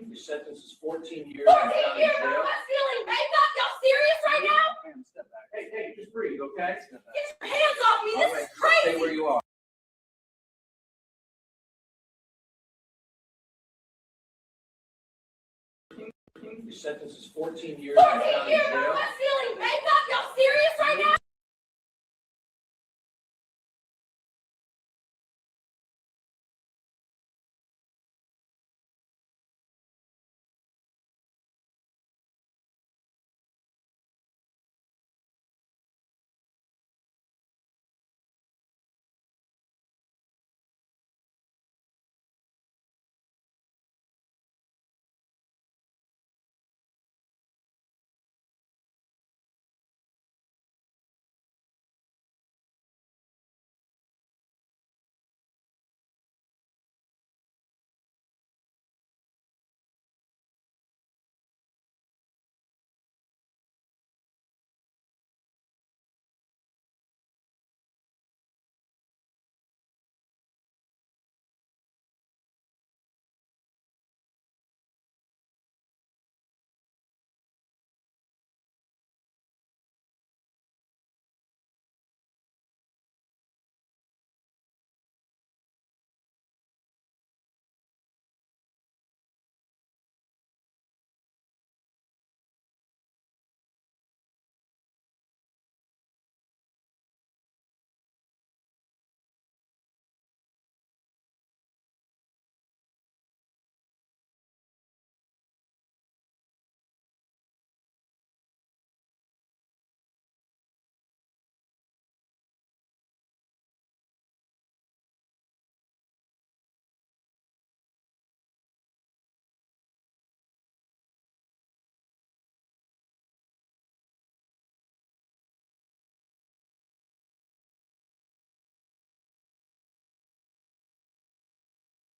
Your sentence is 14 years. 14 years? I'm not stealing makeup. Y'all serious right now? Step back. Hey, just breathe, okay? Get your hands off me. This is crazy. Stay where you are. Your sentence is 14 years. 14 years? I'm not stealing makeup. Y'all serious right now?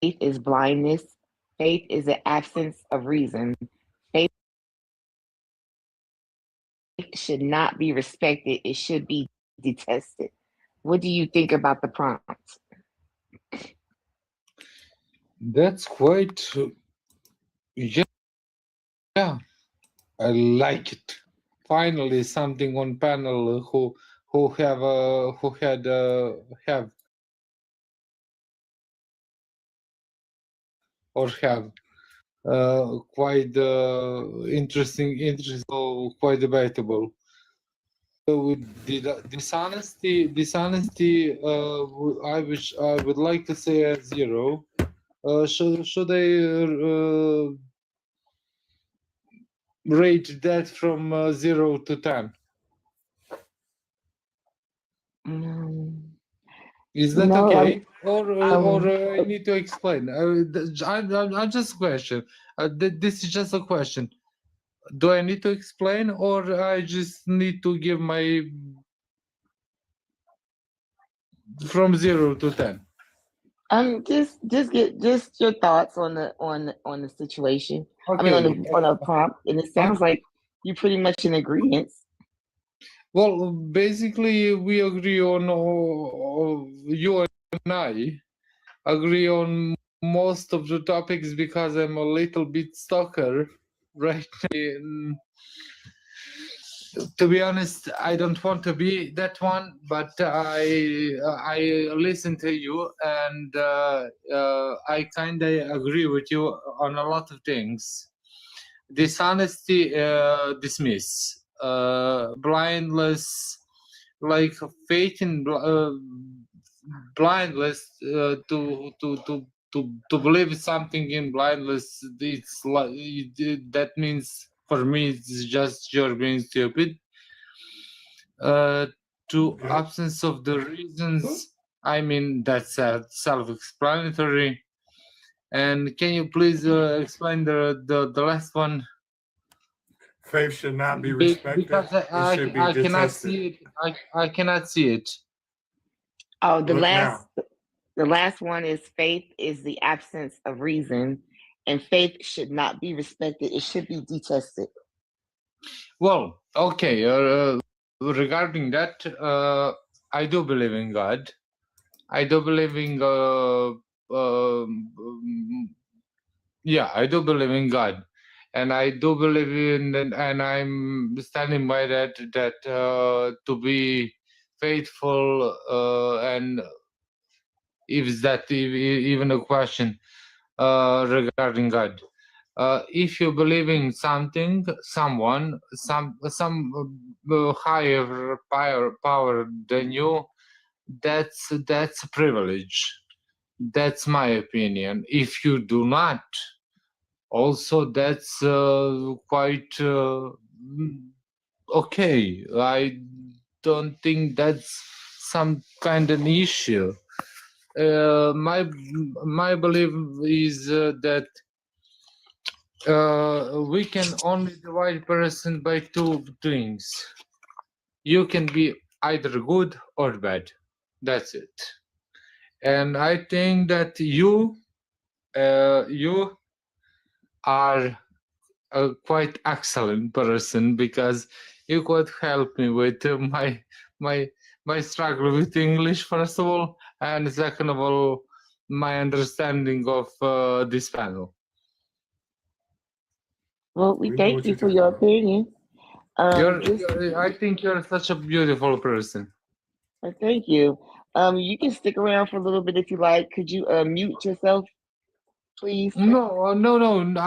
Faith is blindness. Faith is the absence of reason. Faith should not be respected. It should be detested. What do you think about the prompt? That's quite, yeah, I like it. Finally, something on panel who have quite interesting, quite debatable. So with dishonesty, I would like to say a 0. Should I rate that from 0 to 10? Is that No, okay? Or I need to explain? I'm just a question. This is just a question. Do I need to explain, or I just need to give my from 0 to 10? Just your thoughts on the situation. Okay. I mean on a prompt, and it sounds like you're pretty much in agreement. Well, basically, we agree on, you and I agree on most of the topics because I'm a little bit stalker, right? To be honest, I don't want to be that one, but I listen to you, and I kind of agree with you on a lot of things. Dishonesty, dismiss. Blindless, like faith in blindless, to believe something in blindless. It's like that means for me it's just you're being stupid. To absence of the reasons, I mean that's self-explanatory. And can you please explain the last one? Faith should not be respected. Because I cannot see it. I cannot see it. Oh, the last one is faith is the absence of reason, and faith should not be respected. It should be detested. Well, okay. Regarding that, I do believe in God. I do believe in yeah, I do believe in God, and I do believe in, and I'm standing by that. To be faithful, and if that even a question regarding God. If you believe in something, someone, some higher power than you, that's a privilege. That's my opinion. If you do not, also that's quite okay. I don't think that's some kind of issue. My belief is that we can only divide person by two things. You can be either good or bad. That's it. And I think that you are a quite excellent person, because you could help me with my my struggle with English, first of all, and second of all, my understanding of this panel. Well, we We know thank what you you're for talking your about. opinion. I think you're such a beautiful person. Thank you. You can stick around for a little bit if you like. Could you mute yourself, please? No.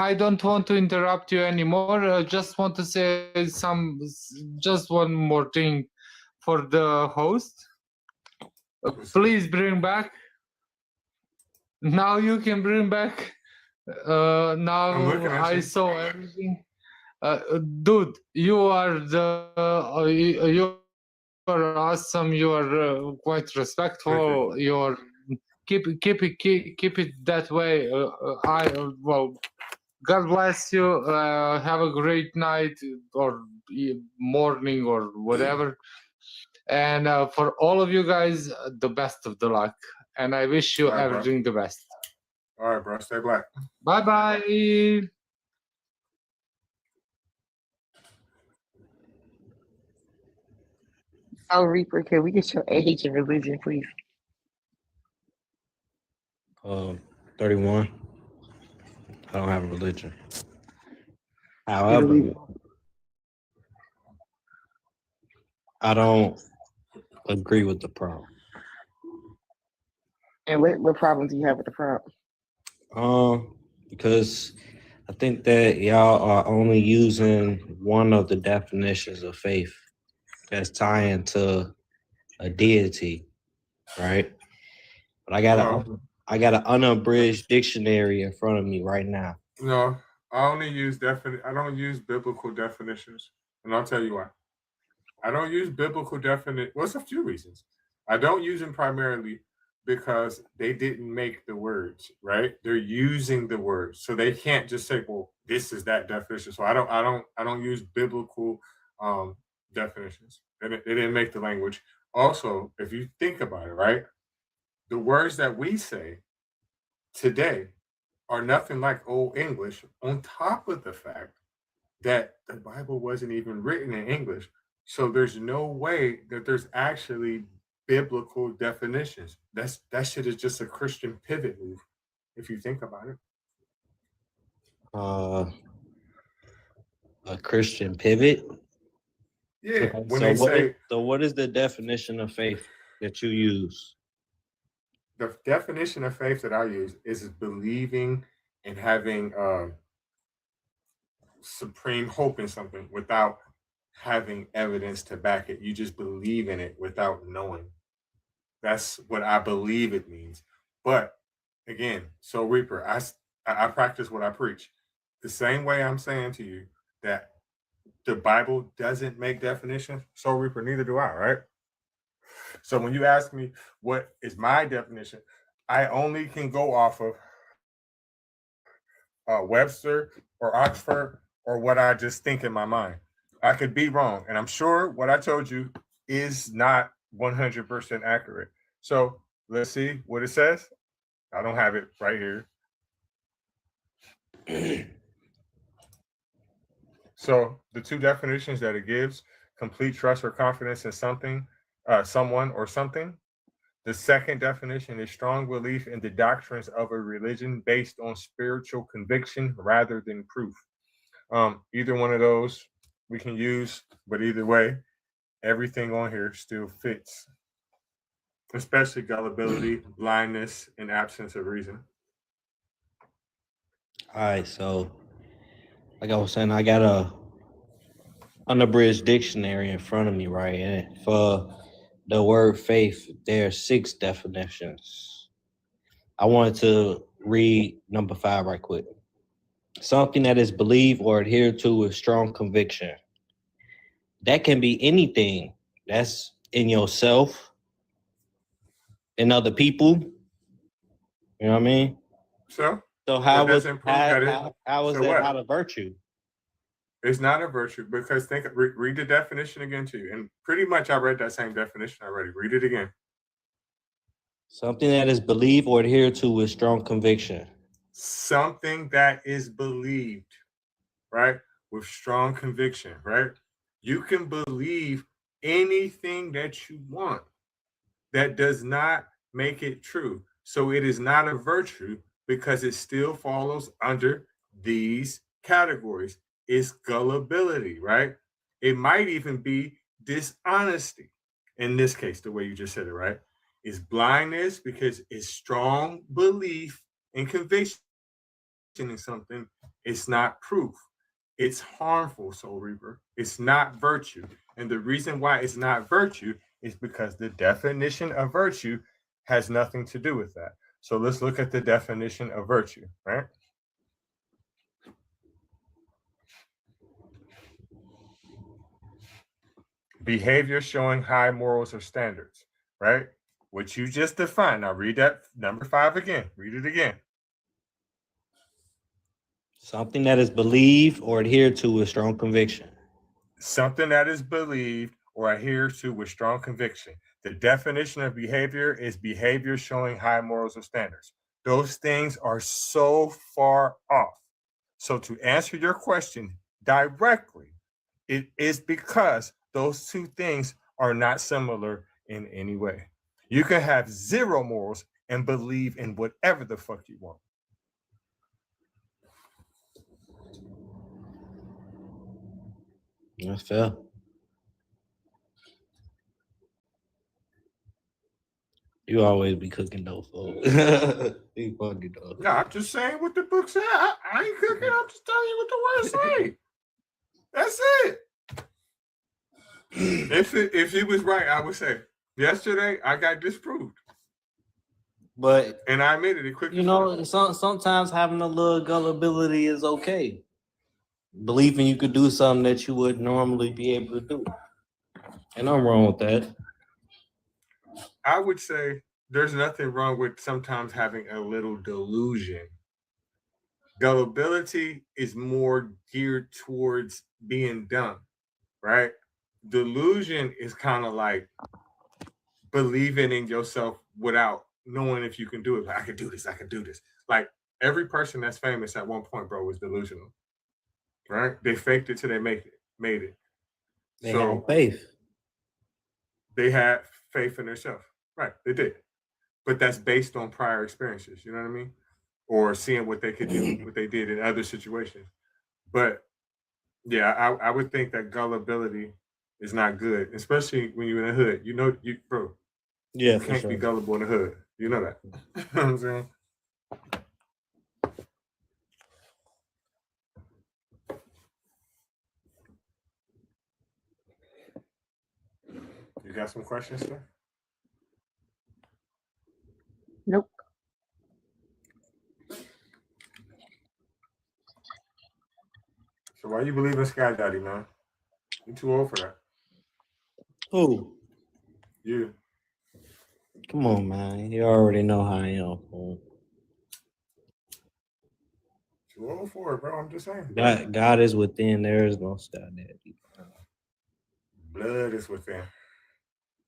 I don't want to interrupt you anymore. I just want to say just one more thing for the host. Please bring back. Now you can bring back. I'm Now looking at I you. saw everything. Dude, you are you are awesome. You are quite respectful. Appreciate You're keep it that way. Well, God bless you. Have a great night or morning or whatever. And for all of you guys, the best of the luck. And I wish you All right, bro. everything the best. All right, bro. Stay black. Bye bye. Oh, Reaper, can we get your age and religion, please? 31. I don't have a religion. You However, believe? I don't agree with the problem. And what problem do you have with the problem? Because I think that y'all are only using one of the definitions of faith that's tying to a deity, right? But I got an unabridged dictionary in front of me right now. No, I only use I don't use biblical definitions, and I'll tell you why. I don't use biblical definition. Well, it's a few reasons. I don't use them primarily because they didn't make the words, right? They're using the words, so they can't just say, "Well, this is that definition." So I don't use biblical definitions. They didn't make the language. Also, if you think about it, right, the words that we say today are nothing like Old English. On top of the fact that the Bible wasn't even written in English. So there's no way that there's actually biblical definitions. That shit is just a Christian pivot move, if you think about it. A Christian pivot. Yeah. When So they say what is the definition of faith that you use? the definition of faith that I use is believing and having supreme hope in something without having evidence to back it. You just believe in it without knowing. That's what I believe it means. But again, so Reaper, I practice what I preach. The same way I'm saying to you that the Bible doesn't make definitions, so Reaper, neither do I, right? So when you ask me what is my definition, I only can go off of Webster or Oxford or what I just think in my mind. I could be wrong, and I'm sure what I told you is not 100% accurate. So let's see what it says. I don't have it right here. So the two definitions that it gives: complete trust or confidence in something, someone or something. The second definition is strong belief in the doctrines of a religion based on spiritual conviction rather than proof. Either one of those we can use, but either way, everything on here still fits, especially gullibility, blindness, and absence of reason. All right, so like I was saying, I got a unabridged dictionary in front of me, right? And for the word faith, there are 6 definitions. I wanted to read number 5 right quick. Something that is believed or adhered to with strong conviction. That can be anything that's in yourself, in other people. You know what I mean? So How that was doesn't prove that it. how is So that what? not a virtue? It's not a virtue because read the definition again too, and pretty much I read that same definition already. Read it again. Something that is believed or adhered to with strong conviction. Something that is believed, right, with strong conviction, right? You can believe anything that you want. That does not make it true. So it is not a virtue because it still follows under these categories. It's gullibility, right? It might even be dishonesty. In this case, the way you just said it, right? It's blindness because it's strong belief and conviction in something. It's not proof. It's harmful, Soul Reaper. It's not virtue. And the reason why it's not virtue is because the definition of virtue has nothing to do with that. So let's look at the definition of virtue, right? Behavior showing high morals or standards, right? What you just defined. Now read that number 5 again. Read it again. Something that is believed or adhered to with strong conviction. Something that is believed or adhered to with strong conviction. The definition of behavior is behavior showing high morals or standards. Those things are so far off. So to answer your question directly, it is because those two things are not similar in any way. You can have 0 morals and believe in whatever the fuck you want. That's fair. You always be cooking though, folks. You funny though. No, I'm just saying what the book said. I ain't cooking. I'm just telling you what the word say. That's it. If he was right, I would say yesterday I got disproved, But and I admitted it quickly. you know, sometimes having a little gullibility is okay. Believing you could do something that you wouldn't normally be able to do. And I'm wrong with that. I would say there's nothing wrong with sometimes having a little delusion. Gullibility is more geared towards being dumb, right? Delusion is kind of like believing in yourself without knowing if you can do it. Like, I can do this. I can do this. Like every person that's famous at one point, bro, was delusional, right? They faked it till they made it. They have faith. They had faith in themselves. Right, they did. But that's based on prior experiences, you know what I mean? Or seeing what they could do, what they did in other situations. But yeah, I would think that gullibility is not good, especially when you're in the hood. You know, bro, Yeah, you for can't sure. be gullible in the hood. You know that. You know what I'm saying? You got some questions, sir? Nope. So why you believe in Sky Daddy, man? You too old for that. Who? You. Come on, man. You already know how I am. Fool. Too old for it, bro. I'm just saying. God is within. There is no Sky Daddy. Blood is within.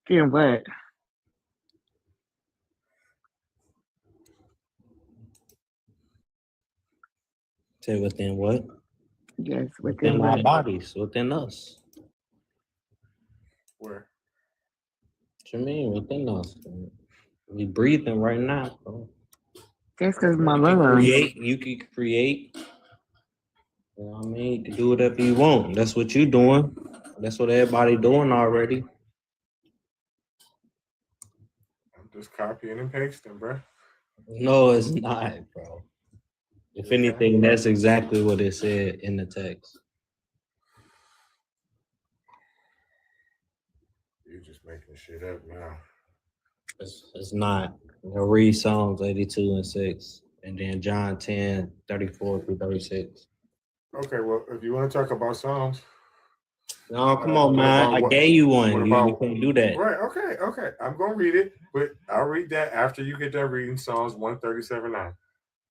Feeling what? Say within what? Yes, Within our bodies, within us. Where? What you mean within us? Man? We breathing right now, bro. That's because my You can lungs. create. You can create. You know what I mean? You can do whatever you want. That's what you doing. That's what everybody doing already. I'm just copying and pasting, bro. No, it's not, bro. If anything, that's exactly what it said in the text. You're just making shit up now. It's not. Now read Psalms 82 and 6, and then John 10, 34 through 36. Okay, well, if you want to talk about Psalms. No, come on, man. I gave you one. You can't do that. Right, okay. I'm going to read it, but I'll read that after you get done reading Psalms 137:9.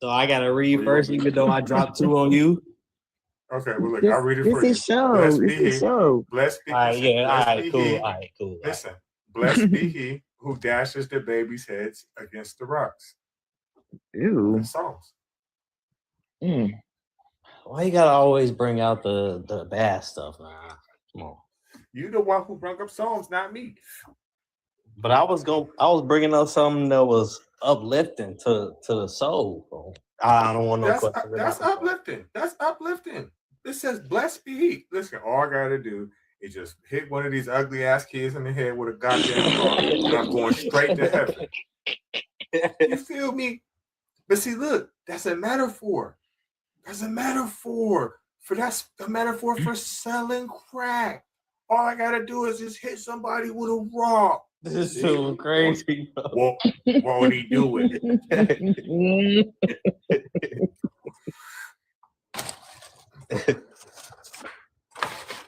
So I got to read first, even though I dropped 2 on you? Okay, well, look, I'll read it for This you. is show. Blessed This be is he. show. Blessed be, All right, yeah, all right, cool, he. all right, cool. Listen, blessed be he who dashes the baby's heads against the rocks. Ooh. That's Psalms. Why you gotta always bring out the bad stuff, man? Come on. You the one who brought up Psalms, not me. But I was bringing up something that was uplifting to the soul, bro. I don't want no question. That's uplifting. That's uplifting. It says, blessed be he. Listen, all I gotta do is just hit one of these ugly ass kids in the head with a goddamn car, and I'm going straight to heaven. You feel me? But see, look, that's a metaphor. That's a metaphor. That's a metaphor for selling crack. All I gotta do is just hit somebody with a rock. This is so crazy, bro. Won't he do it?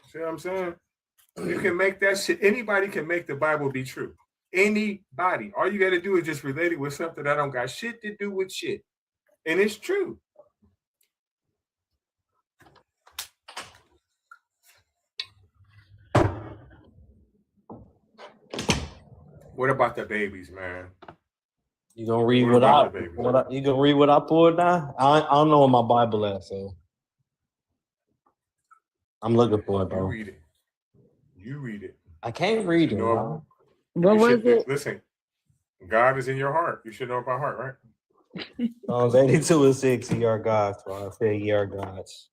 See what I'm saying? You can make that shit. Anybody can make the Bible be true. Anybody. All you got to do is just relate it with something that don't got shit to do with shit. And it's true. What about the babies, man? You gonna read what I pulled down? I don't know what my Bible is, so I'm looking for it, bro. You read it. I can't read it. What was it? Listen, God is in your heart. You should know about heart, right? Psalms 82 and 6, ye are gods. So I said ye are gods.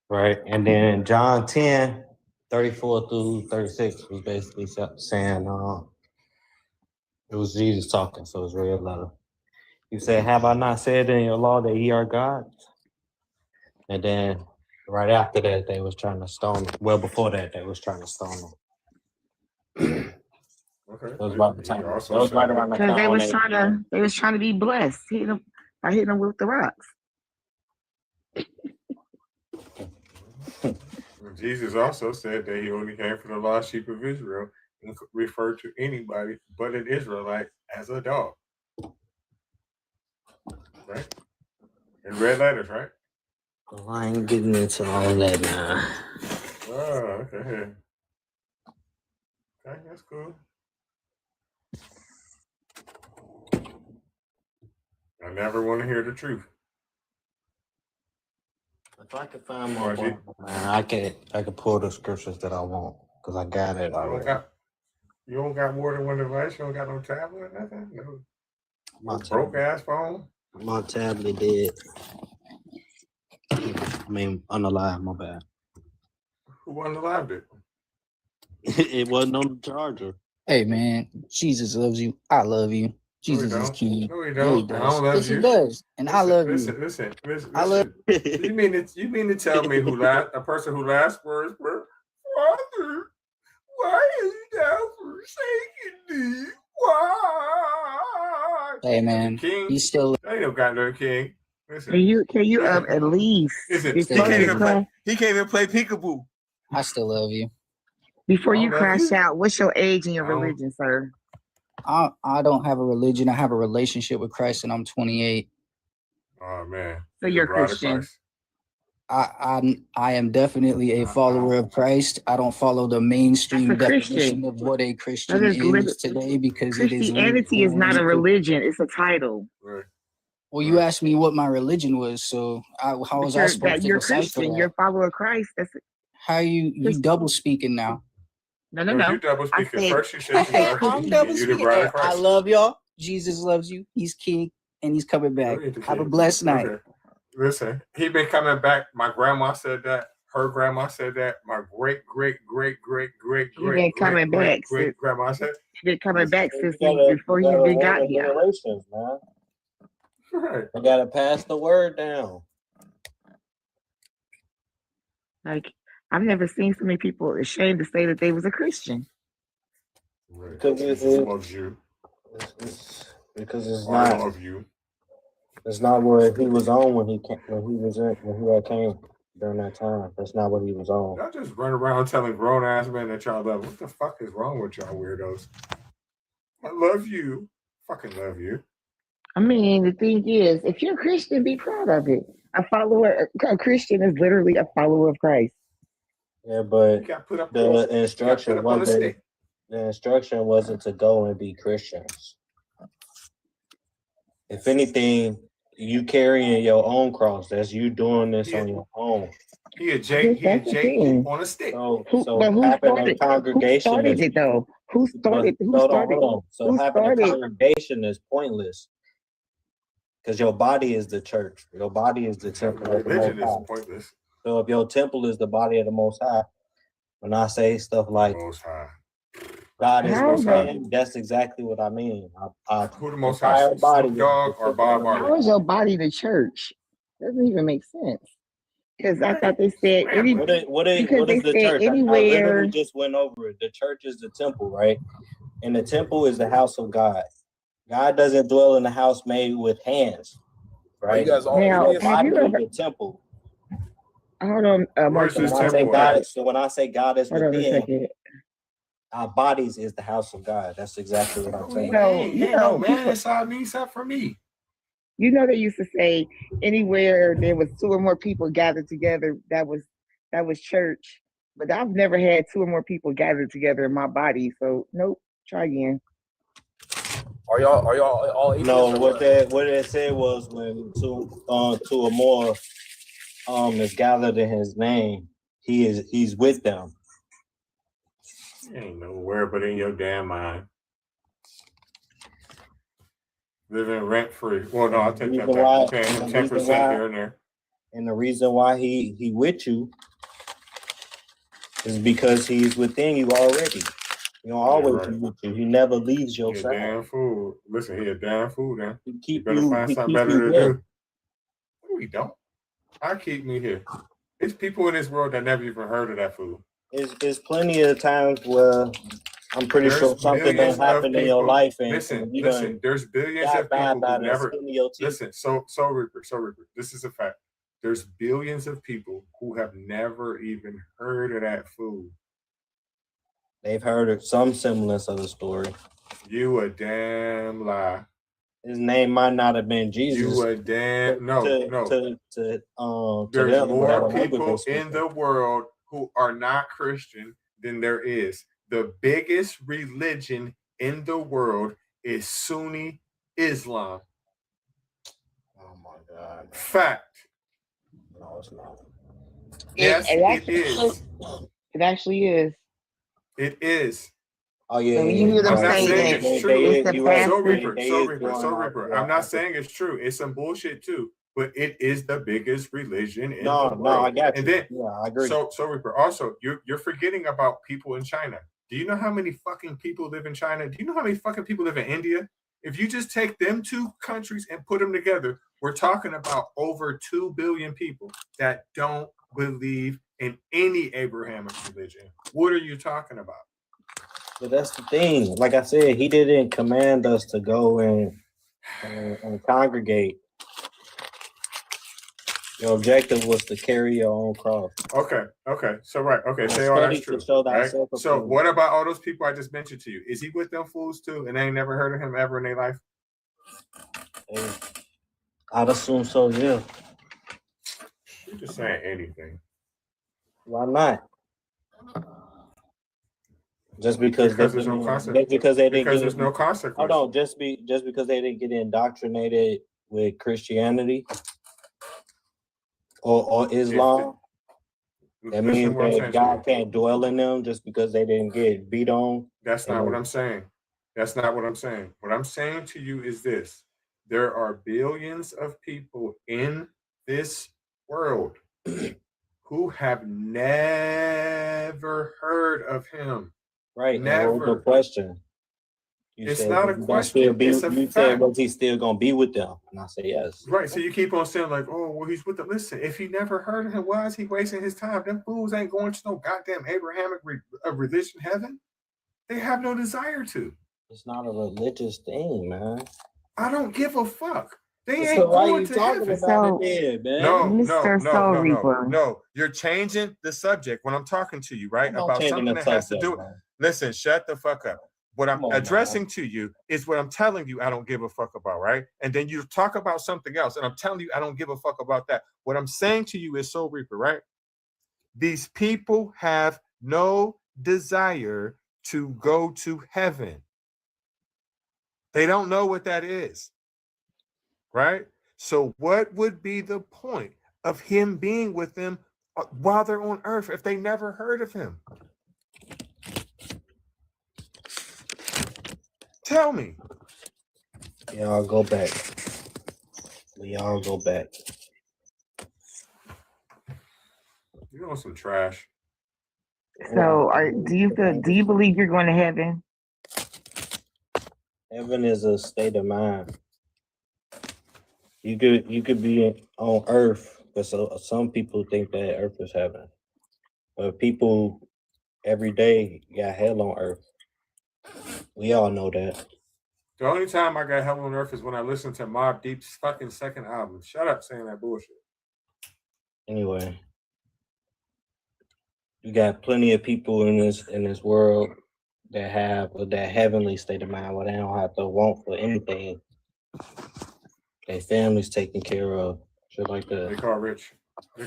Right? And then John 10, 34 through 36 was basically saying, it was Jesus talking, so it's real letter. You said, have I not said in your law that ye are gods? And then right after that, they was trying to stone him. Well, before that, they was trying to stone him. Okay. That was about the time. That was right around the time. They was trying to be blessed, hitting them with the rocks. Jesus also said that he only came for the lost sheep of Israel and referred to anybody but an Israelite as a dog. Right? In red letters, right? Well, I ain't getting into all that now. Oh, okay. Okay, that's cool. I never want to hear the truth. If I could find more, man, I can pull the scriptures that I want because I got it already. You don't got more than one device? You don't got no tablet or nothing? No. My broke ass phone? My tablet did. I mean, unalive, my bad. Who unalived it? It wasn't on the charger. Hey, man, Jesus loves you. I love you. Jesus is king. No, he don't. Yeah, I don't love you. He does. And I love you. Listen. I love you mean to tell me a person who last words were, Father, why is thou forsaken me? Why? Hey, man, King, he's still. I ain't no goddamn king. Listen. Can you at least Listen, he can't even play peekaboo. I still love you. Before you crash out, what's your age and your religion, sir? I don't have a religion. I have a relationship with Christ, and I'm 28. Oh man! So you're Christian. I am definitely a follower of Christ. I don't follow the mainstream definition of what a Christian is today because Christianity is not a religion; it's a title. Right. Well, you asked me what my religion was, so how was I supposed to you're decipher Christian? that? You're a follower of Christ. How you double speaking now? No. You double speaking. First you said I'm double speaking. I love y'all. Jesus loves you. He's king, and he's coming back. Go eat the Have a cake. blessed night. Okay. Listen, he been coming back. My grandma said that. Her grandma said that. My great He been coming back since grandma said. he been coming back since before you you gotta even warn got the here. generations, man. Right. You gotta pass the word down. Like I've never seen so many people ashamed to say that they was a Christian. Right. Because Jesus loves you. Because it's I not. love you. It's not what he was on when he had came during that time. That's not what he was on. Y'all just run around telling grown ass men that y'all love. What the fuck is wrong with y'all weirdos? I love you. Fucking love you. I mean, the thing is, if you're a Christian, be proud of it. A Christian is literally a follower of Christ. Yeah, but You got put up the on instruction the stick. wasn't to go and be Christians. If anything, you carrying your own cross. That's you doing this on your own. He a Jake on a stick. So Who having a congregation who started it though? Who started? So having a congregation is pointless. Because your body is the church. Your body is the temple of the Most Religion is High. pointless. So if your temple is the body of the Most High, when I say stuff like Most High. God is How within, that's exactly what I mean. Who the Most High? Snoop Dogg or Bob How Marley? is your body the church? Doesn't even make sense. Because I thought they said What is the church? I literally just went over it. The church is the temple, right? And the temple is the house of God. God doesn't dwell in a house made with hands, right? You guys all Now, Your body is the temple. Hold on, Where's this temple when I say God is hold on a within, second. our bodies is the house of God. That's exactly what I'm saying. Man, it's all me except for me. You know, they used to say anywhere there was two or more people gathered together, that was church. But I've never had two or more people gathered together in my body. So nope. Try again. Are y'all all atheists? No, what it said was when two or more is gathered in his name, he's with them. Ain't nowhere but in your damn mind. Living rent free. Well, no, I'll take that back. Paying 10% here and there. And the reason why he with you is because he's within you already. You know, always be with you. He never leaves your side. Damn fool. Listen, he a damn fool then. You better find something better to do. No, we don't. I keep me here. It's people in this world that never even heard of that fool. There's plenty of times where I'm pretty sure something done happened in your life, and listen. There's billions of people who never listen. So Reaper. This is a fact. There's billions of people who have never even heard of that fool. They've heard of some semblance of the story. You a damn lie. His name might not have been Jesus. You a damn no. There's more people in the world who are not Christian than there is. The biggest religion in the world is Sunni Islam. Oh my God. Fact. No, it's not. Yes, it is. It actually is. It is. Oh yeah. So you hear them saying it's true. So Reaper. I'm not saying it's true. It's some bullshit too. But it is the biggest religion in the world. No, I got you. And then, I agree. So Reaper, also, you're forgetting about people in China. Do you know how many fucking people live in China? Do you know how many fucking people live in India? If you just take them two countries and put them together, we're talking about over 2 billion people that don't believe in any Abrahamic religion. What are you talking about? But that's the thing. Like I said, he didn't command us to go and congregate. Your objective was to carry your own cross. Okay. So right. Okay, say all that's true. Right? So what about all those people I just mentioned to you? Is he with them fools too? And they ain't never heard of him ever in their life? I'd assume so, yeah. You're just saying anything. Why not? Just because there's no consequence. Because there's no consequence. Hold on, just because they didn't get indoctrinated with Christianity or Islam, that means that God can't dwell in them just because they didn't get beat on. That's not what I'm saying. That's not what I'm saying. What I'm saying to you is this. There are billions of people in this world who have never heard of him. Right. Never. And what was the question? You it's said, not a question. It's a you fact. said, was he still going to be with them? And I say, yes. Right. So you keep on saying like, oh, well, he's with them. Listen, if he never heard of him, why is he wasting his time? Them fools ain't going to no goddamn Abrahamic religion heaven. They have no desire to. It's not a religious thing, man. I don't give a fuck. They So ain't why going you to talking heaven. about it then, man? No. You're changing the subject when I'm talking to you, right? About something that has to do. Listen, shut the fuck up. What I'm addressing to you is what I'm telling you I don't give a fuck about, right? And then you talk about something else, and I'm telling you I don't give a fuck about that. What I'm saying to you is Soul Reaper, right? These people have no desire to go to heaven. They don't know what that is, right? So what would be the point of him being with them while they're on earth if they never heard of him? Tell me. Y'all go back. Y'all go back. You know some trash. So, do you believe you're going to heaven? Heaven is a state of mind. You could be on earth, but some people think that earth is heaven. But people every day got hell on earth. We all know that. The only time I got hell on earth is when I listened to Mobb Deep's fucking second album. Shut up saying that bullshit. Anyway, you got plenty of people in this world that have that heavenly state of mind where they don't have to want for anything. Their family's taken care of, shit like that. They call rich. They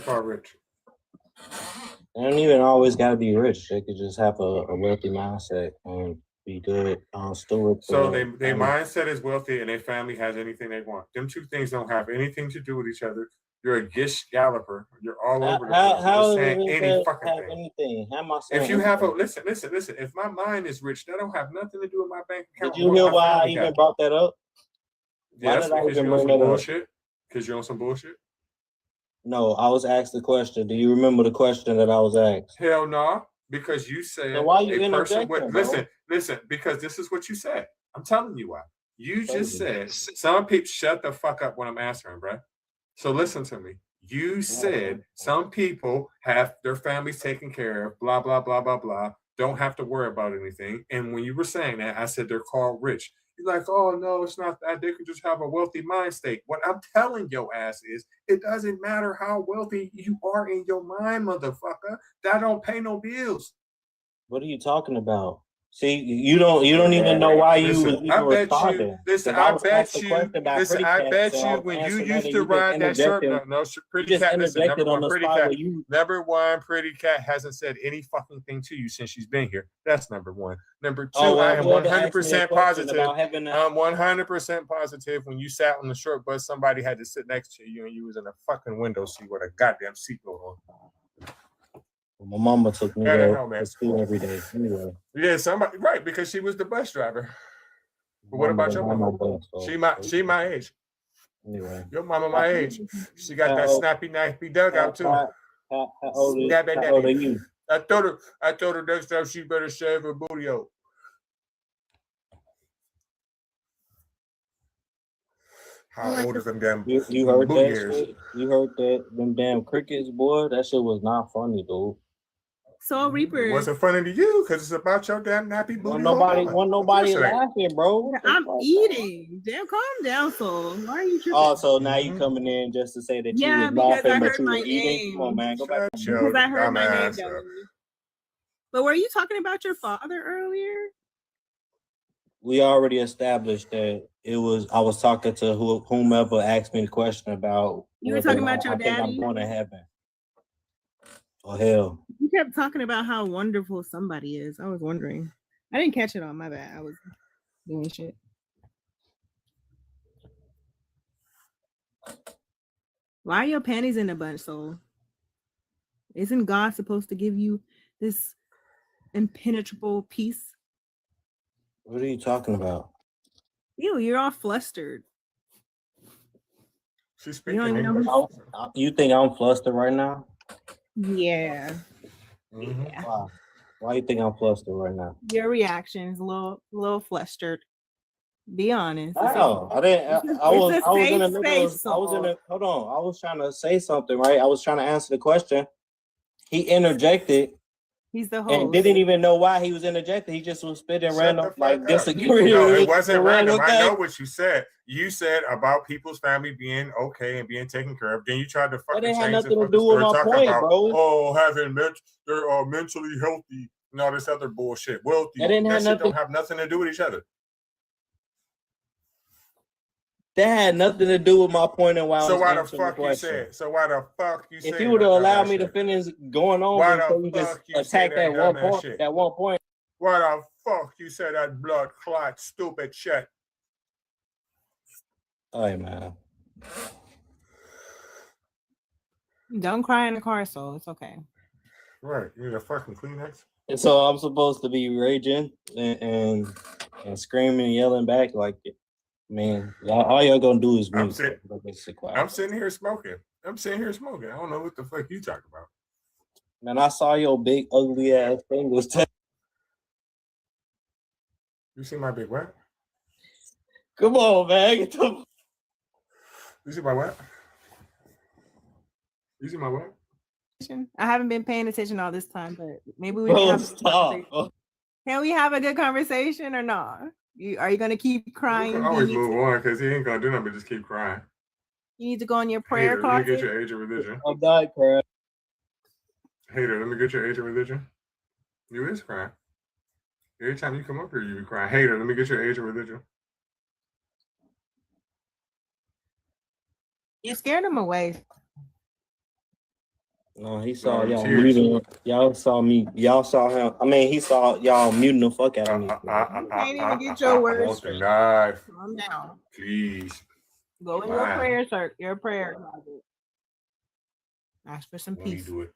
don't even always gotta be rich. They could just have a wealthy mindset and be good steward. So their mindset is wealthy and their family has anything they want. Them two things don't have anything to do with each other. You're a gish galloper. You're all over the place. How saying any fucking have thing. Anything? How am I saying if you have anything? listen. If my mind is rich, that don't have nothing to do with my bank account. Did you hear why I even brought that up? Yeah, that's because you're on some bullshit. Because you're on some bullshit. No, I was asked the question. Do you remember the question that I was asked? Hell no, because you said so why you a person would listen, because this is what you said. I'm telling you why. You just said some people shut the fuck up when I'm answering, bro. So listen to me. You said some people have their families taken care of, blah, blah, blah, blah, blah, don't have to worry about anything. And when you were saying that, I said they're called rich. You're like, oh, no, it's not that. They can just have a wealthy mind state. What I'm telling your ass is it doesn't matter how wealthy you are in your mind, motherfucker. That don't pay no bills. What are you talking about? See, you don't even know why you was even responding. I bet you when you used to ride that shirt. No, Pretty Cat, listen, number one, Pretty Cat hasn't said any fucking thing to you since she's been here. That's number one. Number two, I am 100% positive. I'm 100% positive when you sat on the short bus, somebody had to sit next to you and you was in a fucking window seat with a goddamn seatbelt on. My mama took me to school every day. Anyway. Yeah, somebody right because she was the bus driver. But what about your mama? She my age. Anyway, your mama my age. She got that snappy dugout too. How old are you? I told her next time she better shave her booty out. How old is them damn you heard booty that hairs? shit? You heard that them damn crickets, boy? That shit was not funny, dude. Soul Reaper. It wasn't funny to you because it's about your damn nappy booty. Nobody laughing, bro. I'm eating. Damn, calm down, Soul. Why are you tripping? Oh, so now you coming in just to say that you was laughing, but you were eating? Come on, man. Go back. Because I heard my name down. But were you talking about your father earlier? We already established that I was talking to whomever asked me the question about. You were talking about your daddy? I think I'm going to heaven. Oh, hell. You kept talking about how wonderful somebody is. I was wondering. I didn't catch it on my bad. I was doing shit. Why are your panties in a bunch, Soul? Isn't God supposed to give you this impenetrable peace? What are you talking about? You're all flustered. She's You don't speaking even know English. You think I'm flustered right now? Yeah. Mhm. Yeah. Why? Why you think I'm flustered right now? Your reaction's a little flustered. Be honest. No, I didn't. I was in the middle of. I was in a the. Hold on. I was trying to say something, right? I was trying to answer the question. He interjected He's the and host. didn't even know why he was interjecting. He just was spitting Shut random, the fuck like up. disagreeing. No, it with wasn't the random. I know thing. what you said. You said about people's family being okay and being taken care of. Then you tried to fucking didn't have change the nothing to fucking do with story, my talking point, about bro. they're mentally healthy and all this other bullshit. Wealthy. That didn't have shit nothing. don't have nothing to do with each other. That had nothing to do with my point and why I So was why the answering the fuck you question. said? So why the fuck you said? If you would have allowed me to finish going on, Why before the you just fuck you attack say that one dumbass point. shit? That one point. Why the fuck you said that blood clot stupid shit? Hey man. Don't cry in the car, so it's okay. Right, you need a fucking Kleenex. And so I'm supposed to be raging and screaming and yelling back like, man, all y'all gonna do is I'm mute. sitting here smoking. I don't know what the fuck you talking about. Man, I saw your big ugly ass fingers. You see my big what? Come on, man. You see my what? You see my what? I haven't been paying attention all this time, but maybe we can have a conversation. Can we have a good conversation or not? Are you gonna keep crying? You can always move on because he ain't gonna do nothing but just keep crying. You need to go on your prayer Hater, closet. let me get your age and religion. I'm not crying. Hater, let me get your age and religion. You is crying. Every time you come up here, you be crying. Hater, let me get your age and religion. You scared him away. No, he saw y'all muting. Y'all saw me. Y'all saw him. I mean, he saw y'all muting the fuck out of me. You can't even get your words straight. Calm down. Please. Go in your prayer closet. Ask for some peace. Do it.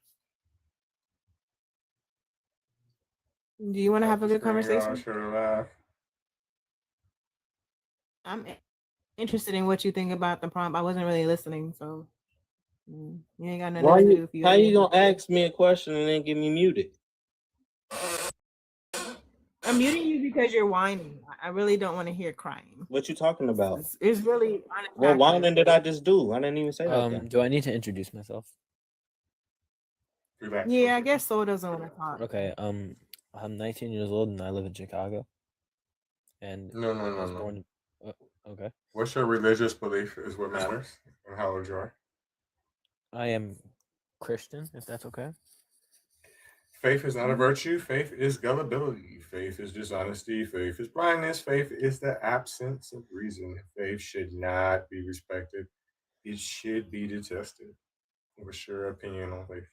Do you want to have a good conversation? Sure. I'm interested in what you think about the prompt. I wasn't really listening, so you ain't got nothing to do. If you how you gonna ask me a question and then get me muted? I'm muting you because you're whining. I really don't want to hear crying. What you talking about? It's really what whining did I just do? I didn't even say that. Do I need to introduce myself? Yeah, I guess so. Doesn't want to talk. Okay. I'm 19 years old and I live in Chicago. And No. born. Okay. What's your religious belief is what matters, and how old you are. I am Christian, if that's okay. Faith is not a virtue. Faith is gullibility. Faith is dishonesty. Faith is blindness. Faith is the absence of reason. Faith should not be respected. It should be detested. What's your opinion on faith?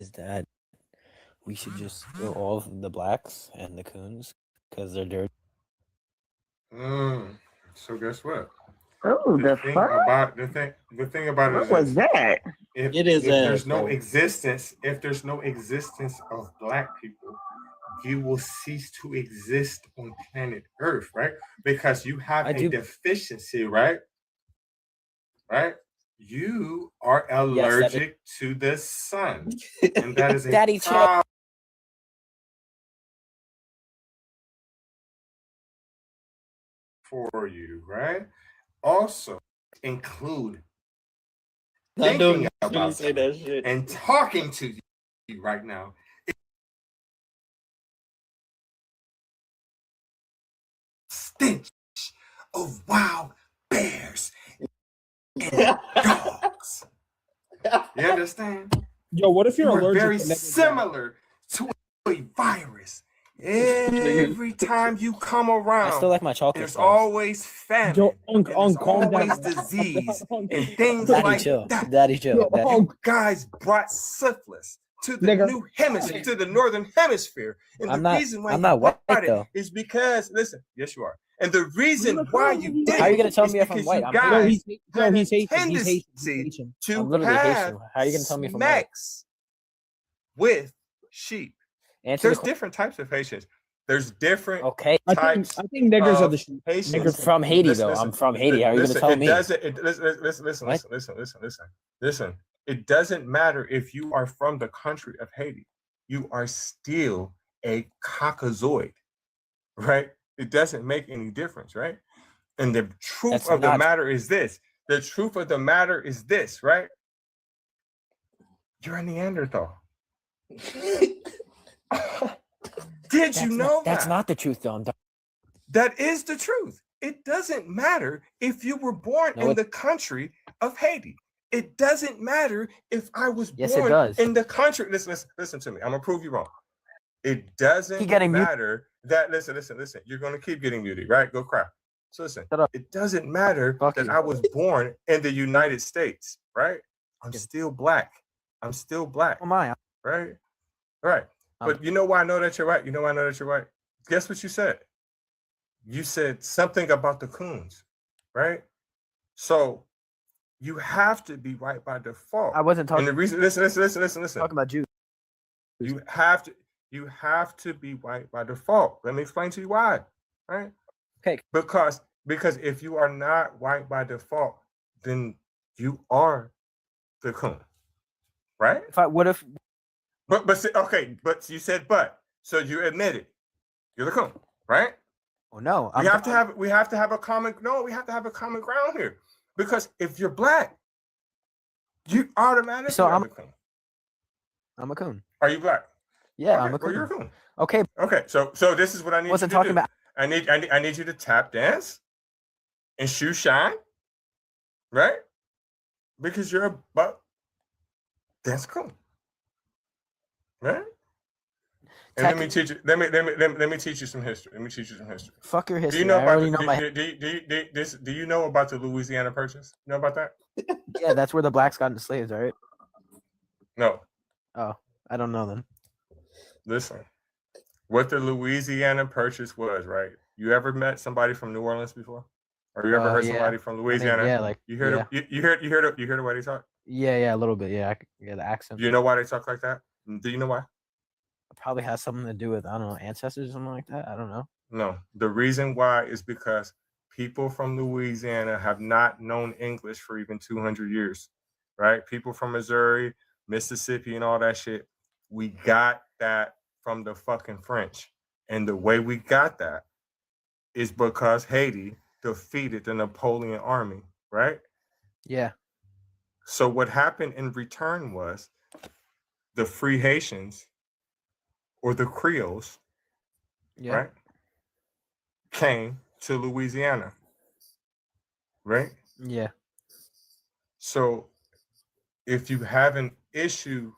Is that we should just kill all of the blacks and the coons because they're dirty. So guess what? Oh, the thing fuck! The thing about what it is was that? If there's no existence of black people, you will cease to exist on planet Earth, right? Because you have a deficiency, right? Right? You are allergic to the sun, and that is a problem for you, right? Also, include thinking about say that shit and talking to you right now. Stench of wild bears and dogs. You understand? Yo, what if you're allergic? Very similar to a virus. Every time you come around, I still like my chocolate. There's always famine. Yo, there's always disease and things like that. Daddy chill. You guys brought syphilis to the new hemisphere, to the northern hemisphere, and the reason why I'm not white though is because yes, you are. And the reason why you did how are you gonna tell me if I'm white? He's Haitian. To I'm literally Haitian. How are you gonna tell me if I'm white? With sheep. Answer There's the different types of Haitians. There's different Okay. types. I think niggers are of the street. Haitians. You're from Haiti, Listen, though. listen, I'm from Haiti. How are you going to listen, tell it me? doesn't. Listen. What? Listen. It doesn't matter if you are from the country of Haiti. You are still a Caucasoid, right? It doesn't make any difference, right? And the truth That's of the not- matter is this. The truth of the matter is this, right? You're a Neanderthal. Did you know that? That's not the truth, though. That is the truth. It doesn't matter if you were born in the country of Haiti. It doesn't matter if I was Yes, it born does. in the country. Listen to me. I'm gonna prove you wrong. It doesn't matter that. Listen. You're gonna keep getting muted, right? Go cry. So listen. It doesn't matter that I was born in the United States, right? I'm still black. I'm still black. Oh my. Right? Right. But you know why I know that you're right? You know why I know that you're right? Guess what you said? You said something about the coons, right? So you have to be white by default. I wasn't talking. And the reason, listen. Talking about Jews. You have to be white by default. Let me explain to you why, right? Okay. Because if you are not white by default, then you are the coon, right? But you said so you admit it. You're the coon, right? Oh no. We have to have a common ground here. Because if you're black, you automatically are the coon. I'm a coon. Are you black? Yeah, okay, I'm a coon. Well, you're a coon. Okay. Okay. So this is what I need Wasn't you to talking do. about. I need you to tap dance and shoe shine, right? Because you're a buck. That's cool, right? And let me teach you. Let me teach you some history. Fuck your history. Do you know I about already know my. Do you know about the Louisiana Purchase? You know about that? Yeah, that's where the blacks got into slaves, right? No. Oh, I don't know then. Listen, what the Louisiana Purchase was, right? You ever met somebody from New Orleans before? Or you ever heard somebody from Louisiana? You hear the way they talk? Yeah, a little bit. Yeah, the accent. Do you know why they talk like that? Do you know why? It probably has something to do with, I don't know, ancestors or something like that. I don't know. No, the reason why is because people from Louisiana have not known English for even 200 years, right? People from Missouri, Mississippi, and all that shit, we got that from the fucking French. And the way we got that is because Haiti defeated the Napoleon army, right? Yeah. So what happened in return was the free Haitians or the Creoles, right, came to Louisiana, right? Yeah. So if you have an issue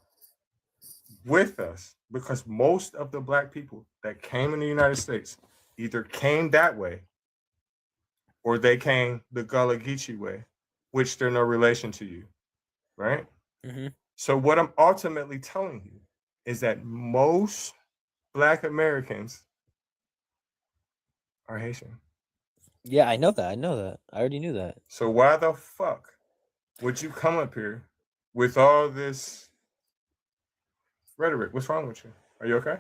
with us, because most of the black people that came in the United States either came that way or they came the Gullah Geechee way, which they're no relation to you, right? Mm-hmm. So what I'm ultimately telling you is that most Black Americans are Haitian. Yeah, I know that. I already knew that. So why the fuck would you come up here with all this rhetoric? What's wrong with you? Are you okay?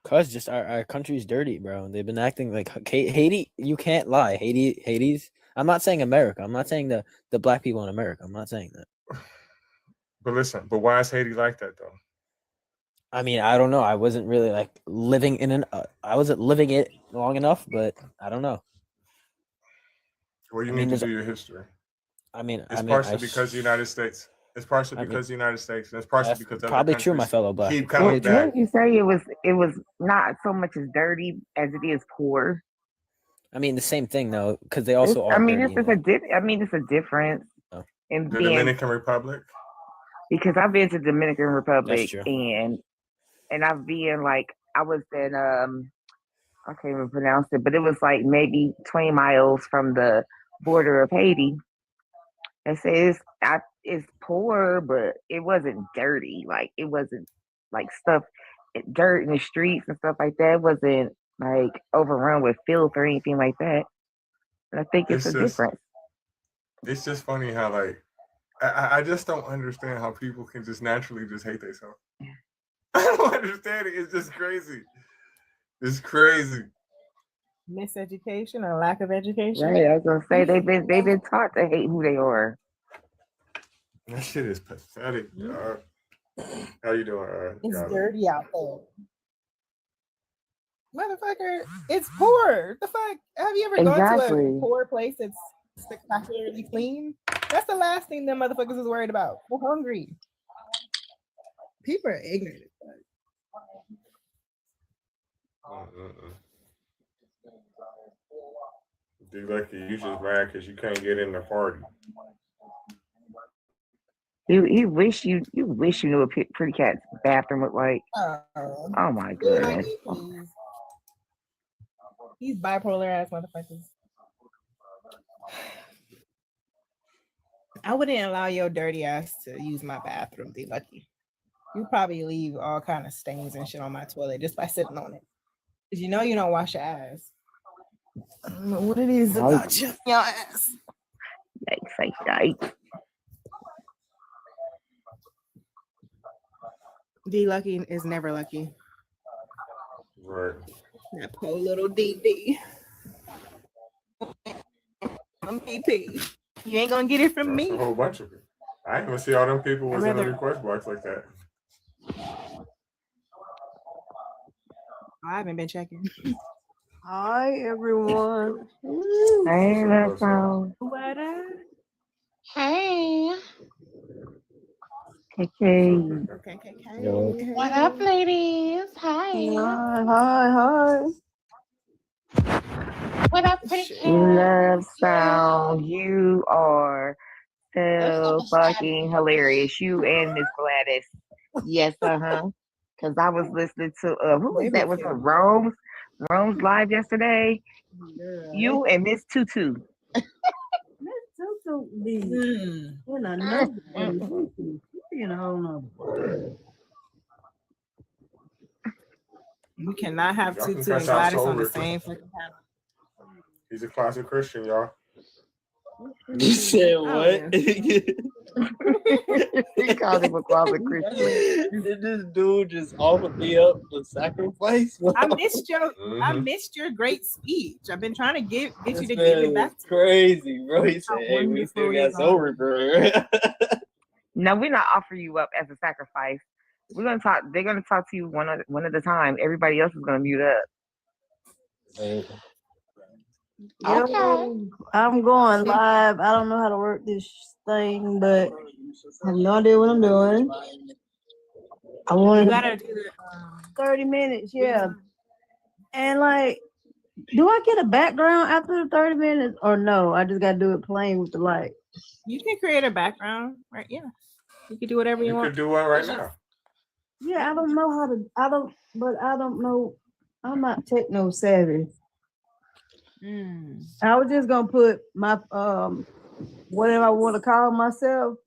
Cause just our country's dirty, bro. They've been acting like Haiti. You can't lie. Haiti's. I'm not saying America. I'm not saying the black people in America. I'm not saying that. But listen, why is Haiti like that though? I mean, I don't know. I wasn't really like living in I wasn't living it long enough, but I don't know. Well, you need to do your history. It's partially because of the United States. It's partially because of the United States. And it's partially because probably true, my fellow black. Keep coming back. Didn't you say it was not so much as dirty as it is poor? I mean, the same thing though, because they also are. It's a difference in the being Dominican Republic. Because I've been to Dominican Republic and I've been like I was in I can't even pronounce it, but it was like maybe 20 miles from the border of Haiti. It says it's poor, but it wasn't dirty. Like it wasn't like stuff, dirt in the streets and stuff like that. It wasn't like overrun with filth or anything like that. And I think it's a difference. It's just funny how I just don't understand how people can just naturally just hate themselves. I don't understand it. It's just crazy. It's crazy. Miseducation or lack of education. Right, I was gonna say they've been taught to hate who they are. That shit is pathetic, dog. How you doing? It's dirty out there. Motherfucker, it's poor. The fuck? Have you ever gone to a poor place that's spectacularly clean? That's the last thing them motherfuckers is worried about. We're hungry. People are ignorant. D Lucky, you just mad because you can't get in the party. You wish you knew a pretty cat's bathroom looked like. Oh my goodness. These bipolar ass motherfuckers. I wouldn't allow your dirty ass to use my bathroom, D Lucky. You probably leave all kind of stains and shit on my toilet just by sitting on it. Cause you know you don't wash your ass. I don't know what it is about your ass. Yikes. D Lucky is never lucky. Right. That poor little DD. I'm PP. You ain't gonna get it from me. A whole bunch of it. I ain't even see all them people was in the request box like that. I haven't been checking. Hi, everyone. Hey, that's all. What up? Hey. Okay. What up, ladies? Hi. Hi. What up, pretty Love sound. You are so fucking hilarious. You and Miss Gladys. Yes, Because I was listening to who was that? Was it Rome's live yesterday? Girl. You and Miss Tutu. Miss Tutu be in another in a whole nother. You cannot have Tutu and Gladys on the same fucking panel. He's a classic Christian, y'all. You said what? He called him a closet Christian. Did this dude just offer me up for sacrifice? I missed your great speech. I've been trying to get you to give it back. Crazy, bro. He said, "Hey, we still got over, bro." No, we're not offering you up as a sacrifice. We're gonna talk. They're gonna talk to you one at a time. Everybody else is gonna mute up. Okay. I'm going live. I don't know how to work this thing, but I have no idea what I'm doing. I want to do 30 minutes, yeah. And like, do I get a background after the 30 minutes or no? I just got to do it plain with the light. You can create a background, right? Yeah. You can do whatever you want. You can do one right now. Yeah, I don't know how to, I don't know. I'm not techno savvy. I was just gonna put my whatever I want to call myself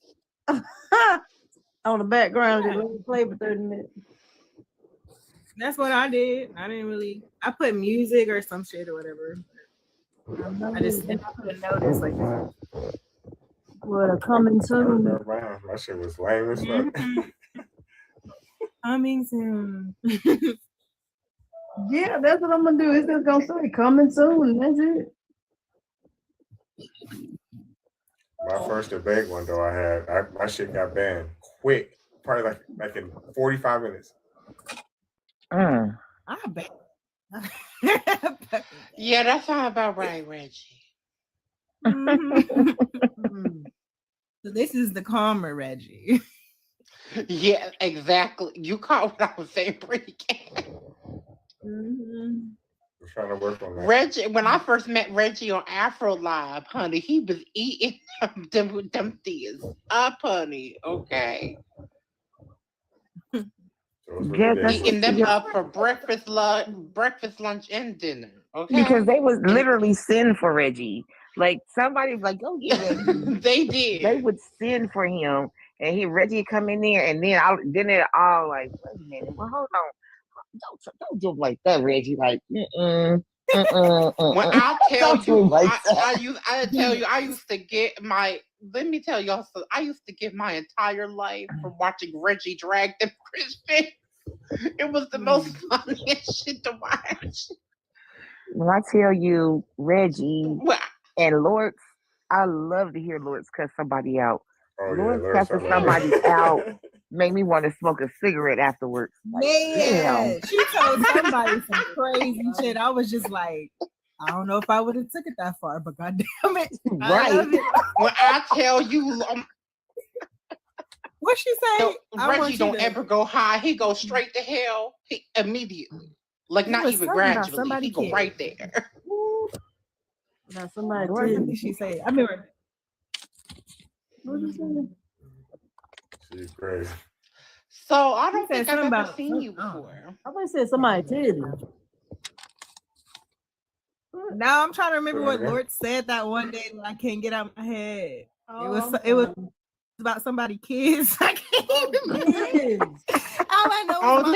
on the background and let me play for 30 minutes. That's what I did. I put music or some shit or whatever. I put a notice like that. What, coming soon? That shit was lame as fuck. Coming soon. Yeah, that's what I'm gonna do. It's just gonna say coming soon. That's it. My first debate one though I had, my shit got banned quick, probably like in 45 minutes. I bet. Yeah, that sounds about right, Reggie. So this is the calmer Reggie. Yeah, exactly. You caught what I was saying, pretty cat. I'm trying to work on that. Reggie, when I first met Reggie on Afro Live, honey, he was eating them things up, honey. Okay. Eating them up for breakfast, lunch, and dinner. Okay. Because they was literally sin for Reggie. Like somebody was like, "Go get Reggie." They did. They would sin for him, and Reggie come in there, and then it all like, wait a minute, well, hold on. Don't do like that, Reggie. Like, When I tell you, I used to get my. Let me tell y'all, so I used to give my entire life from watching Reggie drag them Christians. It was the most funniest shit to watch. When I tell you Reggie Well, and Lord, I love to hear Lord cuss somebody out. Oh yeah, Lord Lord, cussing somebody out made me want to smoke a cigarette afterwards. Like, damn. Man, she told somebody some crazy shit. I was just like, I don't know if I would have took it that far, but goddamn it, I Right. love it. when I tell you, What she say? Reggie don't ever go high. He goes straight to hell immediately. Like, not even gradually. He go right there. Now somebody What did she say? I remember. What did she say? She's crazy. So I don't think I've ever seen you before. I thought said somebody titty. Now I'm trying to remember what Lord said that one day that I can't get out of my head. It was about somebody kids. I can't remember. All I know is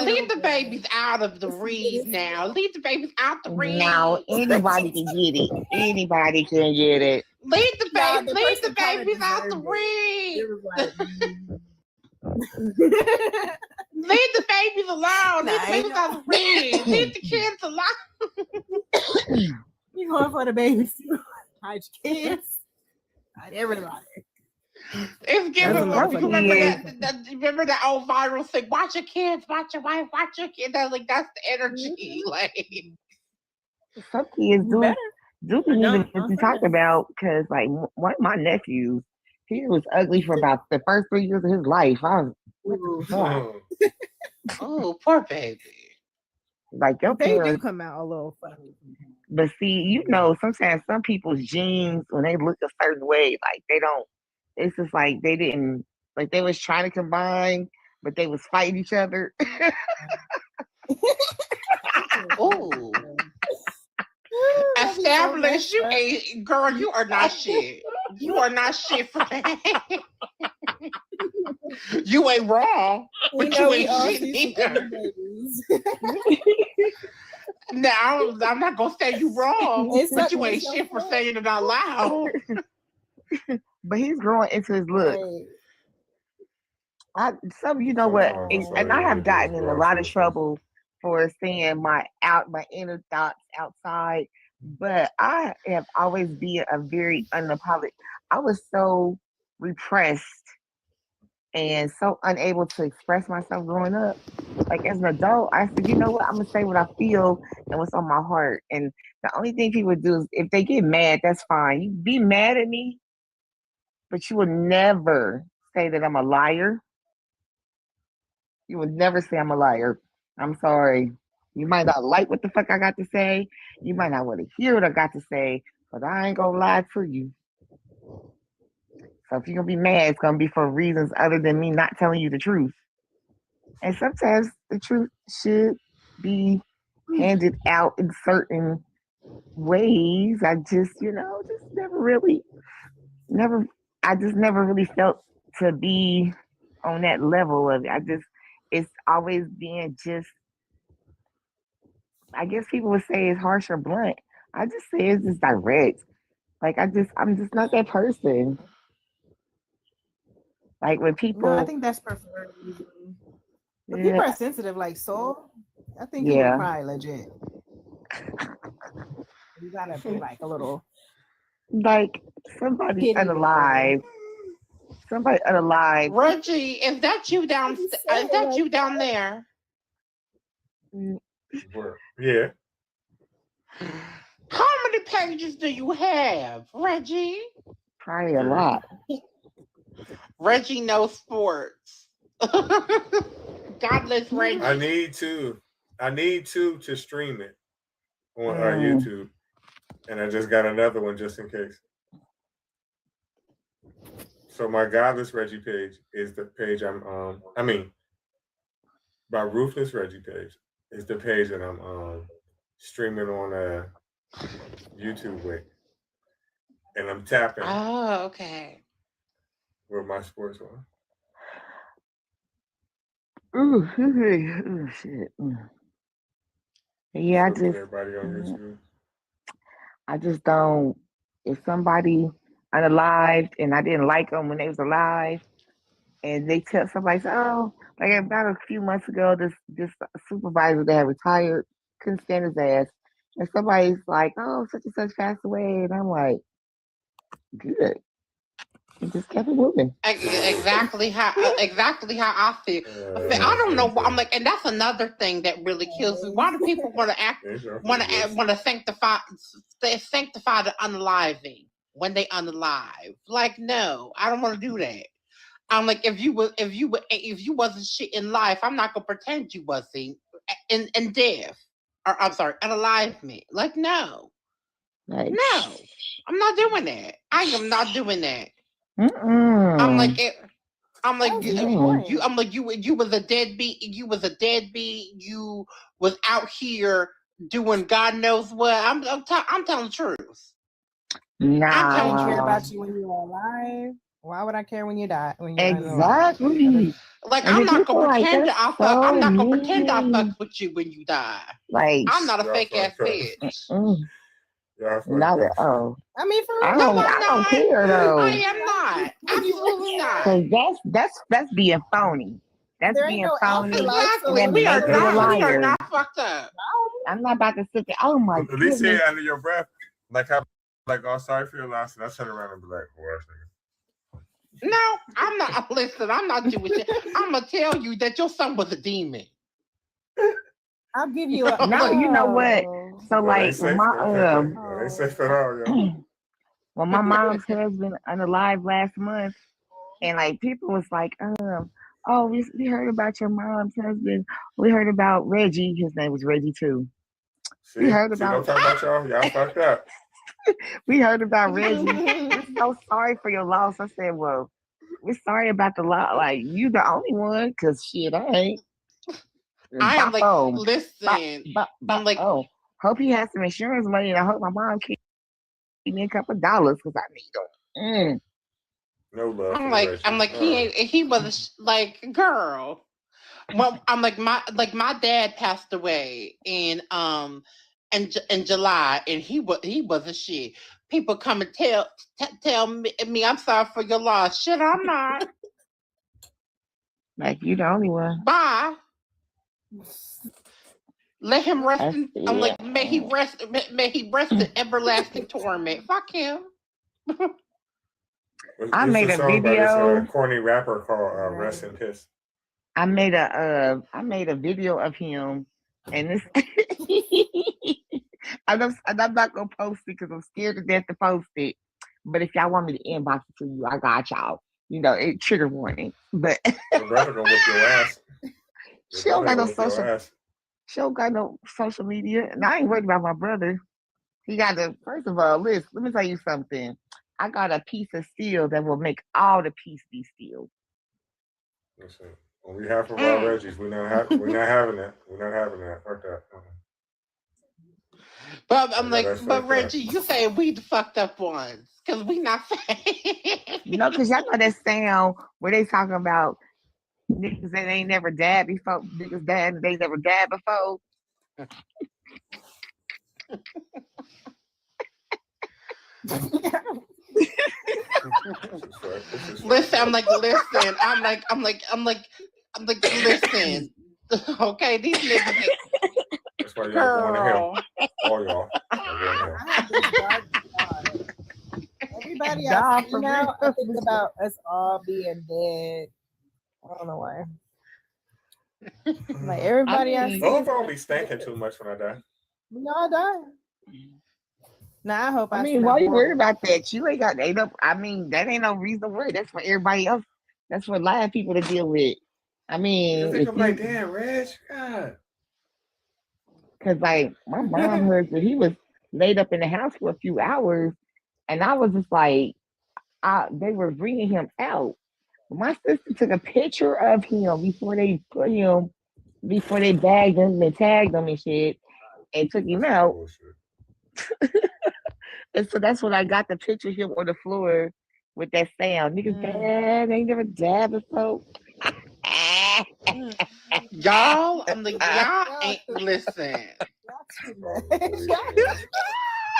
leave the babies out of the read now. Leave the babies out the read. Now anybody can get it. Anybody can get it. Leave the babies out the read. Leave the babies alone. Leave the babies out the read. Leave the kids alone. You going for the babies? Hide your kids. Hide everybody. It's giving. Remember that old viral thing? Watch your kids, watch your wife, watch your kids. That's the energy. Like, some kids do even what you talk about, because like one of my nephews, he was ugly for about the first 3 years of his life. I was oh, poor baby. Like your they parents do come out a little funny. But see, sometimes some people's genes, when they look a certain way, like they don't. It's just like they didn't, like they was trying to combine, but they was fighting each other. Ooh. Establish you ain't, girl, you are not shit. You are not shit for that. You ain't wrong, but you ain't shit either. Now, I'm not gonna say you wrong, but you ain't shit for saying it out loud. But he's growing into his look. And I have gotten in a lot of trouble for saying my inner thoughts outside, but I have always been a very unapologetic. I was so repressed and so unable to express myself growing up. Like as an adult, I said, you know what? I'm gonna say what I feel and what's on my heart. And the only thing people do is if they get mad, that's fine. You be mad at me, but you will never say that I'm a liar. You would never say I'm a liar. I'm sorry. You might not like what the fuck I got to say. You might not want to hear what I got to say, but I ain't gonna lie to you. So if you're gonna be mad, it's gonna be for reasons other than me not telling you the truth. And sometimes the truth should be handed out in certain ways. I just never really felt to be on that level of it. It's always been just, I guess people would say it's harsh or blunt. I just say it's just direct. Like I'm just not that person. Like when people, No, I think that's preferred. But people are sensitive, like Soul. I think he would cry legit. You gotta be like a little, like somebody unalive. Somebody unalive. Reggie, is that you down? Is that you down there? Yeah. How many pages do you have, Reggie? Probably a lot. Reggie knows sports. Godless Reggie. I need to stream it on our YouTube, and I just got another one just in case. So my Godless Reggie page is the page my Ruthless Reggie page is the page that I'm streaming on YouTube with, and I'm tapping. Oh, okay. With my sports one. Ooh, shit. Yeah, everybody on YouTube. I just don't. If somebody unalived and I didn't like them when they was alive, and they tell somebody, oh, like about a few months ago, this supervisor that had retired couldn't stand his ass, and somebody's like, oh, such and such passed away, and I'm like, good, and just kept it moving. Exactly how I feel. I don't know. I'm like, and that's another thing that really kills me. Why do people want to sanctify the unaliving when they unalive? Like, no, I don't want to do that. I'm like, if you wasn't shit in life, I'm not gonna pretend you wasn't in death, or I'm sorry, unalivement. Like, no, Like, no, I'm not doing that. I am not doing that. I'm like it. I'm like Mm. you. I'm like you. You was a deadbeat. You was a deadbeat. You was out here doing God knows what. I'm telling the truth. Nah. I don't care about you when you're alive. Why would I care when you die? When you're Exactly. Like, And I'm not gonna like, pretend that's I fuck. so I'm not gonna pretend I mean. fuck with you when you die. Like, I'm not a Y'all fake ass fucked up. bitch. Y'all fucked not up. at all. I mean, for I real. don't, No, I'm I don't not. care though. I am not. Absolutely not. Cause that's being phony. That's There ain't being no phony. Exactly. And We are make you a not. We are liar. not fucked up. I'm not about to sit there. Oh my At least say goodness. it under your breath. Like, I'm like, oh, sorry for your loss. And I turn around and be like, oh, No, I'm not. Listen, I'm not doing shit. I'm gonna tell you that your son was a demon. I'll give you a No, you know what? So well, like when my they safe at all, yo. when my mom's husband unalive last month, and like people was like, oh, we heard about your mom's husband. We heard about Reggie. His name was Reggie too. See, don't talk about y'all. Y'all fucked up. We heard about Reggie. We're so sorry for your loss. I said, well, we're sorry about the loss. Like, you the only one, because shit, I ain't. I am like, listen. I'm like, oh, hope he has some insurance money, and I hope my mom can give me a couple dollars because I need them. No love. I'm like, he was like, girl. Well, I'm like, my dad passed away in July, and he was a shit. People come and tell me I'm sorry for your loss. Shit, I'm not. Like, you the only one. Bye. Let him rest. I'm like, may he rest in everlasting torment. Fuck him. I made a video. This corny rapper called "Rest in Piss." I made a video of him, and this. I'm not gonna post it because I'm scared to death to post it. But if y'all want me to inbox it to you, I got y'all. You know, it trigger warning. But your brother gonna whip your ass. She don't got no social media, and I ain't worried about my brother. He got first of all, let me tell you something. I got a piece of steel that will make all the piece be steel. Listen, on behalf of our Reggies, we're not having that. We're not having that. Fuck that. But I'm like, but Reggie, you say we the fucked up ones because we not fake. No, because y'all know that sound where they talking about niggas that ain't never died before. Niggas died and they never died before. Listen, I'm like, listen. Okay, these niggas. That's why y'all going to hell. All y'all. Everybody else now, I think about us all being dead. I don't know why. Like everybody else. Those don't be stinking too much when I die. We all die. Nah, I hope I mean, why you worried about that? You ain't got that ain't no reason to worry. That's for everybody else. That's for live people to deal with. I mean, I'm like, damn, Reg, God. Because like my mom heard that he was laid up in the house for a few hours, and I was just like, they were bringing him out. My sister took a picture of him before they bagged him and tagged him and shit, and took him out. And so that's when I got the picture of him on the floor with that sound. Niggas dad ain't never died before. Y'all, I'm like, y'all ain't listen.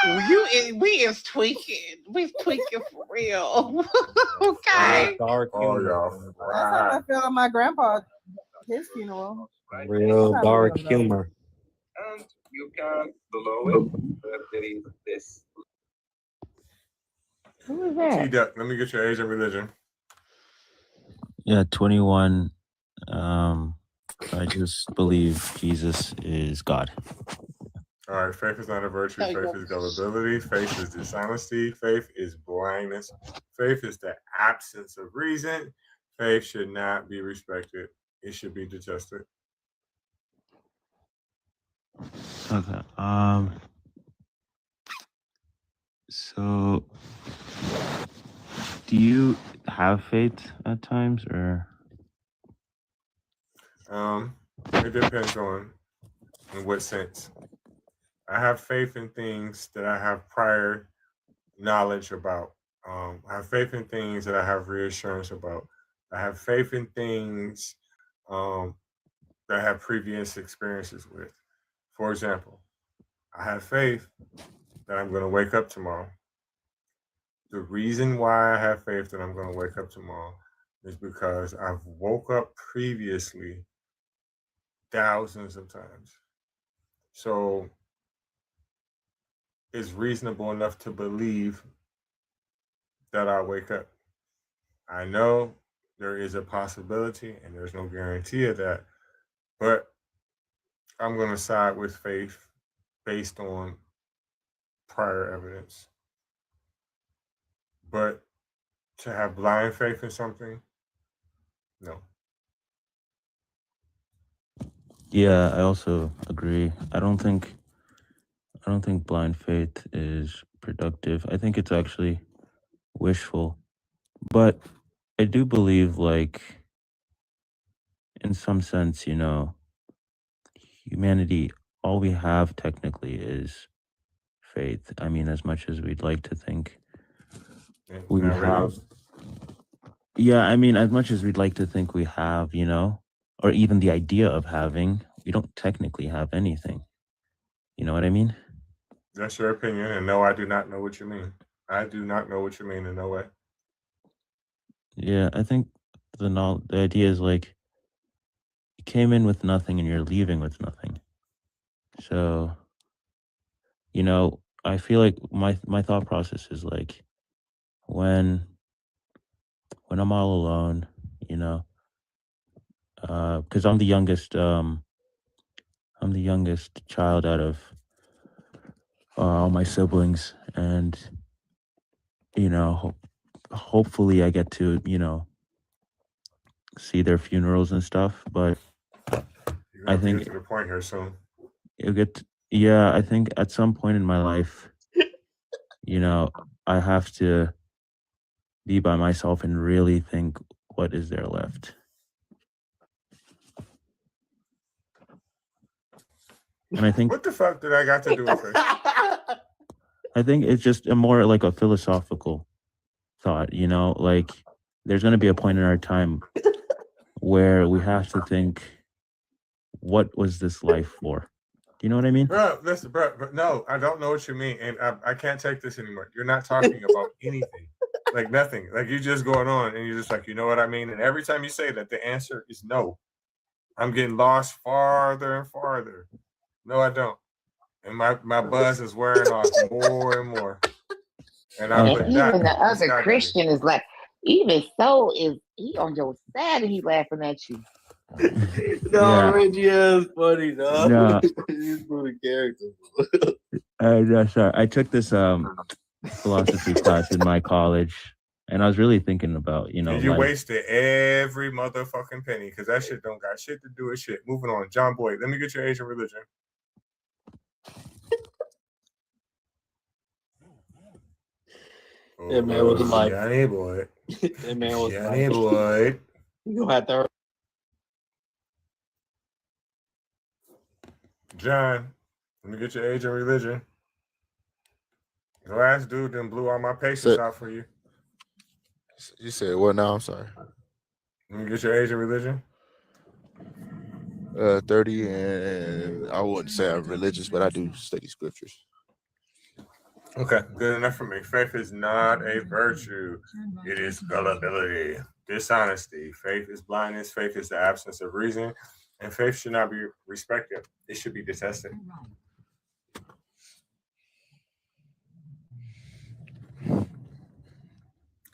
We is tweaking. We tweaking for real. Okay. Dark Oh, humor. y'all. That's how I feel at my grandpa, his funeral. Real Probably dark gonna go. humor. And you can below it, there is this. Who is that? T-Duck, let me get your age and religion. Yeah, 21. I just believe Jesus is God. All right, faith is not a virtue. There you Faith go. is gullibility. Faith is dishonesty. Faith is blindness. Faith is the absence of reason. Faith should not be respected. It should be detested. Okay. So do you have faith at times, or? It depends on in what sense. I have faith in things that I have prior knowledge about. I have faith in things that I have reassurance about. I have faith in things that I have previous experiences with. For example, I have faith that I'm going to wake up tomorrow. The reason why I have faith that I'm going to wake up tomorrow is because I've woke up previously thousands of times. So it's reasonable enough to believe that I'll wake up. I know there is a possibility and there's no guarantee of that, but I'm going to side with faith based on prior evidence. But to have blind faith in something, no. Yeah, I also agree. I don't think blind faith is productive. I think it's actually wishful. But I do believe, like, in some sense, humanity, all we have technically is faith. I mean, as much as we'd like to think we Not really. have. Yeah, I mean, as much as we'd like to think we have, or even the idea of having, we don't technically have anything. You know what I mean? That's your opinion, and no, I do not know what you mean. I do not know what you mean in no way. Yeah, I think the idea is like you came in with nothing and you're leaving with nothing. So, I feel like my thought process is like when I'm all alone, because I'm the youngest child out of all my siblings, and hopefully I get to see their funerals and stuff. But You're I going to think get to the point here soon. I think at some point in my life, I have to be by myself and really think, what is there left? And I think What the fuck did I got to do with this? I think it's just a more like a philosophical thought, like there's going to be a point in our time where we have to think, what was this life for? Do you know what I mean? Bro, listen, bro, no, I don't know what you mean, and I can't take this anymore. You're not talking about anything, like nothing. Like you're just going on, and you're just like, you know what I mean? And every time you say that, the answer is no. I'm getting lost farther and farther. No, I don't. And my buzz is wearing off more and more. And And even the other Christian is like, even so, is he on your side and he laughing at you? No, Reggie is funny, dog. No. He's funny character. No, sorry. I took this philosophy class in my college, and I was really thinking about, And you wasted every motherfucking penny because that shit don't got shit to do with shit. Moving on, John Boyd. Let me get your age and religion. That man was like Johnny Boyd. That man was Johnny like, Boyd. You gonna have to. John, let me get your age and religion. The last dude then blew all my patience out for you. You said what now? I'm sorry. Let me get your age and religion. 30, and I wouldn't say I'm religious, but I do study scriptures. Okay, good enough for me. Faith is not a virtue. It is gullibility, dishonesty. Faith is blindness. Faith is the absence of reason. And faith should not be respected. It should be detested.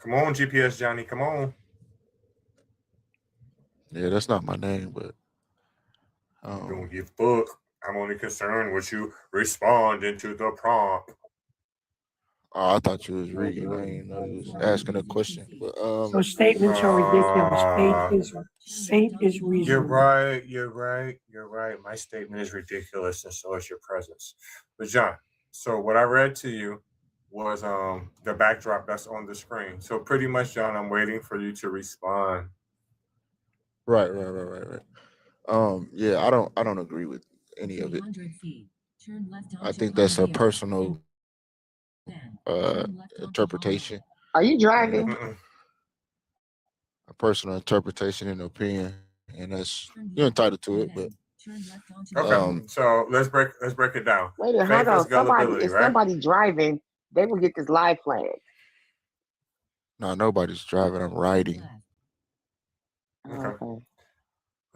Come on, GPS Johnny, come on. Yeah, that's not my name, but Don't give fuck. I'm only concerned with you responding to the prompt. oh, I thought you was reading. I didn't know you was asking a question. But So statements are ridiculous. Faith is reasonable. You're right. My statement is ridiculous, and so is your presence. But John, so what I read to you was the backdrop that's on the screen. So pretty much, John, I'm waiting for you to respond. Right. Yeah, I don't agree with any of it. I think that's a personal interpretation. Are you driving? A personal interpretation and opinion, and that's you're entitled to it. But okay, so let's break it down. Wait a minute, hold on. Somebody driving, they will get this live flag. No, nobody's driving. I'm riding. Okay.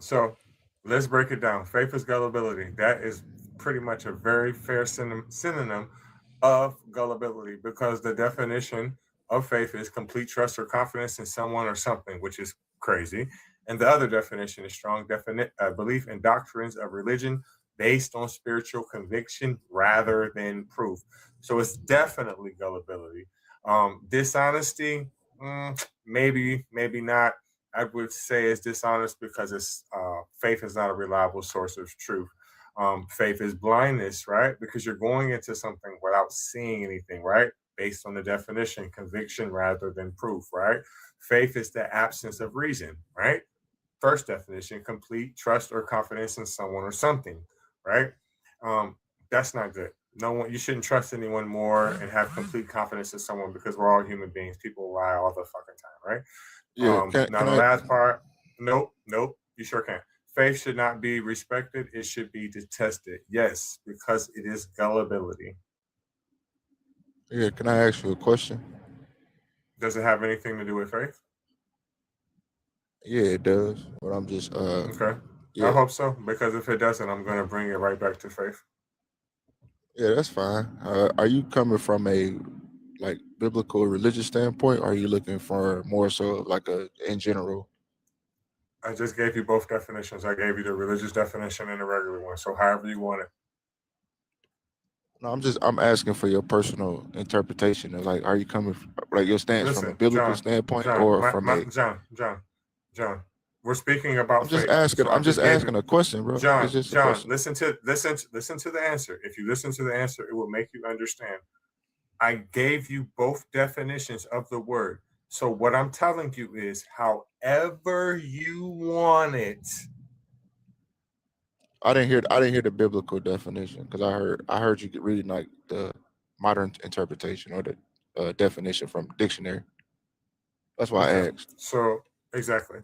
So let's break it down. Faith is gullibility. That is pretty much a very fair synonym of gullibility, because the definition of faith is complete trust or confidence in someone or something, which is crazy. And the other definition is strong belief in doctrines of religion based on spiritual conviction rather than proof. So it's definitely gullibility. Dishonesty, maybe not. I would say it's dishonest because it's faith is not a reliable source of truth. Faith is blindness, right? Because you're going into something without seeing anything, right? Based on the definition, conviction rather than proof, right? Faith is the absence of reason, right? First definition, complete trust or confidence in someone or something, right? That's not good. No one, you shouldn't trust anyone more and have complete confidence in someone, because we're all human beings. People lie all the fucking time, right? Yeah. Now the last part, nope, you sure can't. Faith should not be respected. It should be detested. Yes, because it is gullibility. Yeah, can I ask you a question? Does it have anything to do with faith? Yeah, it does. But I'm just okay. Yeah. I hope so, because if it doesn't, I'm going to bring it right back to faith. Yeah, that's fine. Are you coming from a like biblical religious standpoint, or are you looking for more so like a in general? I just gave you both definitions. I gave you the religious definition and the regular one. So however you want it. No, I'm asking for your personal interpretation of, like, are you coming from, like, your stance from a biblical standpoint or from a John, we're speaking about I'm just faith. asking. So I'm just asking a question, bro. John, it's just a question. listen to the answer. If you listen to the answer, it will make you understand. I gave you both definitions of the word. So what I'm telling you is, however you want it. I didn't hear the biblical definition, because I heard you reading like the modern interpretation or the definition from dictionary. That's why I asked. So exactly,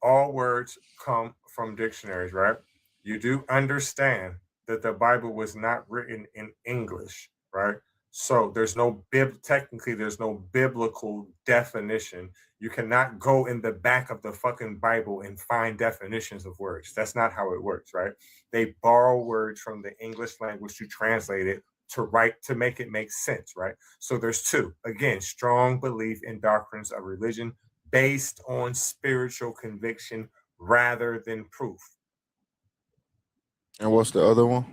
all words come from dictionaries, right? You do understand that the Bible was not written in English, right? So there's no technically there's no biblical definition. You cannot go in the back of the fucking Bible and find definitions of words. That's not how it works, right? They borrow words from the English language to translate it to make it make sense, right? So there's two. Again, strong belief in doctrines of religion based on spiritual conviction rather than proof. And what's the other one?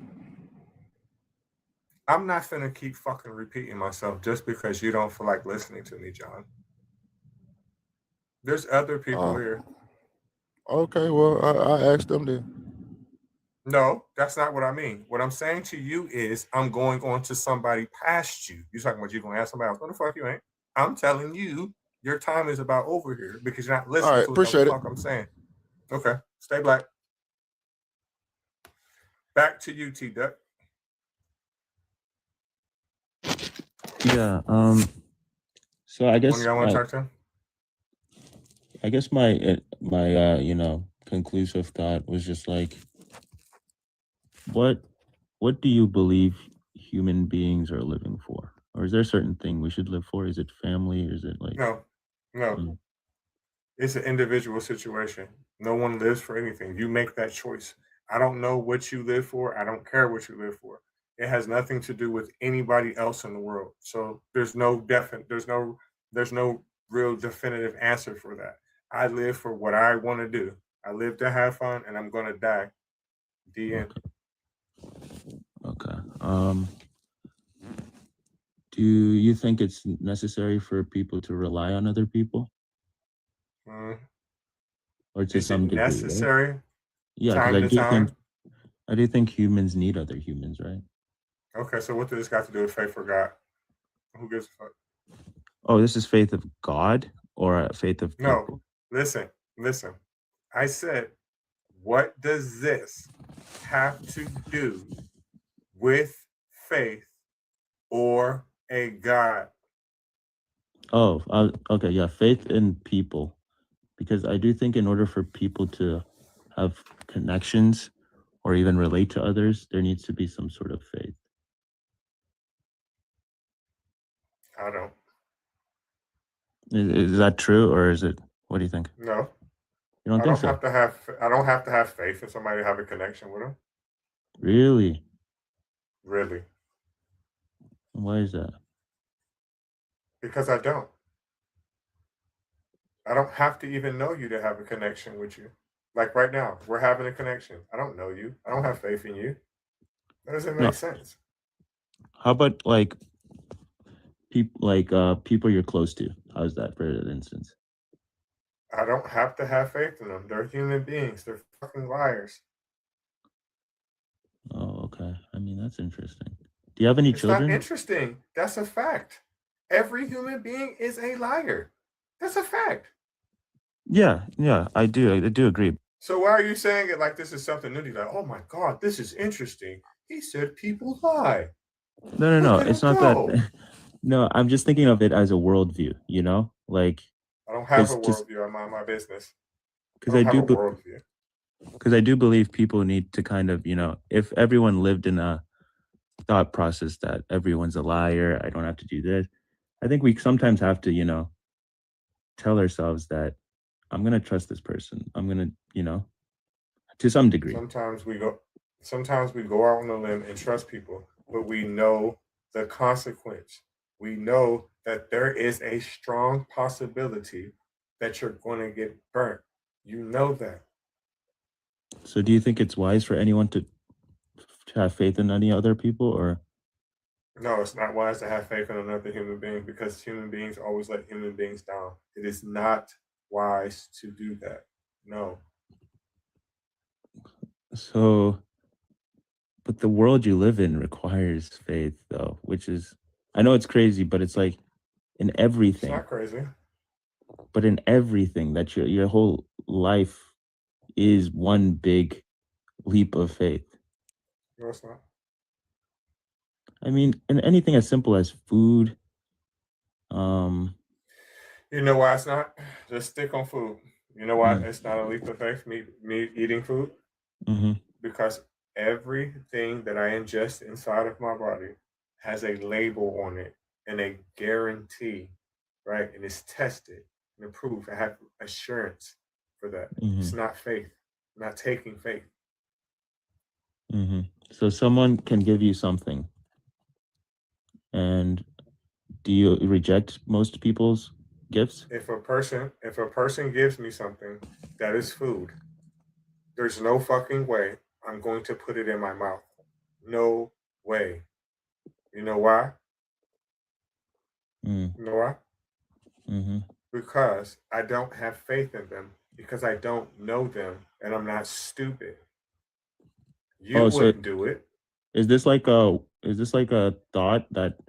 I'm not finna keep fucking repeating myself just because you don't feel like listening to me, John. There's other people here. Okay, well, I asked them then. No, that's not what I mean. What I'm saying to you is I'm going on to somebody past you. You're talking about you gonna ask somebody else. What the fuck you ain't? I'm telling you, your time is about over here because you're not listening to what the fuck I'm saying. Okay, stay black. Back to you, T-Duck. Yeah. So I guess y'all want to talk to him? I guess my conclusive thought was just like, what do you believe human beings are living for? Or is there a certain thing we should live for? Is it family? Or is it like No, no. It's an individual situation. No one lives for anything. You make that choice. I don't know what you live for. I don't care what you live for. It has nothing to do with anybody else in the world. So there's no real definitive answer for that. I live for what I want to do. I live to have fun, and I'm gonna die. The end. Okay. Do you think it's necessary for people to rely on other people? Or to Is it some degree, right? necessary? Yeah, because Time to time. I do think humans need other humans, right? Okay, so what does this got to do with faith for God? Who gives a fuck? Oh, this is faith of God or faith of No, people? listen. I said, what does this have to do with faith or a God? Oh, okay, yeah, faith in people. Because I do think in order for people to have connections or even relate to others, there needs to be some sort of faith. I don't. Is that true, or is it? What do you think? No. You don't I think don't so? have to have. I don't have to have faith in somebody to have a connection with them. Really? Really, Why is that? because I don't. I don't have to even know you to have a connection with you. Like right now, we're having a connection. I don't know you. I don't have faith in you. That doesn't No. make sense. How about like people you're close to? How's that for instance? I don't have to have faith in them. They're human beings. They're fucking liars. Oh, okay. I mean, that's interesting. Do you have any It's not children? interesting. That's a fact. Every human being is a liar. That's a fact. Yeah, I do agree. So why are you saying it like this is something new? You're like, oh my God, this is interesting. He said people lie. No, Look at it's him not go. that. No, I'm just thinking of it as a worldview. You know, like I don't have a just worldview. I mind my business. I because don't I have do a worldview. because I do believe people need to kind of, if everyone lived in a thought process that everyone's a liar, I don't have to do this. I think we sometimes have to, tell ourselves that I'm gonna trust this person. I'm gonna, to some degree. Sometimes we go out on a limb and trust people, but we know the consequence. We know that there is a strong possibility that you're going to get burnt. You know that. So do you think it's wise for anyone to have faith in any other people, or? No, it's not wise to have faith in another human being because human beings always let human beings down. It is not wise to do that. No. So, but the world you live in requires faith, though, which is, I know it's crazy, but it's like in It's everything. not crazy. But in everything, that your whole life is one big leap of faith. No, it's not. I mean, in anything as simple as food. You know why it's not? Just stick on food. You know why Mm. it's not a leap of faith, me eating food? Mm-hmm. Because everything that I ingest inside of my body has a label on it and a guarantee, right? And it's tested and approved. I have assurance for that. It's Mm-hmm. not faith. I'm not taking faith. Mm-hmm. So someone can give you something, and do you reject most people's gifts? If a person gives me something that is food, there's no fucking way I'm going to put it in my mouth. No way. You know why? Mm. You know why? Mm-hmm. Because I don't have faith in them, because I don't know them, and I'm not stupid. You Oh, so wouldn't do it. is this like a thought that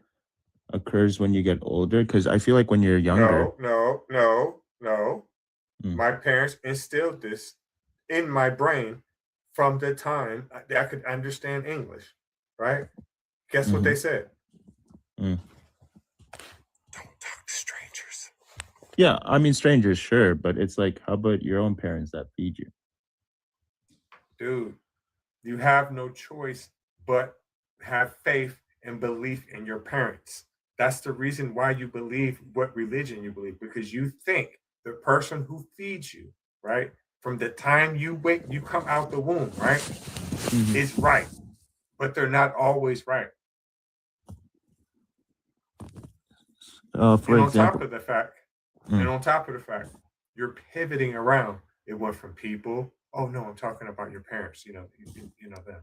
occurs when you get older? Because I feel like when you're younger. No. Mm. My parents instilled this in my brain from the time I could understand English, right? Guess what they said? Mm. Don't talk to strangers. Yeah, I mean strangers, sure, but it's like, how about your own parents that feed you? Dude, you have no choice but have faith and belief in your parents. That's the reason why you believe what religion you believe, because you think the person who feeds you, right, from the time you come out the womb, right, is right, but they're not always right. For And example, on top of the fact, you're pivoting around. It went from people. Oh no, I'm talking about your parents. You know them.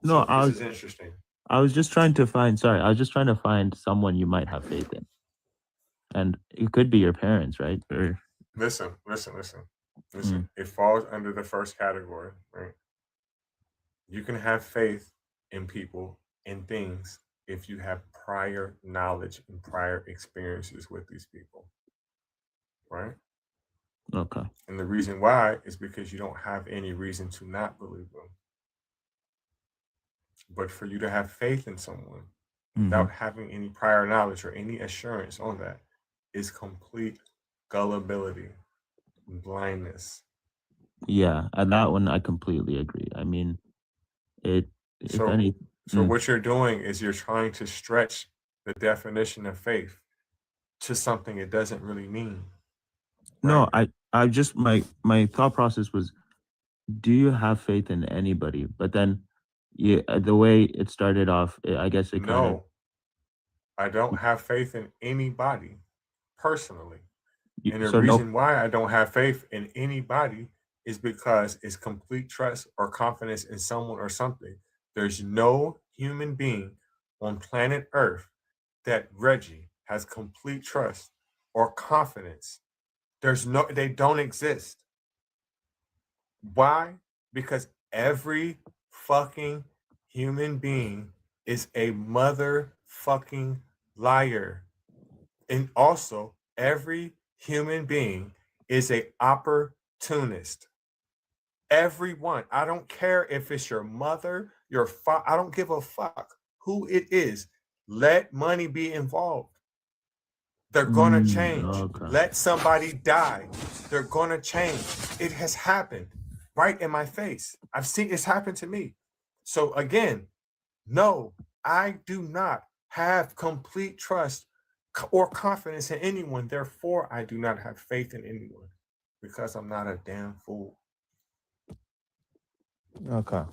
no, So this is interesting. I was just trying to find. Sorry, I was just trying to find someone you might have faith in, and it could be your parents, right? Or Listen. It falls under the first category, right? You can have faith in people and things if you have prior knowledge and prior experiences with these people, right? Okay. And the reason why is because you don't have any reason to not believe them. But for you to have faith in someone without having any prior knowledge or any assurance on that is complete gullibility and blindness. Yeah, and that one I completely agree. I mean, if any. So what you're doing is you're trying to stretch the definition of faith to something it doesn't really mean. No, I just my thought process was, do you have faith in anybody? But then, yeah, the way it started off, I guess it kind of. No, I don't have faith in anybody personally. And the reason why I don't have faith in anybody is because it's complete trust or confidence in someone or something. There's no human being on planet Earth that Reggie has complete trust or confidence. They don't exist. Why? Because every fucking human being is a motherfucking liar. And also, every human being is a opportunist. Everyone. I don't care if it's your mother, your father. I don't give a fuck who it is. Let money be involved. They're gonna change. Okay. Let somebody die. They're gonna change. It has happened right in my face. I've seen it's happened to me. So again, no, I do not have complete trust or confidence in anyone. Therefore, I do not have faith in anyone because I'm not a damn fool. Okay.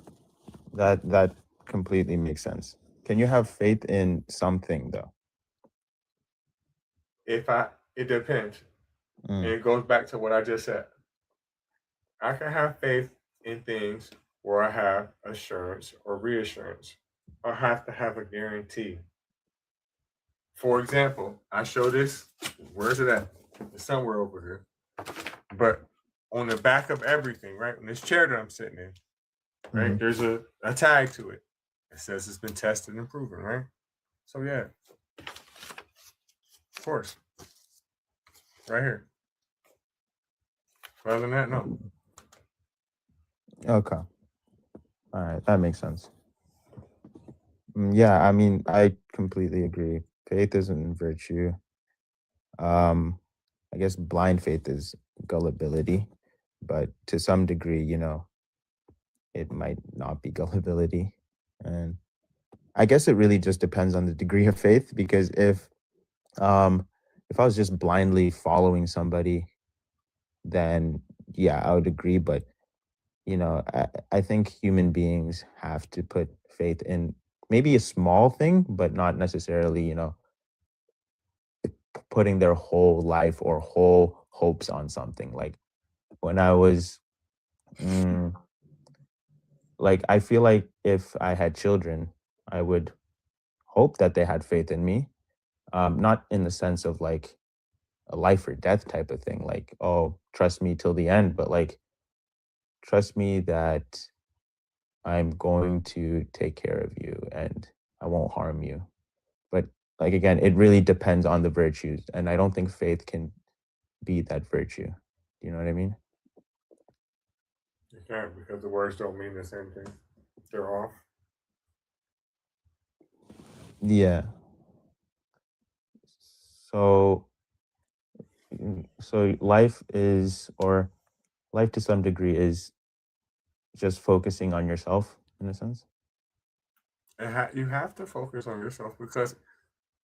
That completely makes sense. Can you have faith in something though? It depends. And it goes back to what I just said. I can have faith in things where I have assurance or reassurance. I have to have a guarantee. For example, I show this. Where's it at? It's somewhere over here. But on the back of everything, right? On this chair that I'm sitting in, right? There's a tag to it. It says it's been tested and proven, right? So yeah. Of course. Right here. Other than that, no. Okay. All right, that makes sense. Yeah, I mean, I completely agree. Faith isn't virtue. I guess blind faith is gullibility, but to some degree, it might not be gullibility. And I guess it really just depends on the degree of faith, because if I was just blindly following somebody, then yeah, I would agree. But I think human beings have to put faith in maybe a small thing, but not necessarily, putting their whole life or whole hopes on something. Like when I was, like, I feel like if I had children, I would hope that they had faith in me. Not in the sense of like a life or death type of thing, like, oh, trust me till the end, but like, trust me that I'm going to take care of you and I won't harm you. But like, again, it really depends on the virtues. And I don't think faith can be that virtue. You know what I mean? You can't, because the words don't mean the same thing. They're off. Yeah. So life to some degree is just focusing on yourself in a sense. You have to focus on yourself, because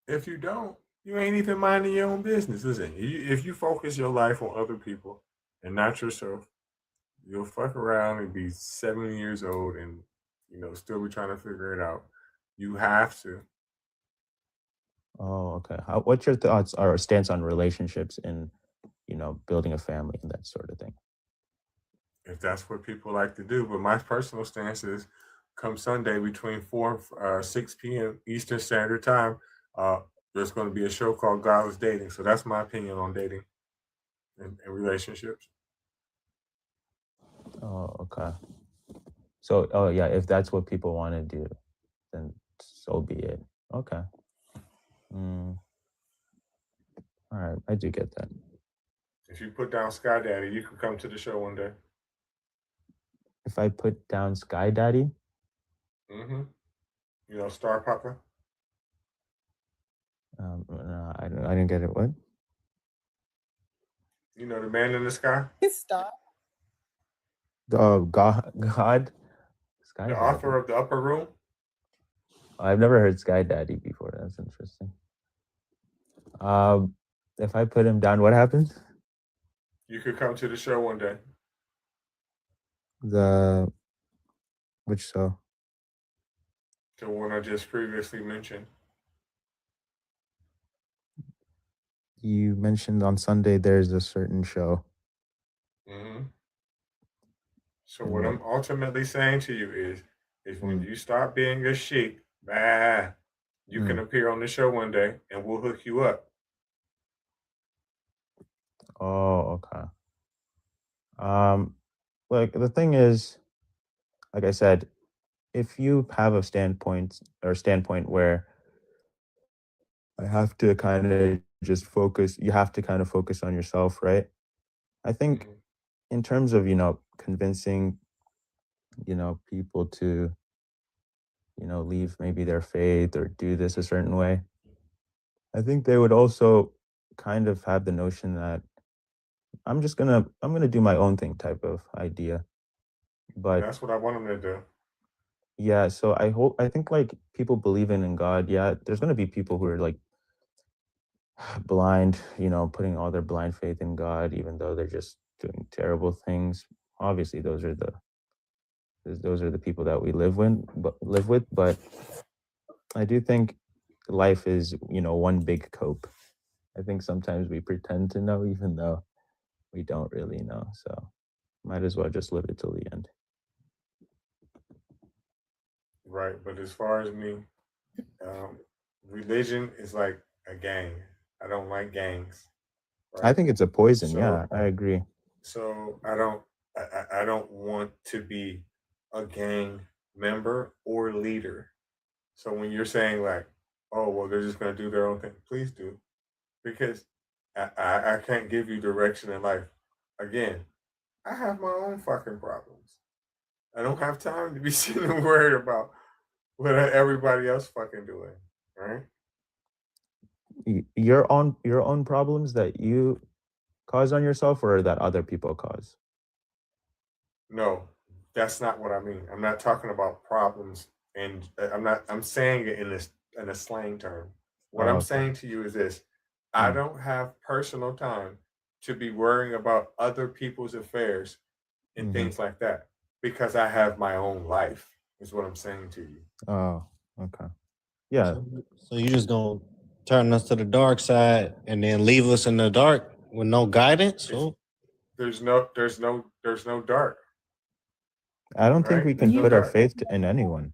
If you don't, you ain't even minding your own business. Listen, if you focus your life on other people and not yourself, you'll fuck around and be 70 years old and still be trying to figure it out. You have to. Oh, okay. What's your thoughts or stance on relationships and building a family and that sort of thing? If that's what people like to do. But my personal stance is come Sunday between 4 and 6 p.m. Eastern Standard Time, there's going to be a show called Godless Dating. So that's my opinion on dating and relationships. Oh, okay. So, oh yeah, if that's what people want to do, then so be it. Okay. All right, I do get that. If you put down Sky Daddy, you can come to the show one day. If I put down Sky Daddy? Star Papa? No, I didn't get it. What? The man in the sky? Stop. God? Sky The Daddy. author of The Upper Room? I've never heard Sky Daddy before. That's interesting. If I put him down, what happens? You could come to the show one day. Which show? The one I just previously mentioned. You mentioned on Sunday there's a certain show. So what I'm ultimately saying to you is when you stop being a sheep, you can appear on the show one day and we'll hook you up. Oh, okay. Like the thing is, like I said, if you have a standpoint where I have to kind of just focus, you have to kind of focus on yourself, right? I think in terms of, convincing, people to, leave maybe their faith or do this a certain way, I think they would also kind of have the notion that I'm gonna do my own thing type of idea. But that's what I want them to do. Yeah, so I think like people believing in God, yeah, there's gonna be people who are like blind, putting all their blind faith in God, even though they're just doing terrible things. Obviously, those are the people that we live with. But I do think life is, one big cope. I think sometimes we pretend to know, even though we don't really know. So might as well just live it till the end. Right, but as far as me, religion is like a gang. I don't like gangs. Right? I think it's a poison. Yeah, I agree. So I don't want to be a gang member or leader. So when you're saying like, oh well, they're just gonna do their own thing, please do, because I can't give you direction in life. Again, I have my own fucking problems. I don't have time to be sitting and worried about what everybody else fucking doing, right? Your own problems that you cause on yourself or that other people cause? No, that's not what I mean. I'm not talking about problems, and I'm saying it in a slang term. What I'm saying to you is this: I don't have personal time to be worrying about other people's affairs and things like that because I have my own life. Is what I'm saying to you. Oh, okay. Yeah. So you just gonna turn us to the dark side and then leave us in the dark with no guidance? There's no dark. I don't think we can put our faith in anyone.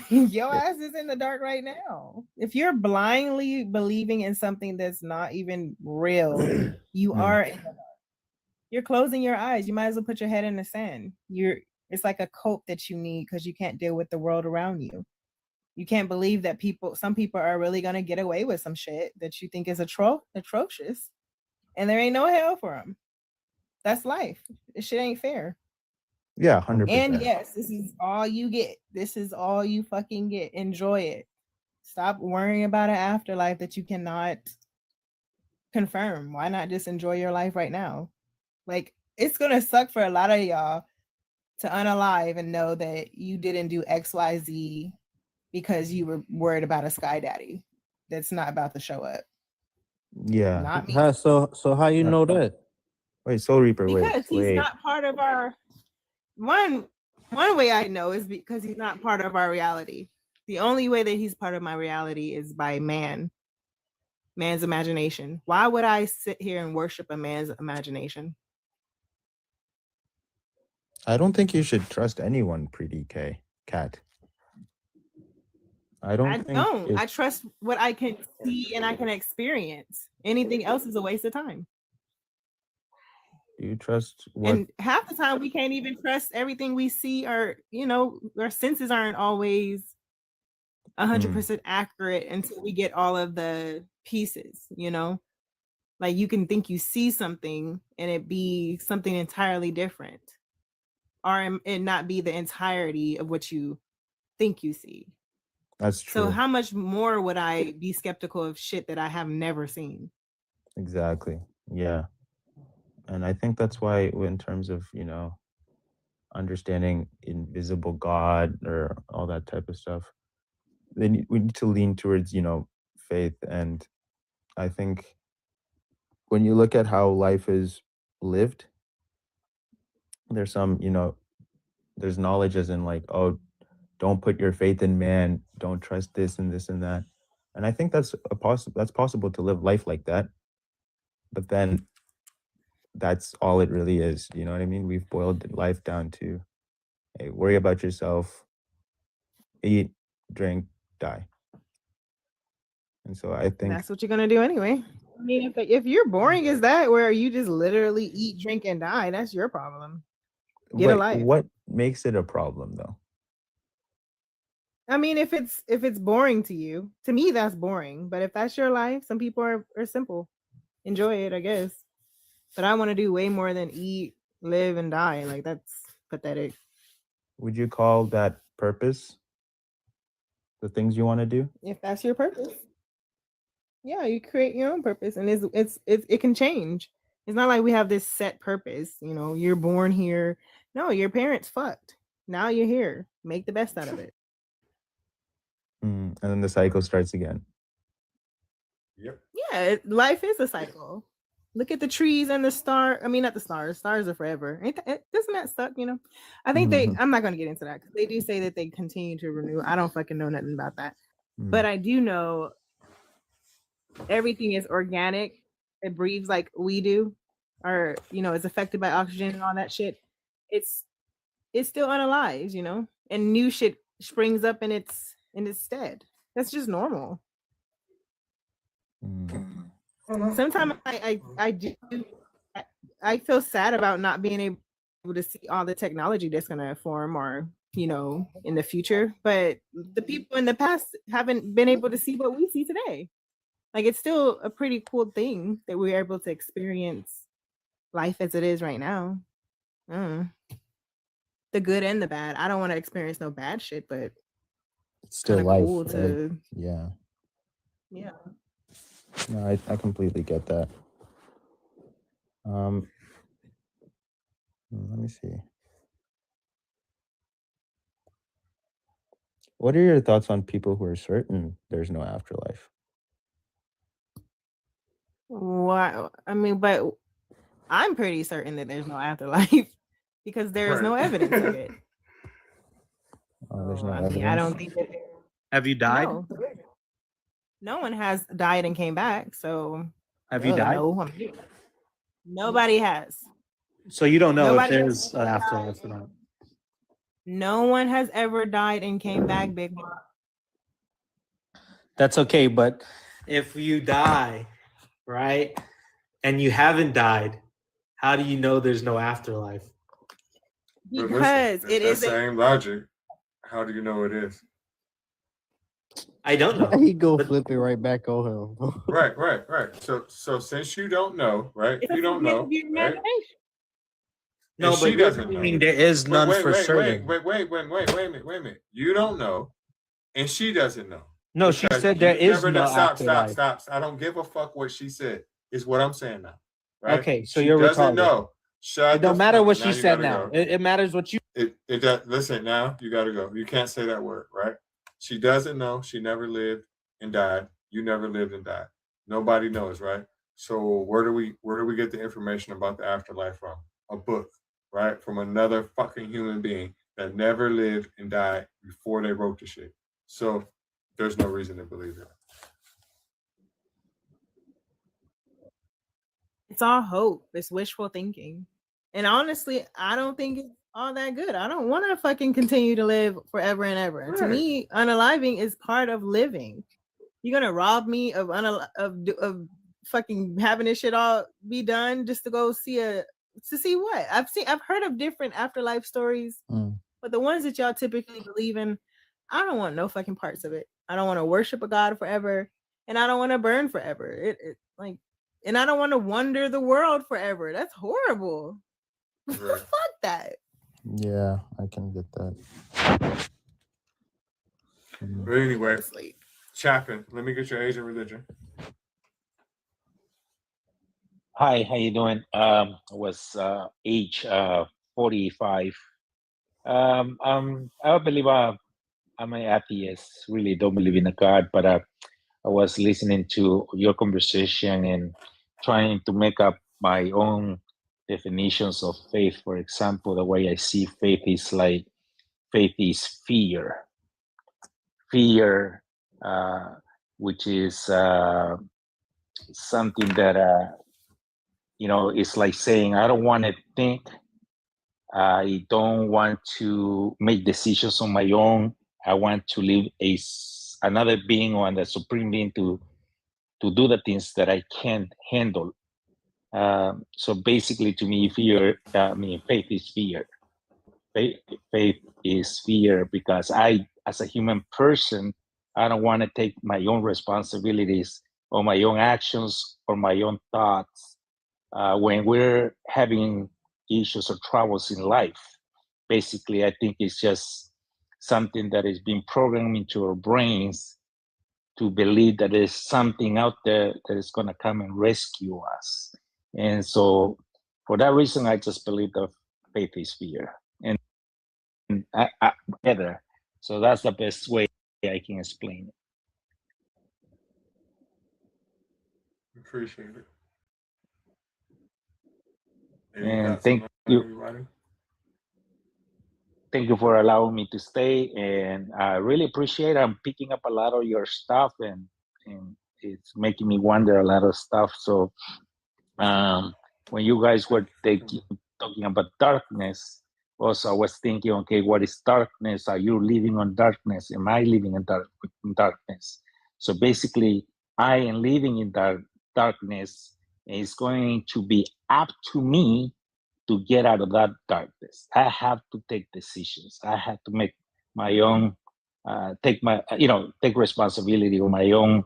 Your ass is in the dark right now. If you're blindly believing in something that's not even real, you are in the dark. You're closing your eyes. You might as well put your head in the sand. It's like a cope that you need because you can't deal with the world around you. You can't believe that some people are really gonna get away with some shit that you think is atrocious, and there ain't no hell for them. That's life. This shit ain't fair. Yeah, 100%. And yes, this is all you get. This is all you fucking get. Enjoy it. Stop worrying about an afterlife that you cannot confirm. Why not just enjoy your life right now? Like, it's gonna suck for a lot of y'all to unalive and know that you didn't do XYZ because you were worried about a sky daddy that's not about to show up. Yeah. Not me. So how you know that? Wait, Soul Reaper, Because he's wait. not part of our one way I know is because he's not part of our reality. The only way that he's part of my reality is by man's imagination. Why would I sit here and worship a man's imagination? I don't think you should trust anyone, Pretty Cat. I don't. I trust what I can see and I can experience. Anything else is a waste of time. Do you trust what? And half the time we can't even trust everything we see, or our senses aren't always 100% accurate until we get all of the pieces. Like you can think you see something and it be something entirely different, or it not be the entirety of what you think you see. That's true. So how much more would I be skeptical of shit that I have never seen? Exactly. Yeah. And I think that's why, in terms of, understanding invisible God or all that type of stuff, we need to lean towards, faith. And I think when you look at how life is lived, there's some, there's knowledge as in like, oh, don't put your faith in man, don't trust this and this and that. And I think that's possible to live life like that. But then that's all it really is. You know what I mean? We've boiled life down to, hey, worry about yourself, eat, drink, die. And so I think that's what you're gonna do anyway. I mean, if you're boring as that, where you just literally eat, drink, and die, that's your problem. Get a life. What makes it a problem, though? I mean, if it's boring to you, to me that's boring. But if that's your life, some people are simple. Enjoy it, I guess. But I want to do way more than eat, live, and die. Like that's pathetic. Would you call that purpose? The things you want to do? If that's your purpose. Yeah, you create your own purpose, and it can change. It's not like we have this set purpose. You're born here. No, your parents fucked. Now you're here. Make the best out of it. And then the cycle starts again. Yep. Yeah, life is a cycle. Look at the trees and the star. I mean, not the stars. Stars are forever. Doesn't that suck? I think I'm not going to get into that because they do say that they continue to renew. I don't fucking know nothing about that, but I do know everything is organic. It breathes like we do, or it's affected by oxygen and all that shit. It's still unalive, and new shit springs up in its stead. That's just normal. Sometimes I feel sad about not being able to see all the technology that's going to form, or in the future, but the people in the past haven't been able to see what we see today. Like it's still a pretty cool thing that we're able to experience life as it is right now. The good and the bad. I don't want to experience no bad shit, but it's still life. Cool to, right? Yeah. Yeah. No, I completely get that. Let me see. What are your thoughts on people who are certain there's no afterlife? Wow. I mean, but I'm pretty certain that there's no afterlife because there's no evidence of it. There's no evidence. I don't think that. Have you died? No one has died and came back. So have you died? No, nobody has. So you don't know if there's an afterlife or not. No one has ever died and came back, big boy. That's okay, but if you die, right, and you haven't died, how do you know there's no afterlife? Because it is the same logic. How do you know it is? I don't know. He go flip it right back on him. Right. So since you don't know, right? You don't know. Right? No, but she doesn't know. There is none for certain. Wait a minute. You don't know, and she doesn't know. No, she said there is no afterlife. Stop. I don't give a fuck what she said. Is what I'm saying now. Right? Okay, so she you're doesn't retarded. know. It don't matter what she said now. It matters what you. Listen now. You gotta go. You can't say that word, right? She doesn't know. She never lived and died. You never lived and died. Nobody knows, right? So where do we get the information about the afterlife from? A book, right? From another fucking human being that never lived and died before they wrote the shit. So there's no reason to believe it. It's all hope. It's wishful thinking. And honestly, I don't think it's all that good. I don't want to fucking continue to live forever and ever. Right. To me, unaliving is part of living. You're gonna rob me of of fucking having this shit all be done just to go see to see what? I've heard of different afterlife stories, but the ones that y'all typically believe in, I don't want no fucking parts of it. I don't want to worship a god forever, and I don't want to burn forever. It like, and I don't want to wander the world forever. That's horrible. Right. Fuck that. Yeah, I can get that. But anyway, Chapin, let me get your age and religion. Hi, how you doing? I was age 45. I believe I'm an atheist. Really don't believe in a God, but I was listening to your conversation and trying to make up my own definitions of faith. For example, the way I see faith is like faith is fear. Fear, which is something that it's like saying I don't want to think. I don't want to make decisions on my own. I want to leave another being or the supreme being to do the things that I can't handle. So basically, to me, faith is fear. Faith is fear because I, as a human person, I don't want to take my own responsibilities or my own actions or my own thoughts when we're having issues or troubles in life. Basically, I think it's just something that is being programmed into our brains to believe that there's something out there that is going to come and rescue us. And so for that reason, I just believe that faith is fear. And together. So that's the best way I can explain it. Appreciate it. And thank you. Thank you for allowing me to stay, and I really appreciate it. I'm picking up a lot of your stuff, and it's making me wonder a lot of stuff. So when you guys were talking about darkness, also I was thinking, okay, what is darkness? Are you living on darkness? Am I living in darkness? So basically, I am living in darkness, and it's going to be up to me to get out of that darkness. I have to take decisions. I have to make my own, take responsibility of my own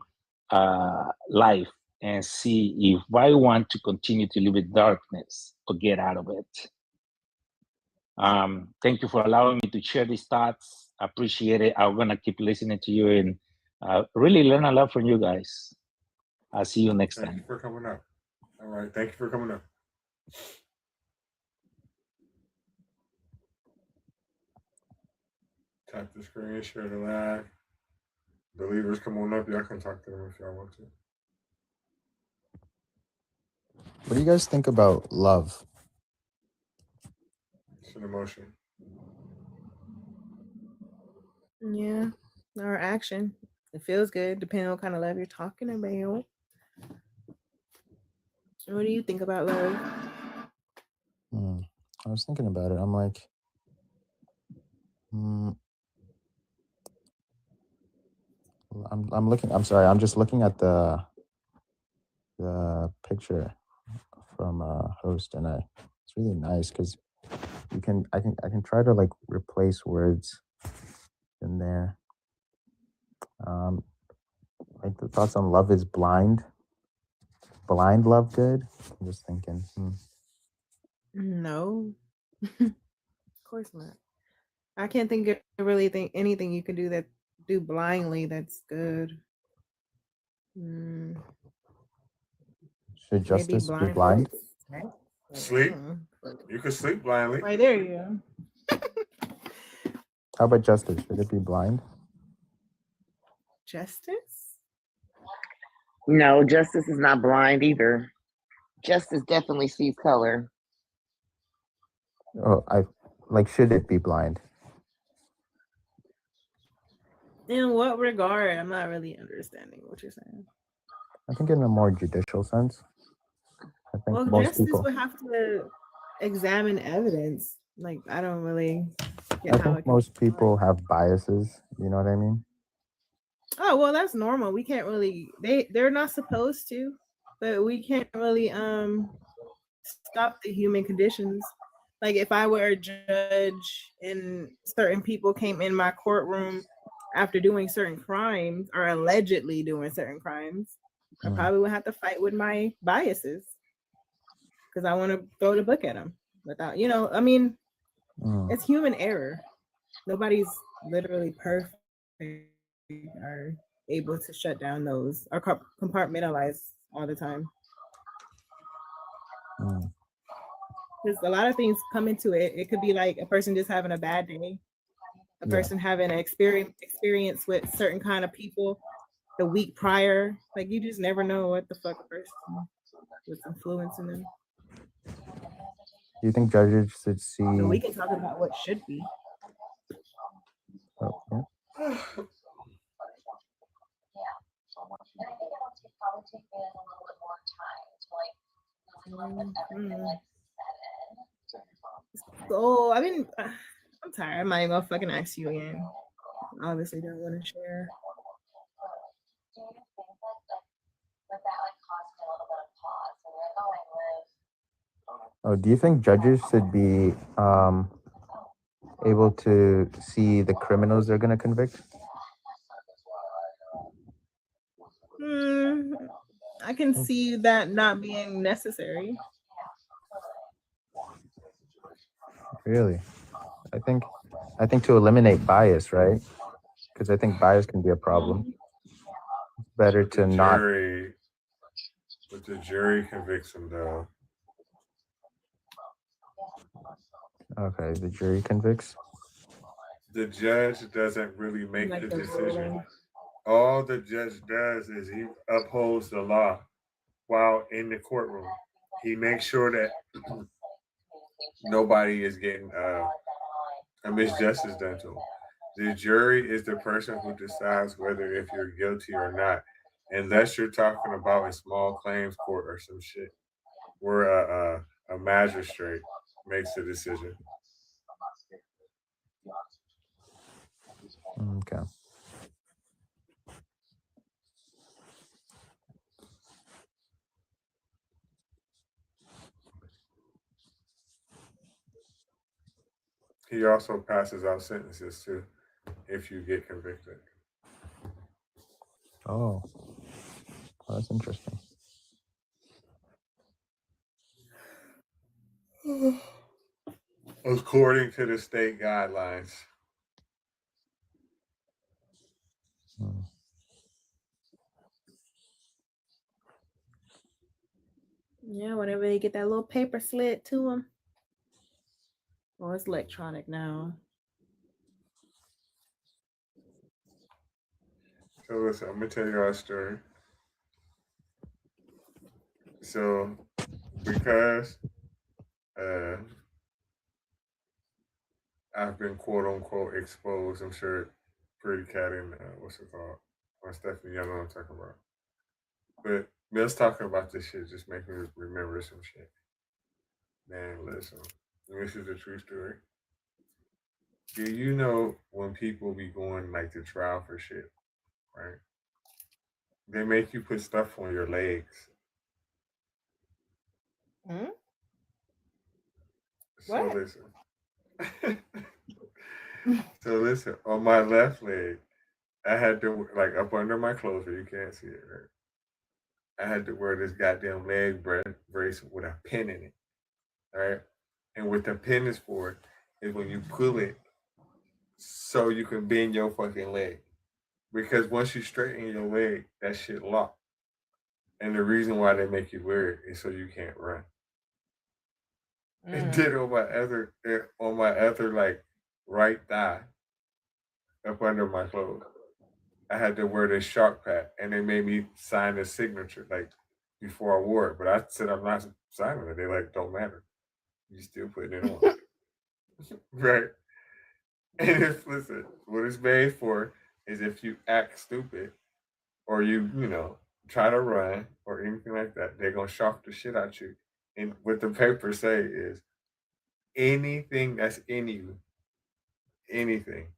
life and see if I want to continue to live in darkness or get out of it. Thank you for allowing me to share these thoughts. I appreciate it. I'm gonna keep listening to you and really learn a lot from you guys. I'll see you next time. Thank you for coming up. All right, thank you for coming up. Tap the screen, share the live. Believers, come on up. Y'all can talk to them if y'all want to. What do you guys think about love? It's an emotion. Yeah, or action. It feels good, depending on what kind of love you're talking about. What do you think about love? I was thinking about it. I'm like, I'm looking. I'm sorry. I'm just looking at the picture from host, and it's really nice because I can try to like replace words in there. Like the thoughts on love is blind. Blind love good? I'm just thinking. No, of course not. I can't think of anything you can do blindly that's good. Should justice be blind? Sleep. You can sleep blindly. Right there, you go. How about justice? Should it be blind? Justice? No, Justice is not blind either. Justice definitely sees color. Oh, should it be blind? In what regard? I'm not really understanding what you're saying. I think in a more judicial sense. I think Well, most justice people. would have to examine evidence. Like, I don't really get I how think it can. most people have biases. You know what I mean? Oh, well, that's normal. We can't really. They're not supposed to, but we can't really stop the human conditions. Like, if I were a judge and certain people came in my courtroom after doing certain crimes or allegedly doing certain crimes, I probably would have to fight with my biases because I want to throw the book at them without, I mean, it's human error. Nobody's literally perfect or able to shut down those or compartmentalize all the time. Because a lot of things come into it. It could be like a person just having a bad day, a person having an experience with certain kind of people the week prior. Like, you just never know what the fuck a person was influencing them. Do you think judges should see? So we can talk about what should be. Oh, yeah. So I'm tired. I might as well fucking ask you again. Obviously don't want to share. Oh, do you think judges should be able to see the criminals they're going to convict? I can see that not being necessary. Really? I think to eliminate bias, right? Because I think bias can be a problem. It's better to not. But the jury convicts him, though. Okay, the jury convicts. The judge doesn't really make the decision. All the judge does is he upholds the law while in the courtroom. He makes sure that nobody is getting a misjustice done to him. The jury is the person who decides whether if you're guilty or not, unless you're talking about a small claims court or some shit, where a magistrate makes the decision. Okay. He also passes out sentences too, if you get convicted. Oh, well, that's interesting. According to the state guidelines. Yeah, whenever they get that little paper slid to them. Well, it's electronic now. So listen, I'm gonna tell you our story. So because I've been quote unquote exposed, I'm sure Pretty Cat and what's it called? Or Stephanie, y'all know what I'm talking about. But let's talk about this shit. Just make me remember some shit. Man, listen. This is a true story. Do you know when people be going like to trial for shit, right? They make you put stuff on your legs. So What? listen. So listen, on my left leg, I had to like up under my clothes where you can't see it, right? I had to wear this goddamn leg brace with a pin in it, right? And what the pin is for is when you pull it, so you can bend your fucking leg. Because once you straighten your leg, that shit locked. And the reason why they make you wear it is so you can't run. And then on my other like right thigh, up under my clothes, I had to wear this shark pad, and they made me sign a signature like before I wore it. But I said I'm not signing it. They like don't matter. You still putting it on, right? And if listen, what it's made for is if you act stupid or you try to run or anything like that, they're gonna shock the shit out you. And what the papers say is anything that's in you, anything,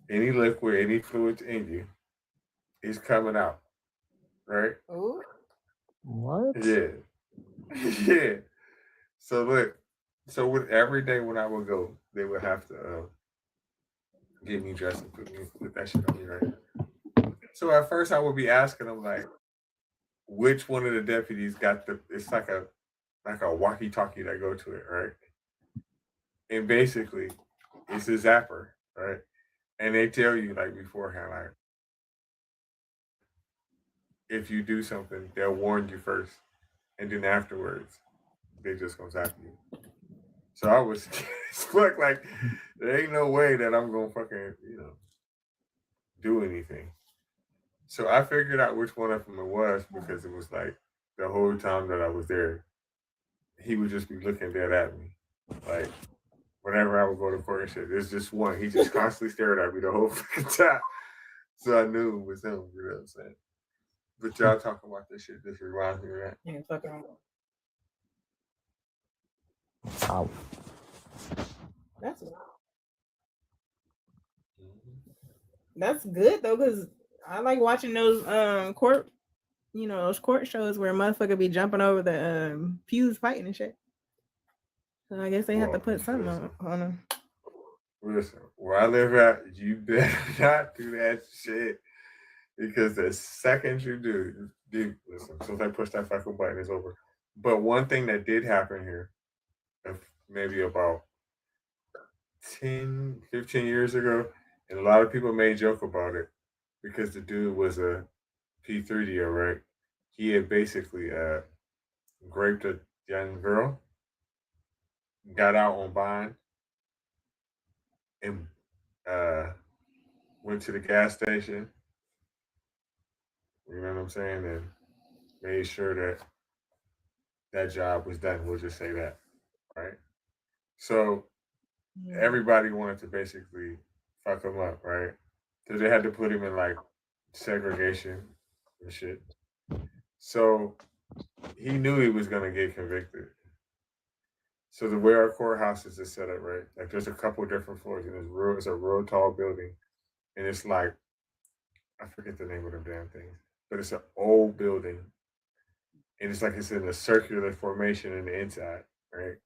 any liquid, any fluids in you, is coming out, right? Ooh. What? Yeah, yeah. So look, so with every day when I would go, they would have to get me dressed and put that shit on me, right? So at first I would be asking them like, which one of the deputies got it's like a walkie-talkie that go to it, right? And basically it's a zapper, right? And they tell you like beforehand, like if you do something, they'll warn you first, and then afterwards they just gonna zap you. So I was fuck like there ain't no way that I'm gonna fucking do anything. So I figured out which one of them it was because it was like the whole time that I was there, he would just be looking dead at me. Like whenever I would go to court and shit, there's just one. He just constantly stared at me the whole fucking time. So I knew it was him, you know what I'm saying? But y'all talking about this shit just reminds me of that. Yeah, fucking. Wow. That's good though, because I like watching those court, those court shows where motherfucker be jumping over the pews fighting and shit. So I guess they have to put something on them. Listen, where I live at, you better not do that shit. Because the second you do, listen, as soon as I push that fucking button, it's over. But one thing that did happen here, maybe about 10, 15 years ago, and a lot of people made joke about it because the dude was a P3 deal, right? He had basically raped a young girl, got out on bond, and went to the gas station. You know what I'm saying? And made sure that that job was done. We'll just say that, right? So everybody wanted to basically fuck him up, right? So they had to put him in like segregation and shit. So he knew he was gonna get convicted. So the way our courthouse is set up, right? Like there's a couple different floors, and it's a real tall building, and it's like I forget the name of the damn things, but it's an old building, and it's like it's in a circular formation in the inside, right?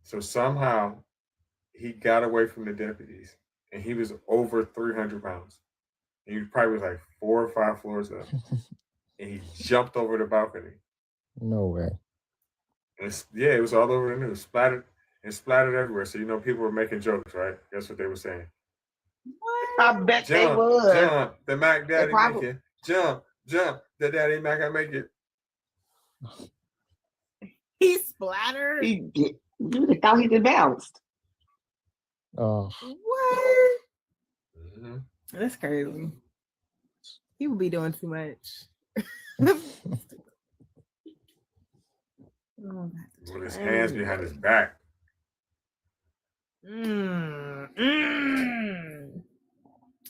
So somehow he got away from the deputies, and he was over 300 pounds. And he probably was like 4 or 5 floors up, and he jumped over the balcony. No way. And it was all over the news, splattered everywhere. So people were making jokes, right? That's what they were saying. I bet they Jump, would. jump, the Mac Daddy probably- make it. Jump, jump, the Daddy Mac I make it. He splattered. You thought he just bounced. Oh. What? Mm-hmm. That's crazy. He would be doing too much. With his hands behind his back.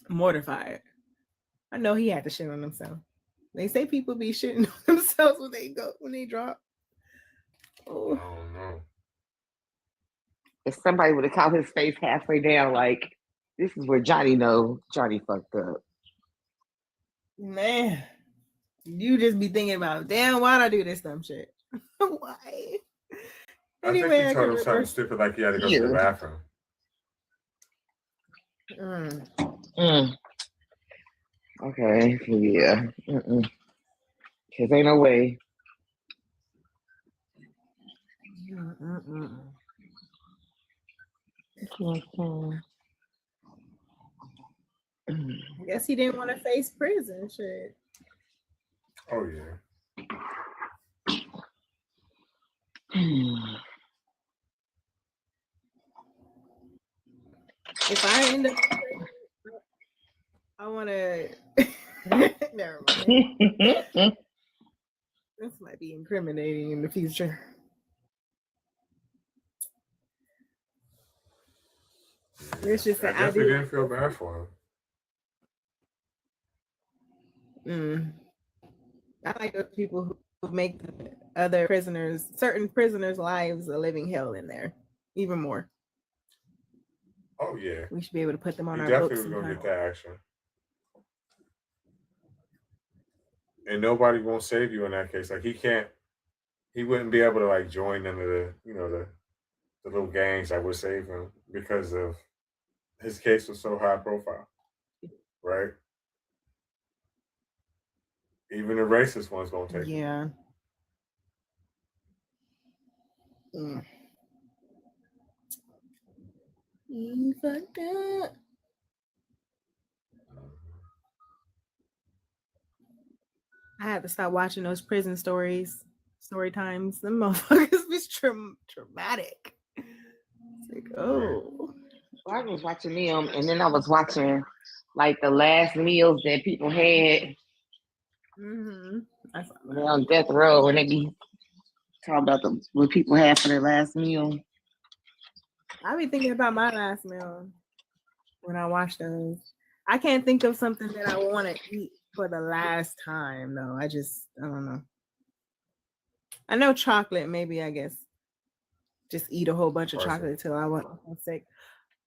Mortified. I know he had to shit on himself. They say people be shitting on themselves when they drop. Oh no. If somebody would have caught his face halfway down, like, this is where Johnny fucked up. Man, you just be thinking about, damn, why'd I do this dumb shit? Why? I think he told him something stupid like he had to go to the bathroom. Okay, yeah. Cause ain't no way. I guess he didn't want to face prison shit. Oh yeah. If I end up, I want to. Never mind. This might be incriminating in the future. It's just I that definitely didn't feel bad for him. I like those people who make other prisoners, certain prisoners' lives a living hell in there, even more. Oh yeah, we should be able to put them on he our definitely books. was gonna get that action. And nobody won't save you in that case. Like he wouldn't be able to like join them to the little gangs that would save him because of his case was so high profile, right? Even the racist ones gonna take him. You fucked up. I had to stop watching those prison story times. Them motherfuckers was traumatic. It's like, oh. Well, I was watching them, and then I was watching like the last meals that people had. They're on death row, and they be talking about what people had for their last meal. I be thinking about my last meal when I watch those. I can't think of something that I want to eat for the last time, though. I don't know. I know chocolate, maybe, I guess. Just eat a whole bunch of chocolate till I want sick.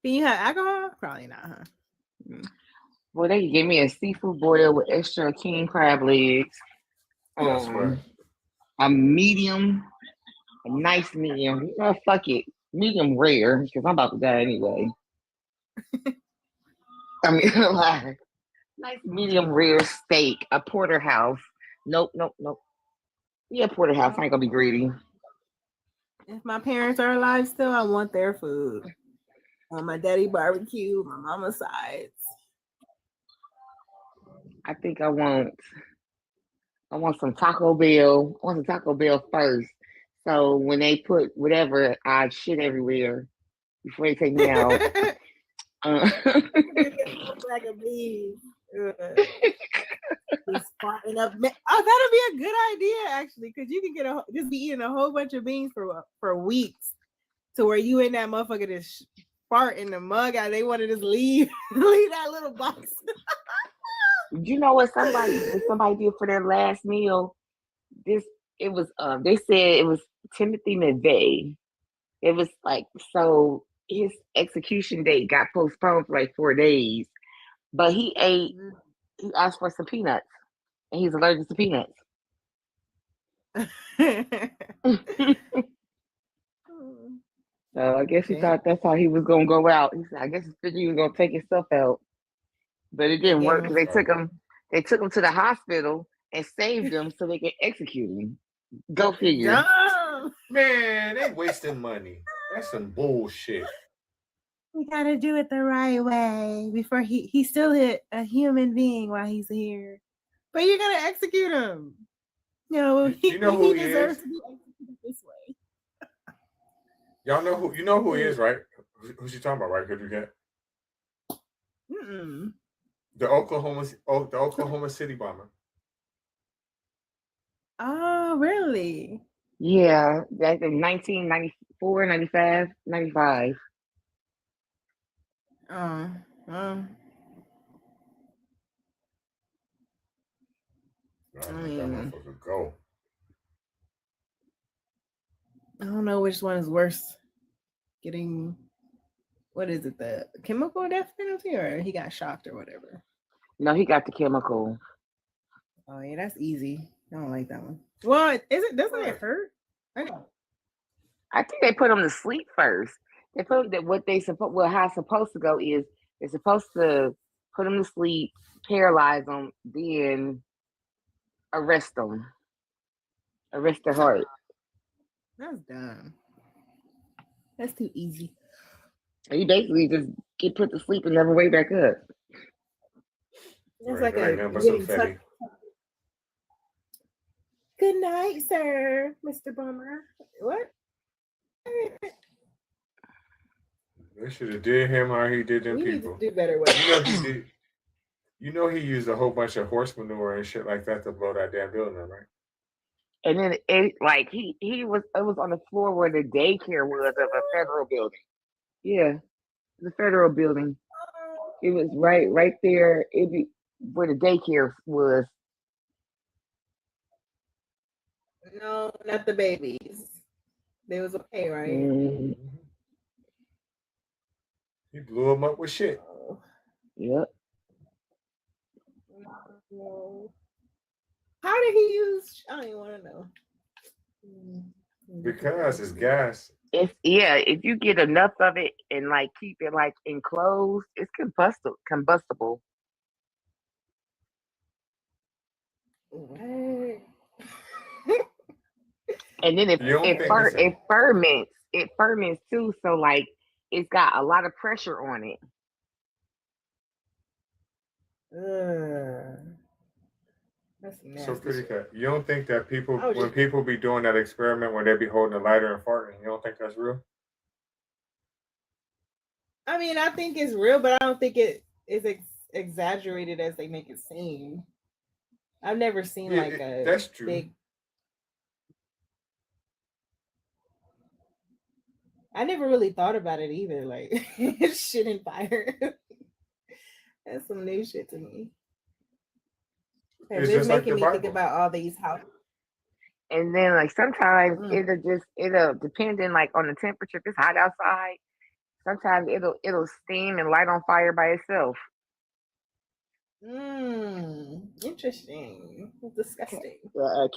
Can you have alcohol? Probably not, huh? Well, they gave me a seafood boil with extra king crab legs. A medium, a nice medium. Oh, fuck it. Medium rare, because I'm about to die anyway. I mean, like, nice medium rare steak, a porterhouse. Nope. Yeah, porterhouse. I ain't gonna be greedy. If my parents are alive still, I want their food. On my daddy barbecue, my mama's sides. I think I want some Taco Bell. I want some Taco Bell first. So when they put whatever, I shit everywhere before they take me out. Like a bees. Spotting up. Oh, that'll be a good idea actually, because you can just be eating a whole bunch of beans for weeks, to where you in that motherfucker just fart in the mug out. They want to just leave that little box. You know what somebody did for their last meal? They said it was Timothy McVeigh. It was like, so his execution date got postponed for like 4 days, but he asked for some peanuts, and he's allergic to peanuts. So I guess he thought that's how he was gonna go out. He said, I guess he was gonna take himself out, but it didn't work because they took him to the hospital and saved him so they could execute him. Go figure. Man, they wasting money. That's some bullshit. We gotta do it the right way before he's still a human being while he's here. But you're gonna execute him. No, you know who he deserves is? to be executed this way. Y'all know who he is, right? Who's she talking about, right? Good Cat? The Oklahoma City bomber. Oh, really? Yeah, that's in 1994, 95, 95. Go. I don't know which one is worse. Getting, what is it, the chemical death penalty, or he got shocked or whatever? No, he got the chemical. Oh yeah, that's easy. I don't like that one. Well, doesn't it hurt? I know. I think they put him to sleep first. They put that how it's supposed to go is they're supposed to put him to sleep, paralyze him, then arrest them. Arrest their heart. That's dumb. That's too easy. He basically just get put to sleep and never wake back up. It's like a good night, sir, Mr. Bummer. What? They should have did him how he did them people. Do better with he did. You know he used a whole bunch of horse manure and shit like that to blow that damn building up, right? And then it like he was it was on the floor where the daycare was of a federal building. Yeah, the federal building. It was right there. It be where the daycare was. No, not the babies. They was okay, right? Mm, He blew him up with shit. yep. How did he use? I don't even want to know. Because it's gas. If you get enough of it and like keep it like enclosed, it's combustible. What? And then You don't think it's it ferments too. So like it's got a lot of pressure on it. That's nasty. So pretty cut. You don't think that people I was when just- people be doing that experiment where they be holding a lighter and farting, you don't think that's real? I mean, I think it's real, but I don't think it is exaggerated as they make it seem. I've never seen Yeah, like a that's true. big. I never really thought about it either. Like shit and fire. That's some new shit to me. It's It's just like making the me think Bible. about all these houses. And then like sometimes it'll depending like on the temperature. If it's hot outside, sometimes it'll steam and light on fire by itself. Interesting. Disgusting.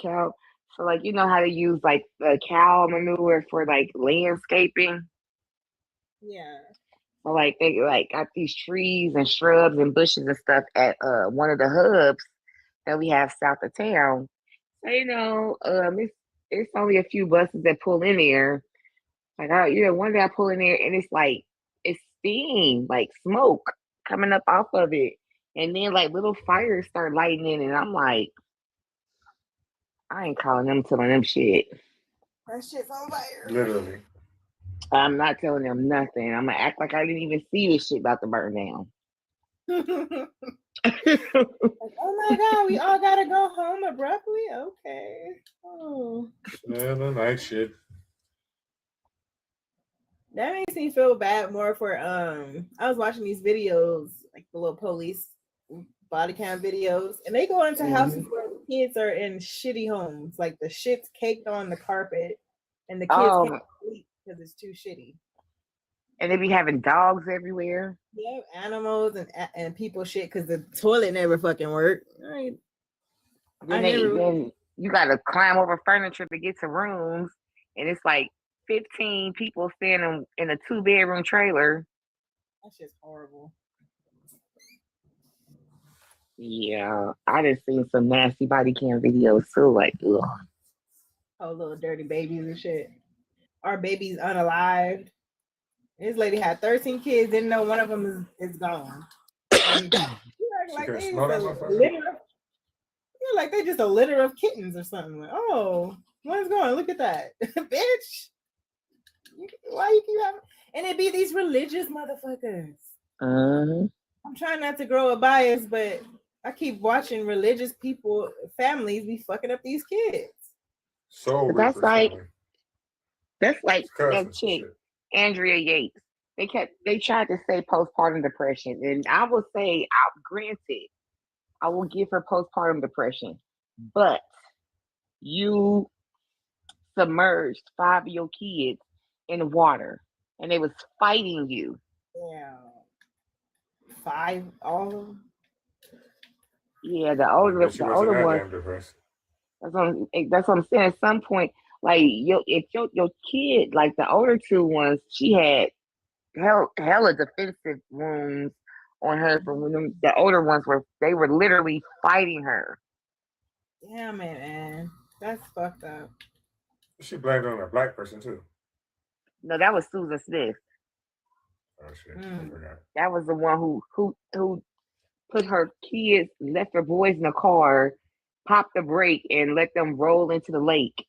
Cow. So like you know how to use like the cow manure for like landscaping. Yeah. So like they like got these trees and shrubs and bushes and stuff at one of the hubs that we have south of town. So you know, it's only a few buses that pull in there. Like one day I pull in there and it's like it's steam, like smoke coming up off of it. And then like little fires start lighting in and I'm like, I ain't calling them telling them shit. That shit's on fire. Literally. I'm not telling them nothing. I'm gonna act like I didn't even see this shit about to burn down. Like, oh my god, we all gotta go home abruptly. Okay. Oh. Yeah, the night shit. That makes me feel bad more for I was watching these videos, like the little police body cam videos, and they go into houses where the kids are in shitty homes, like the shit's caked on the carpet, and the kids can't sleep because it's too shitty. And they be having dogs everywhere. Yeah, animals and people shit because the toilet never fucking worked. Right. Then you gotta climb over furniture to get to rooms, and it's like 15 people standing in a 2-bedroom trailer. That's just horrible. Yeah, I just seen some nasty body cam videos too. Like, ugh. Oh, little dirty babies and shit. Our baby's unalived. This lady had 13 kids, didn't know one of them is gone. Like they like they just a litter of kittens or something. Like, oh, one's gone. Look at that, bitch. Why you keep having? And it be these religious motherfuckers. I'm trying not to grow a bias, but I keep watching religious people, families be fucking up these kids. So that's like that chick, Andrea Yates. They tried to say postpartum depression, and I will say, granted, I will give her postpartum depression, but you submerged 5 of your kids in water, and they was fighting you. Yeah, 5 all of them. Yeah, the older one. That's what I'm saying. At some point, like if your kid, like the older 2 ones, she had hella defensive wounds on her from when the older ones were literally fighting her. Yeah, man, that's fucked up. She blamed it on a black person too. No, that was Susan Smith. Oh shit! I forgot. That was the one who put her kids, left her boys in the car, popped the brake, and let them roll into the lake.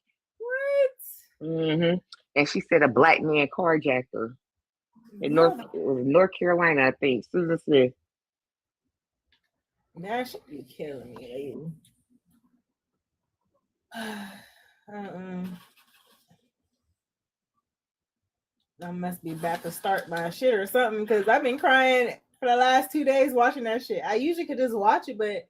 What? And she said a black man carjacked her in North Carolina, I think. Susan Smith. That should be killing me, lady. I must be about to start my shit or something because I've been crying for the last 2 days watching that shit. I usually could just watch it, but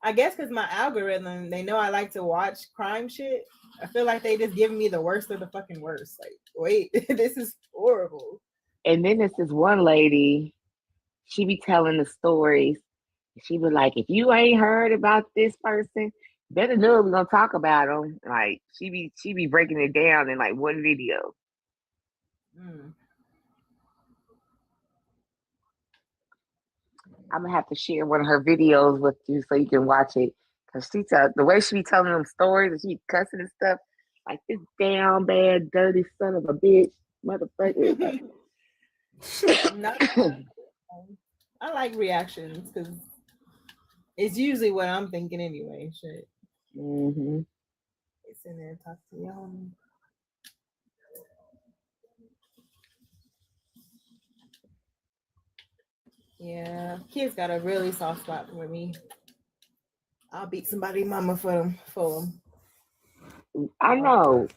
I guess because my algorithm, they know I like to watch crime shit. I feel like they just giving me the worst of the fucking worst. Like, wait, this is horrible. And then there's this one lady, she be telling the stories. She be like, if you ain't heard about this person, better know we're gonna talk about them. Like she be breaking it down in like one video. Mm. I'm gonna have to share one of her videos with you so you can watch it. Cause the way she be telling them stories and she be cussing and stuff, like this down bad, dirty son of a bitch, motherfucker. I like reactions because it's usually what I'm thinking anyway. Shit. Mm-hmm. It's in there, talk to y'all. Yeah, kids got a really soft spot for me. I'll beat somebody mama for them. I know.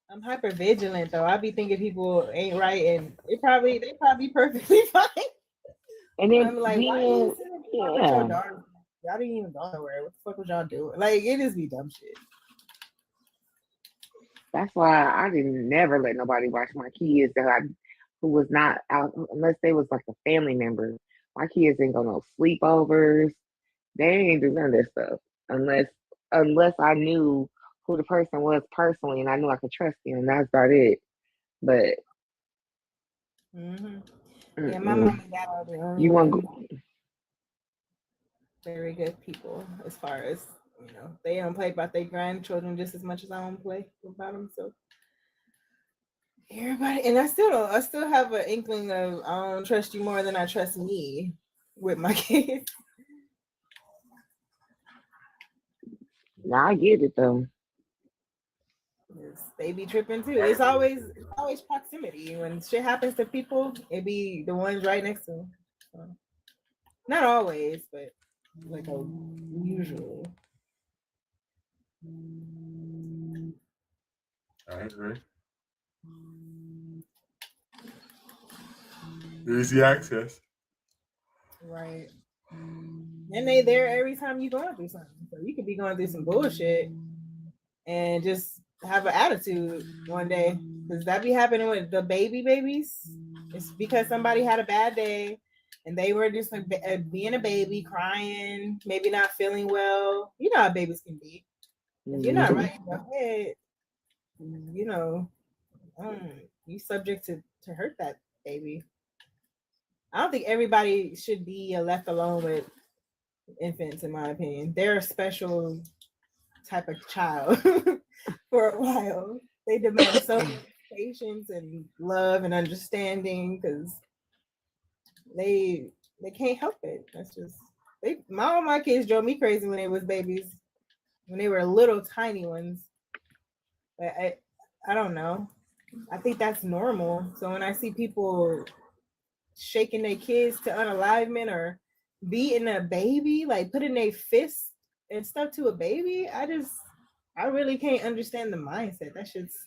I'm hyper vigilant though. I be thinking people ain't right, and they probably perfectly fine. And then I'm like, why are you sitting there with your daughter? Y'all didn't even go nowhere. What the fuck was y'all doing? Like, it just be dumb shit. That's why I didn't never let nobody watch my kids who was not out unless they was like a family member. My kids ain't go no sleepovers. They ain't do none of that stuff unless I knew who the person was personally and I knew I could trust him. That's about it. But yeah, my mom and dad are the only you want very good people as far as they don't play about their grandchildren just as much as I don't play about them. So everybody, and I still have an inkling of I don't trust you more than I trust me with my kids. Now I get it though. They be tripping too. It's always proximity. When shit happens to people, it be the ones right next to them. So, not always, but like usually. I agree. Easy access. Right. And they there every time you going through something. So you could be going through some bullshit and just have an attitude one day. Because that be happening with the babies. It's because somebody had a bad day and they were just like being a baby, crying, maybe not feeling well. You know how babies can be. If you're not right in your head, you subject to hurt that baby. I don't think everybody should be left alone with infants, in my opinion. They're a special type of child for a while. They demand so much patience and love and understanding because they can't help it. That's just all my kids drove me crazy when they was babies, when they were little tiny ones. But I don't know. I think that's normal. So when I see people shaking their kids to unalivement or beating a baby, like putting their fists and stuff to a baby, I really can't understand the mindset. That shit's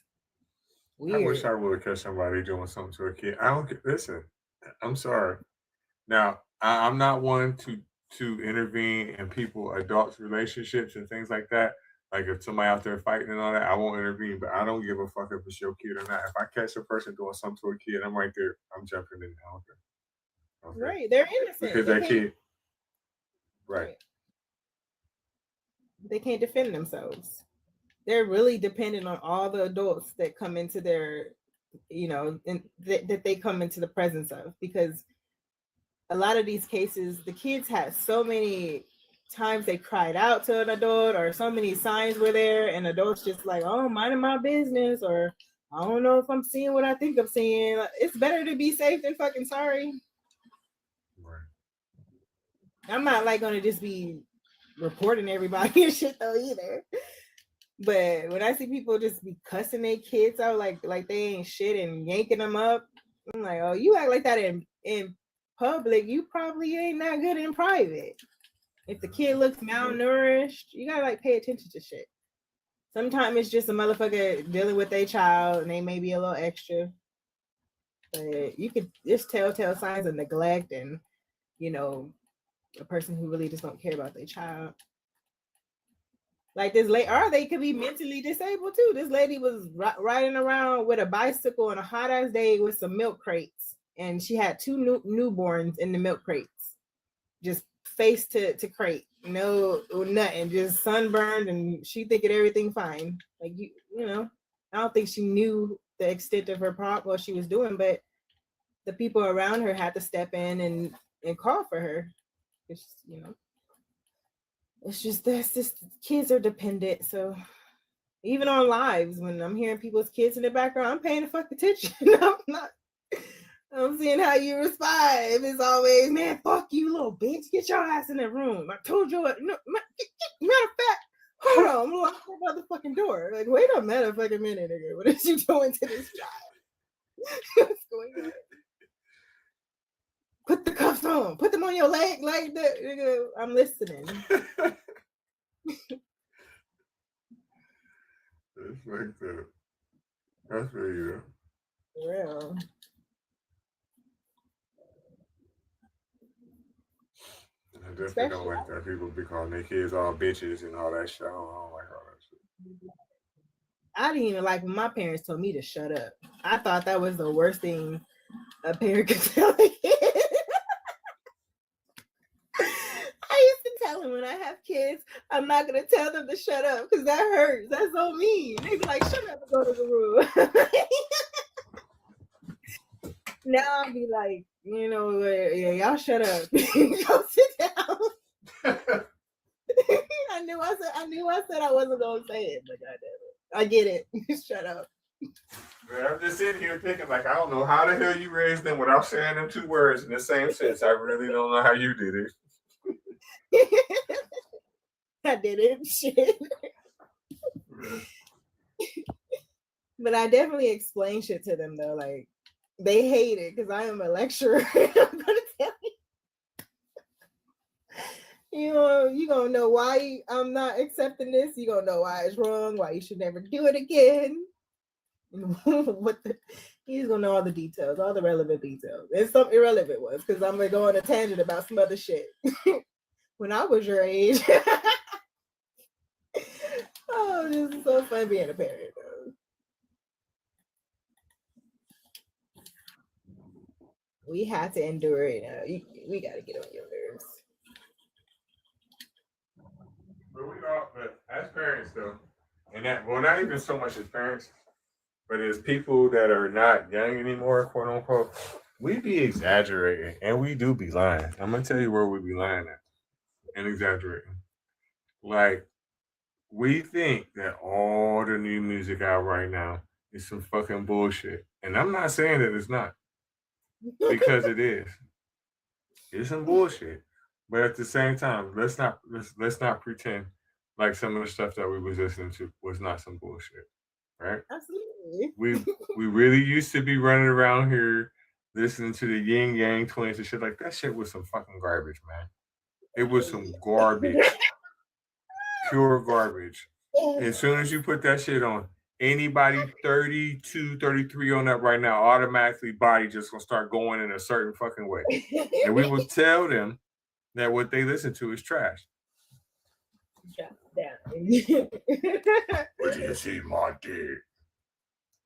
weird. I wish I would have catch somebody doing something to a kid. I don't listen. I'm sorry. Now I'm not one to intervene in adults' relationships and things like that. Like if somebody out there fighting and all that, I won't intervene. But I don't give a fuck if it's your kid or not. If I catch a person doing something to a kid, I'm right there. I'm jumping in. I don't care. Okay. Right, they're innocent because that kid. Right. They can't defend themselves. They're really dependent on all the adults that come into their, that they come into the presence of, because a lot of these cases, the kids had so many times they cried out to an adult, or so many signs were there, and adults just like, oh, minding my business, or I don't know if I'm seeing what I think I'm seeing. It's better to be safe than fucking sorry. Right. I'm not like gonna just be reporting everybody and shit though either. But when I see people just be cussing their kids out like they ain't shit and yanking them up, I'm like, oh, you act like that in public, you probably ain't that good in private. If the kid looks malnourished, you gotta like pay attention to shit. Sometimes it's just a motherfucker dealing with their child and they may be a little extra. But you could just telltale signs of neglect and, you know, a person who really just don't care about their child. Like this lady, or they could be mentally disabled too. This lady was riding around with a bicycle on a hot ass day with some milk crates, and she had two newborns in the milk crates, just face to crate, no nothing, just sunburned, and she thinking everything fine. Like you know, I don't think she knew the extent of her problem, what she was doing, but the people around her had to step in and call for her. It's, you know. It's just that's just kids are dependent. So even on lives, when I'm hearing people's kids in the background, I'm paying the fuck attention. I'm seeing how you respond. If it's always, man, fuck you, little bitch, get your ass in the room. I told you what. No, matter of fact, hold on, I'm locking the motherfucking door. Like, wait a motherfucking minute, nigga. What is you doing to this child? What's going on? Put the cuffs on. Put them on your leg like that, nigga. I'm listening. It's like that. That's very real. Real. I definitely don't like that. People be calling their kids all bitches and all that shit. I don't like all that shit. I didn't even like when my parents told me to shut up. I thought that was the worst thing a parent could tell a kid. I used to tell them when I have kids, I'm not gonna tell them to shut up because that hurts. That's so mean. They be like, shut up and go to the room. Now I'll be like, you know, yeah, y'all shut up. Go sit down. I knew I said I wasn't gonna say it, but goddamn it, I get it. Shut up. Man, I'm just sitting here thinking, like, I don't know how the hell you raised them without saying them two words in the same sentence. I really don't know how you did it. I did it. Shit. But I definitely explain shit to them though. Like they hate it because I am a lecturer. I'm gonna tell you gonna know why I'm not accepting this. You gonna know why it's wrong, why you should never do it again. He's gonna know all the details, all the relevant details. And some irrelevant ones, because I'm gonna go on a tangent about some other shit. When I was your age. Oh, this is so fun being a parent though. We had to endure it. We got to get on your nerves. But as parents, though, and that, well, not even so much as parents, but as people that are not young anymore, quote unquote, we be exaggerating and we do be lying. I'm going to tell you where we be lying at and exaggerating. Like, we think that all the new music out right now is some fucking bullshit. And I'm not saying that it's not. Because it is. It's some bullshit. But at the same time, let's not pretend like some of the stuff that we was listening to was not some bullshit. Right? Absolutely. We really used to be running around here listening to the Yin Yang Twins and shit. Like that shit was some fucking garbage, man. It was some garbage. Pure garbage. As soon as you put that shit on, anybody 32, 33 on that right now, automatically body just gonna start going in a certain fucking way. And we will tell them that what they listen to is trash. Shut down. What do you see, my dick?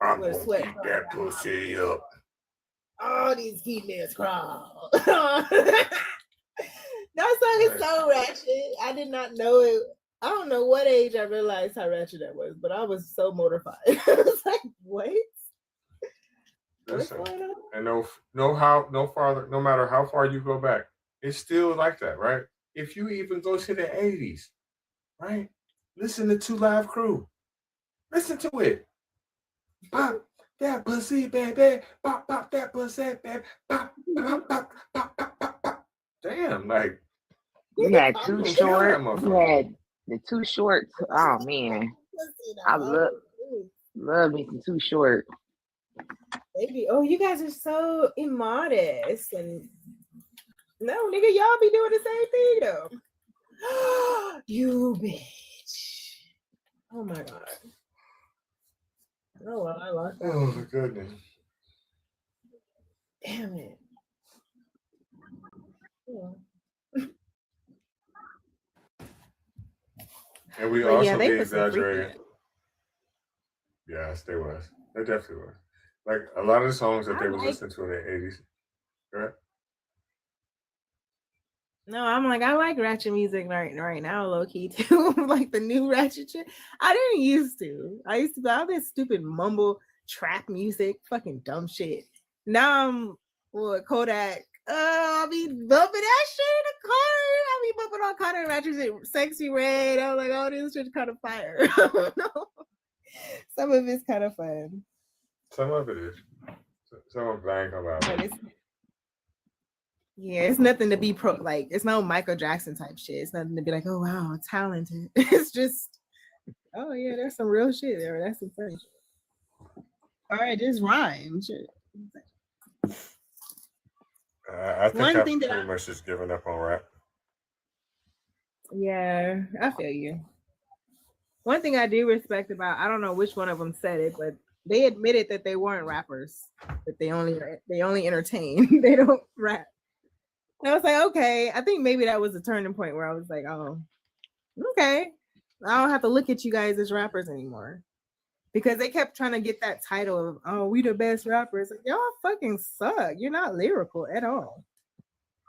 I'm gonna keep that pussy up. All these females crawl. That song is so ratchet. I did not know it. I don't know what age I realized how ratchet that was, but I was so mortified. I was like, what? What's going on? And no matter how far you go back, it's still like that, right? If you even go to the 80s, right? Listen to 2 Live Crew. Listen to it. Pop that pussy, baby. Pop, pop that pussy, baby. Pop, pop, pop, pop, pop, pop, pop. Damn, like. You had Too Short. You had the Too Short. Oh man, I love me some Too Short. Baby, oh, you guys are so immodest and no, nigga, y'all be doing the same thing though. You bitch. Oh my god. Oh well, I lost that. Oh my goodness. Damn it. Yeah. And we But yeah, also they be put some freaky. exaggerating. Yes, they was. They definitely was. Like a lot of the songs that I they was like. listening to in the 80s. Right? No, I'm like, I like ratchet music right now, low key too. Like the new ratchet shit. I didn't used to. I used to be all this stupid mumble trap music, fucking dumb shit. Now I'm Kodak. I be bumping that shit in the car. I be bumping all kind of ratchet shit, Sexy Red. I was like, oh, this shit's kind of fire. No. Some of it's kind of fun. Some of it is. Some of it I ain't gonna lie about. Yeah, it's nothing to be like. It's no Michael Jackson type shit. It's nothing to be like, oh wow, talented. It's just, oh yeah, there's some real shit there. That's some funny shit. All right, just rhyme shit. I think One I've thing that pretty much just given up on rap. Yeah, I feel you. One thing I do respect about, I don't know which one of them said it, but they admitted that they weren't rappers. That they only entertain. They don't rap. And I was like, okay. I think maybe that was a turning point where I was like, oh, okay. I don't have to look at you guys as rappers anymore. Because they kept trying to get that title of, oh, we the best rappers. Like, y'all fucking suck. You're not lyrical at all.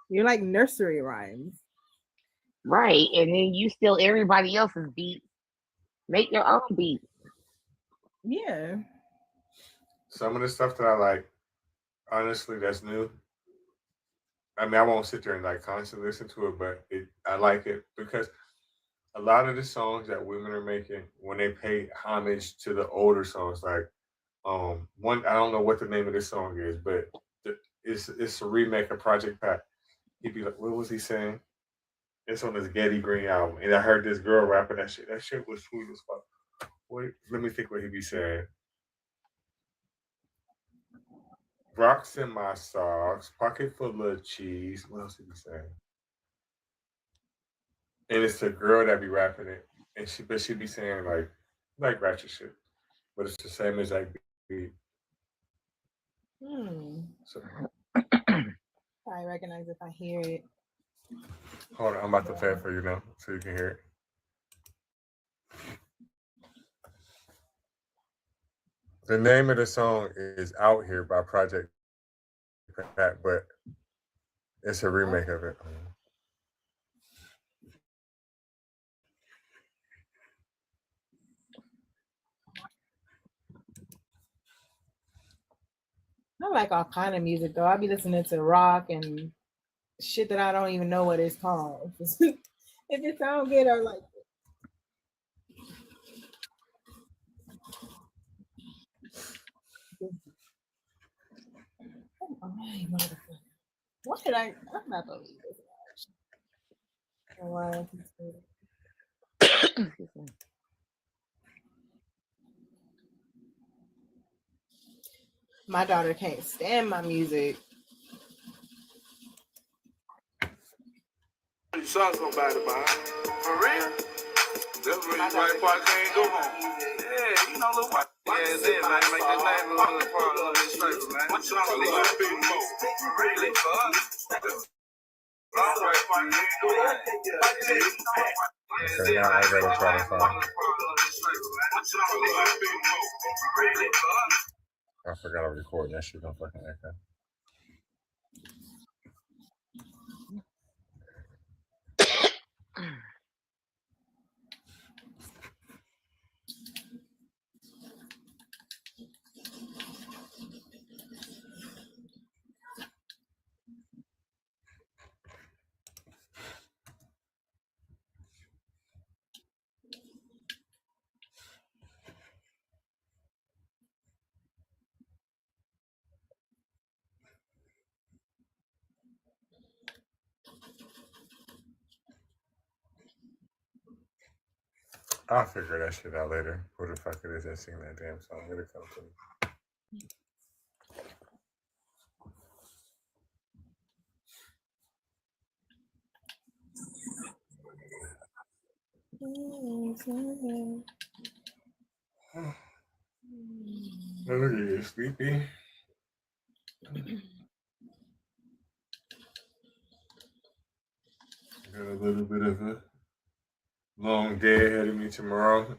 You're like nursery rhymes. Right. And then you steal everybody else's beat. Make your own beat. Yeah. Some of the stuff that I like, honestly, that's new. I mean, I won't sit there and like constantly listen to it, but I like it because a lot of the songs that women are making, when they pay homage to the older songs, like one, I don't know what the name of this song is, but it's a remake of Project Pat. He'd be like, what was he saying? It's on this Getty Green album, and I heard this girl rapping that shit. That shit was sweet as fuck. Wait, let me think what he be saying. Rocks in my socks, pocket full of cheese. What else he be saying? And it's the girl that be rapping it, and she be saying like ratchet shit, but it's the same exact beat. So, I recognize if I hear it. hold on, I'm about to play it for you now, so you can hear it. The name of the song is "Out Here" by Project Pat, but it's a remake of it. I like all kind of music though. I be listening to rock and shit that I don't even know what it's called. If it sounds good, I like it. What did I'm not believe this. Why? My daughter can't stand my music. You saw somebody, man. For real? That's the reason why Park can't go home. Yeah, you know, look what. Yeah, that's it, man. Make that name a little part of this paper, man. What y'all really gonna be more? Really, fuck? All right, Park can't go home. Okay, now I gotta try to find. I forgot to record that shit. Don't fucking echo. I'll figure that shit out later. Who the fuck it is that sing that damn song? It'll come to me. Look at you, sleepy. Got a little bit of a long day ahead of me tomorrow.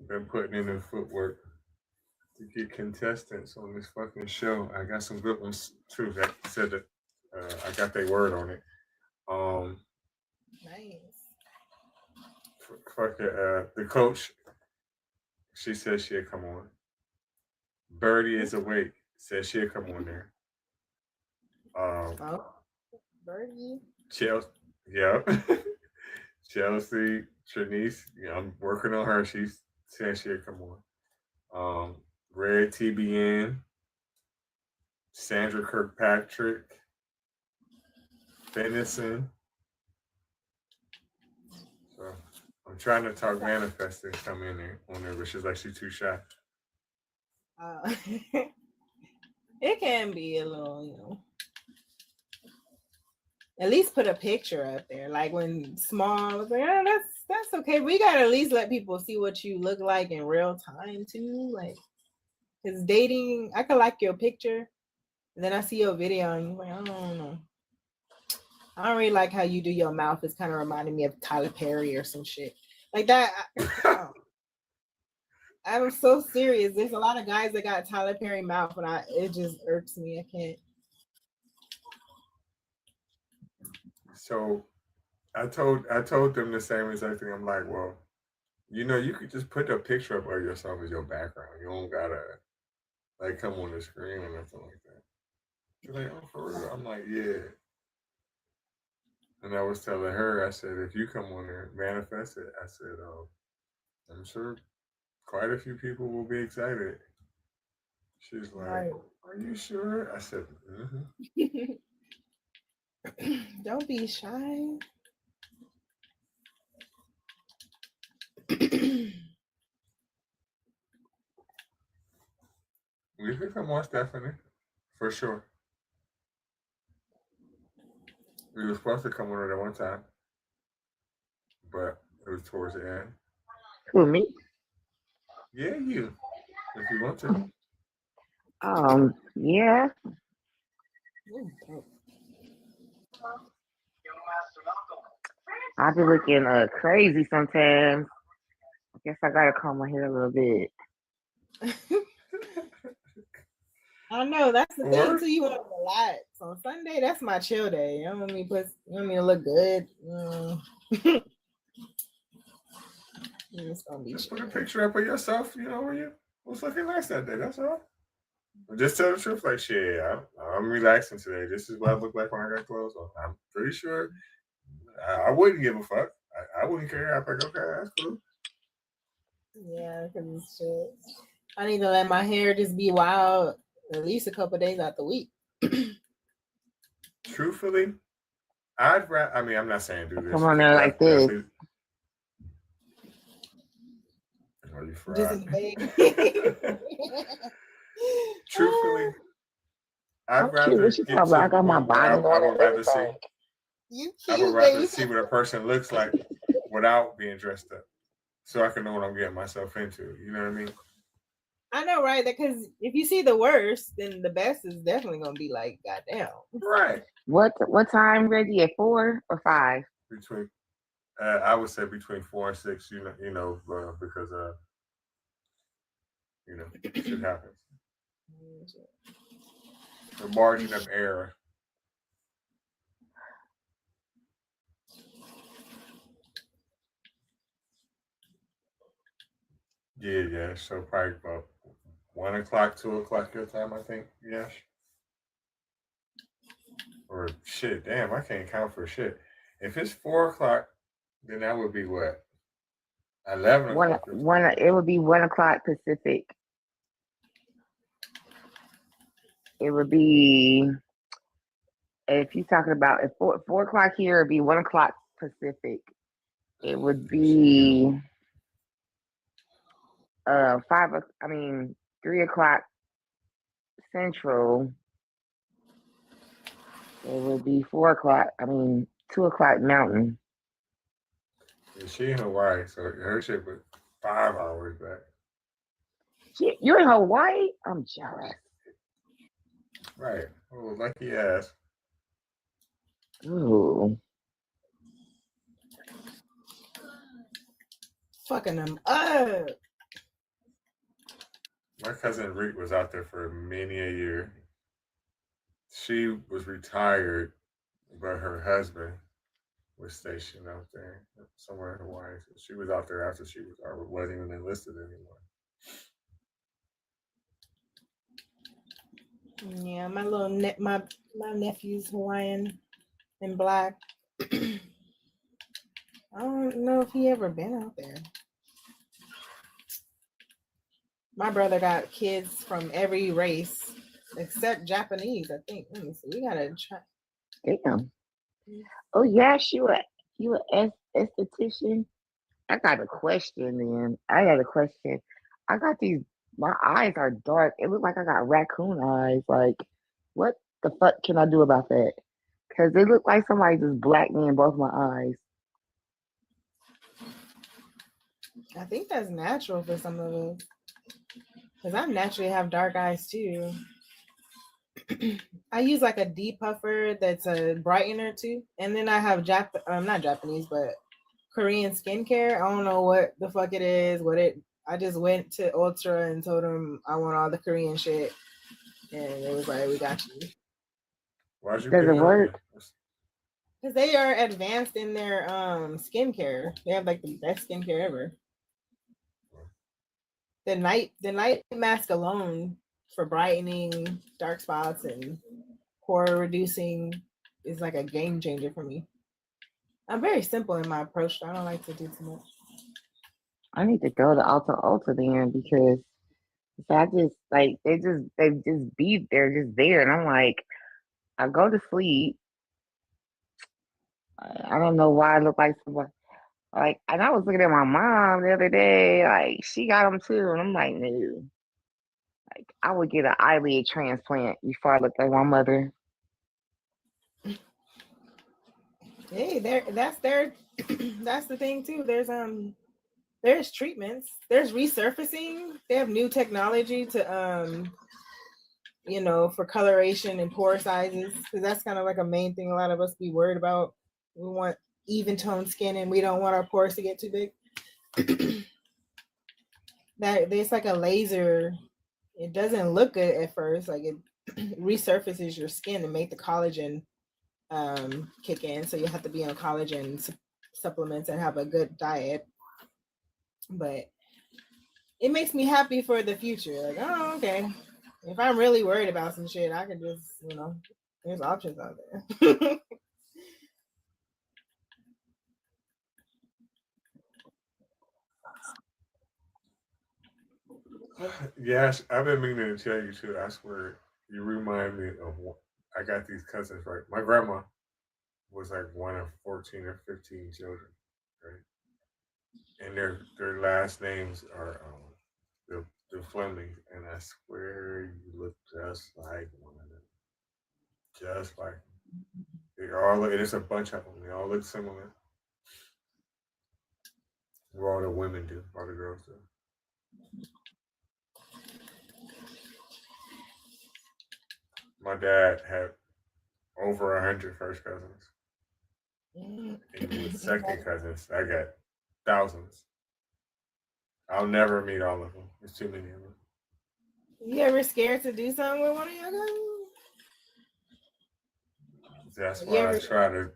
Been putting in the footwork to get contestants on this fucking show. I got some good ones too that said that I got their word on it. Nice. The coach, she said she'd come on. Birdie is awake. Said she'd come on there. Birdie. Chelsea, yeah. Chelsea, Trinice, I'm working on her. She said she'd come on. Red TBN, Sandra Kirkpatrick, Fennison. So I'm trying to talk manifesting come in there on there, but she's like she's too shy. It can be a little, at least put a picture up there. Like when small, I was like, oh, that's okay. We gotta at least let people see what you look like in real time too. Like, cause dating, I could like your picture, and then I see your video, and you're like, I don't know. I don't really like how you do your mouth. It's kind of reminding me of Tyler Perry or some shit like that. I'm so serious. There's a lot of guys that got Tyler Perry mouth, and it just irks me. I can't. So I told them the same exact thing. I'm like, well, you could just put a picture up of yourself as your background. You don't gotta like come on the screen or nothing like that. She's like, oh, for real? I'm like, yeah. And I was telling her, I said, if you come on there, manifest it. I said, I'm sure quite a few people will be excited. She's like, right. Are you sure? I said, mm-hmm. Don't be shy. We could come on, Stephanie, for sure. We were supposed to come on at one time, but it was towards the end. Who, me? Yeah, you. If you want to. Yeah. I be looking crazy sometimes. I guess I gotta comb my hair a little bit. I know that's the thing too. You want to relax on Sunday. That's my chill day. You want me to look good. It's gonna be just put a picture up of yourself. Where you was looking nice that day. That's all. Just tell the truth. Like shit, I'm relaxing today. This is what I look like when I got clothes on. I'm pretty sure I wouldn't give a fuck. I wouldn't care. I'd be like, okay, that's cool. Yeah, because shit. I need to let my hair just be wild at least a couple days out the week. Truthfully, I'd rather. I mean, I'm not saying do this. Come on there like this. Are you fried? Truthfully, I'd rather get to I got my bonnet on. I would rather see. I would rather see what a person looks like without being dressed up, so I can know what I'm getting myself into. You know what I mean? I know, right? Because if you see the worst, then the best is definitely gonna be like, goddamn. Right. What time, Reggie? At 4 or 5? Between, I would say between 4 and 6. Because shit happens. The margin of error. Yeah. So probably about 1 o'clock, 2 o'clock your time, I think. Yes. Or shit, damn, I can't count for shit. If it's 4 o'clock, then that would be what? 11 o'clock. It would be 1 o'clock Pacific. It would be, if you're talking about at 4 o'clock here, it'd be 1 o'clock Pacific. It would be 3 o'clock Central. It would be 2 o'clock Mountain. She in Hawaii, so her shit was 5 hours back. You're in Hawaii? I'm jealous. Right. Oh, lucky ass. Ooh. Fucking them up. My cousin Rick was out there for many a year. She was retired, but her husband was stationed out there somewhere in Hawaii. So she was out there after she was, or wasn't even enlisted anymore. Yeah, my little my nephew's Hawaiian and black. I don't know if he ever been out there. My brother got kids from every race except Japanese, I think. Let me see. We gotta try. Damn. Oh yes, you a esthetician. I got a question, man. I got a question. I got these. My eyes are dark. It looks like I got raccoon eyes. Like, what the fuck can I do about that? Because they look like somebody just blacked me in both my eyes. I think that's natural for some of us. Because I naturally have dark eyes too. I use like a depuffer that's a brightener too. And then I have not Japanese, but Korean skincare. I don't know what the fuck it is. I just went to Ultra and told them I want all the Korean shit. And it was like, we got you. Why'd you Does pick it work? Because they are advanced in their skincare. They have like the best skincare ever. The night mask alone for brightening dark spots and pore reducing is like a game changer for me. I'm very simple in my approach. I don't like to do too much. I need to go to Ulta then because I just like they just be there, just there, and I'm like, I go to sleep. I don't know why I look like somebody. Like, and I was looking at my mom the other day, like she got them too, and I'm like, no. Like, I would get an eyelid transplant before I look like my mother. Hey, that's the thing too. There's treatments, there's resurfacing. They have new technology to for coloration and pore sizes, because that's kind of like a main thing a lot of us be worried about. We want even toned skin and we don't want our pores to get too big. That there's like a laser. It doesn't look good at first, like it resurfaces your skin to make the collagen kick in. So you have to be on collagen supplements and have a good diet. But it makes me happy for the future. Like, oh, okay. If I'm really worried about some shit, I can just, there's options out there. Yes, I've been meaning to tell you too. I swear, you remind me of. I got these cousins, right? My grandma was like one of 14 or 15 children, right? And their last names are the Flemings, and I swear you look just like one of them, just like them. They all look. It's a bunch of them. They all look similar. What all the women do, all the girls do. My dad had over 100 first cousins. And with second cousins, I got thousands. I'll never meet all of them. There's too many of them. You ever scared to do something with one of your cousins? That's why I try to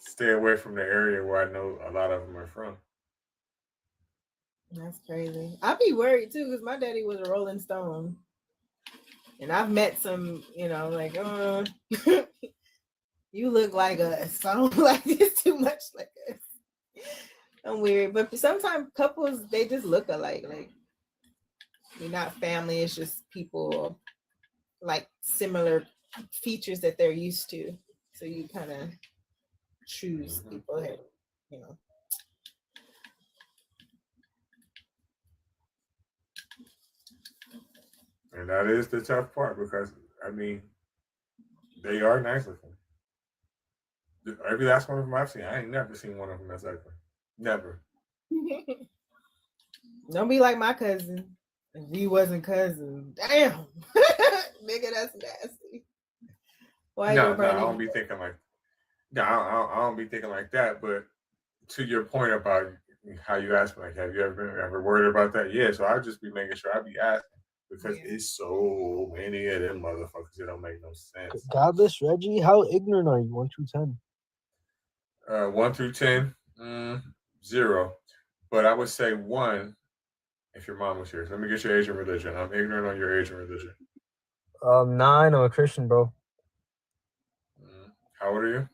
stay away from the area where I know a lot of them are from. That's crazy. I'd be worried too, because my daddy was a Rolling Stone. And I've met some, like, you look like us. I don't like this too much like us. I'm weird. But sometimes couples, they just look alike. Like, you're not family, it's just people like similar features that they're used to. So you kind of choose people that, And that is the tough part because, I mean, they are nice looking. Every last one of them I've seen, I ain't never seen one of them that's ugly. Never. Don't be like my cousin. If we wasn't cousins, damn, nigga, that's nasty. Why No, your I brother? don't be thinking like. No, I don't be thinking like that. But to your point about how you asked me, like, have you ever worried about that? Yeah. So I'll just be making sure I be asking because it's so many of them motherfuckers that don't make no sense. Godless Reggie, how ignorant are you? 1 through 10. 1 through 10, 0. But I would say 1 if your mom was here. So let me get your age and religion. I'm ignorant on your age and religion. 9. I'm a Christian, bro. How old are you?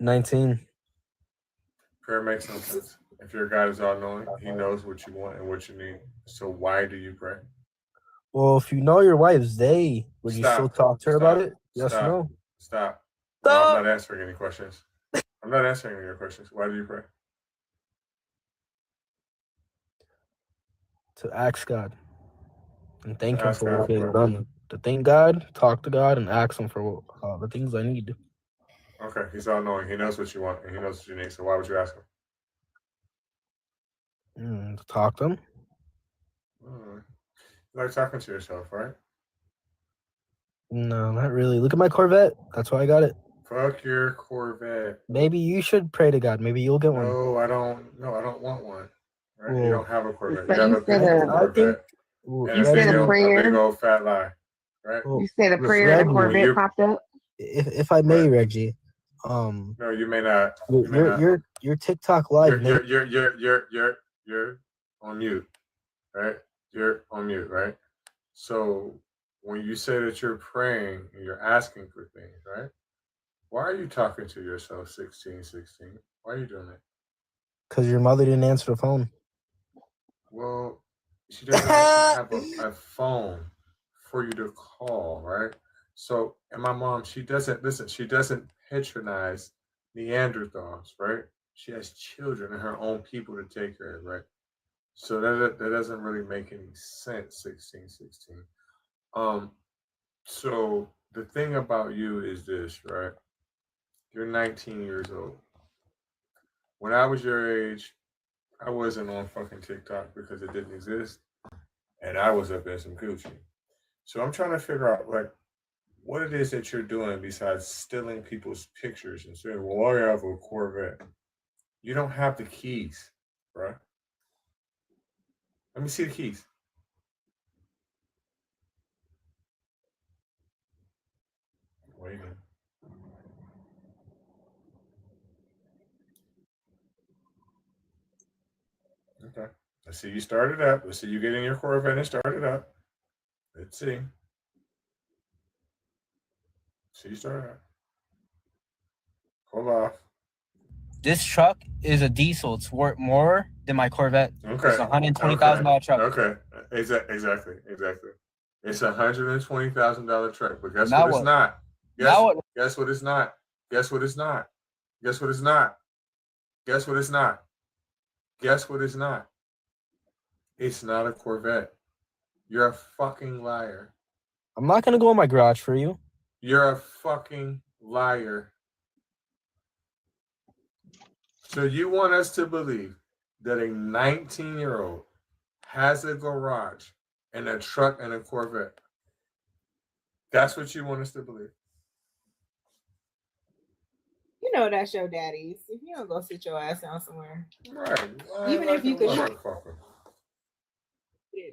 19. Prayer makes no sense. If your God is all knowing, He knows what you want and what you need. So why do you pray? Well, if you know your wife's day, would you still talk to her about it? Yes or no? Stop. No, I'm not answering any questions. I'm not answering any of your questions. Why do you pray? To ask God and thank Him Ask for God what for He's what? done. To thank God, talk to God, and ask Him for the things I need. Okay, He's all knowing. He knows what you want and He knows what you need. So why would you ask Him? To talk to Him. You like talking to yourself, right? No, not really. Look at my Corvette. That's why I got it. Fuck your Corvette. Maybe you should pray to God. Maybe you'll get one. No, I don't. No, I don't want one. Right? Well, you don't have a Corvette. So You have you a said beautiful a- Corvette. You said a A big prayer. old fat lie. Right? You said a prayer and a Corvette popped up. If I may, Reggie. No, you may not. Your TikTok live. You're on mute, right? You're on mute, right? So when you say that you're praying and you're asking for things, right? Why are you talking to yourself 16? Why are you doing that? Because your mother didn't answer the phone. Well, she doesn't have a phone for you to call, right? So, and my mom, she doesn't patronize Neanderthals, right? She has children and her own people to take care of, right? So that doesn't really make any sense, 16. So the thing about you is this, right? You're 19 years old. When I was your age, I wasn't on fucking TikTok because it didn't exist. And I was up in some Gucci. So I'm trying to figure out like what it is that you're doing besides stealing people's pictures and saying, well, I have a Corvette. You don't have the keys, bro. Let me see the keys. Waiting. Okay. Let's see you start it up. Let's see you get in your Corvette and start it up. Let's see. See you start it up. Hold off. This truck is a diesel. It's worth more than my Corvette. Okay. It's a $120,000 truck. Okay. Exactly. It's $120,000 truck. But guess Now what it's what? not? Now what? Guess what it's not? Guess what it's not? Guess what it's not? Guess what it's not? Guess what it's not? It's not a Corvette. You're a fucking liar. I'm not gonna go in my garage for you. You're a fucking liar. So you want us to believe that a 19-year-old has a garage and a truck and a Corvette? That's what you want us to believe? You know that's your daddy's. If you don't go sit your ass down somewhere. Right. Even if you could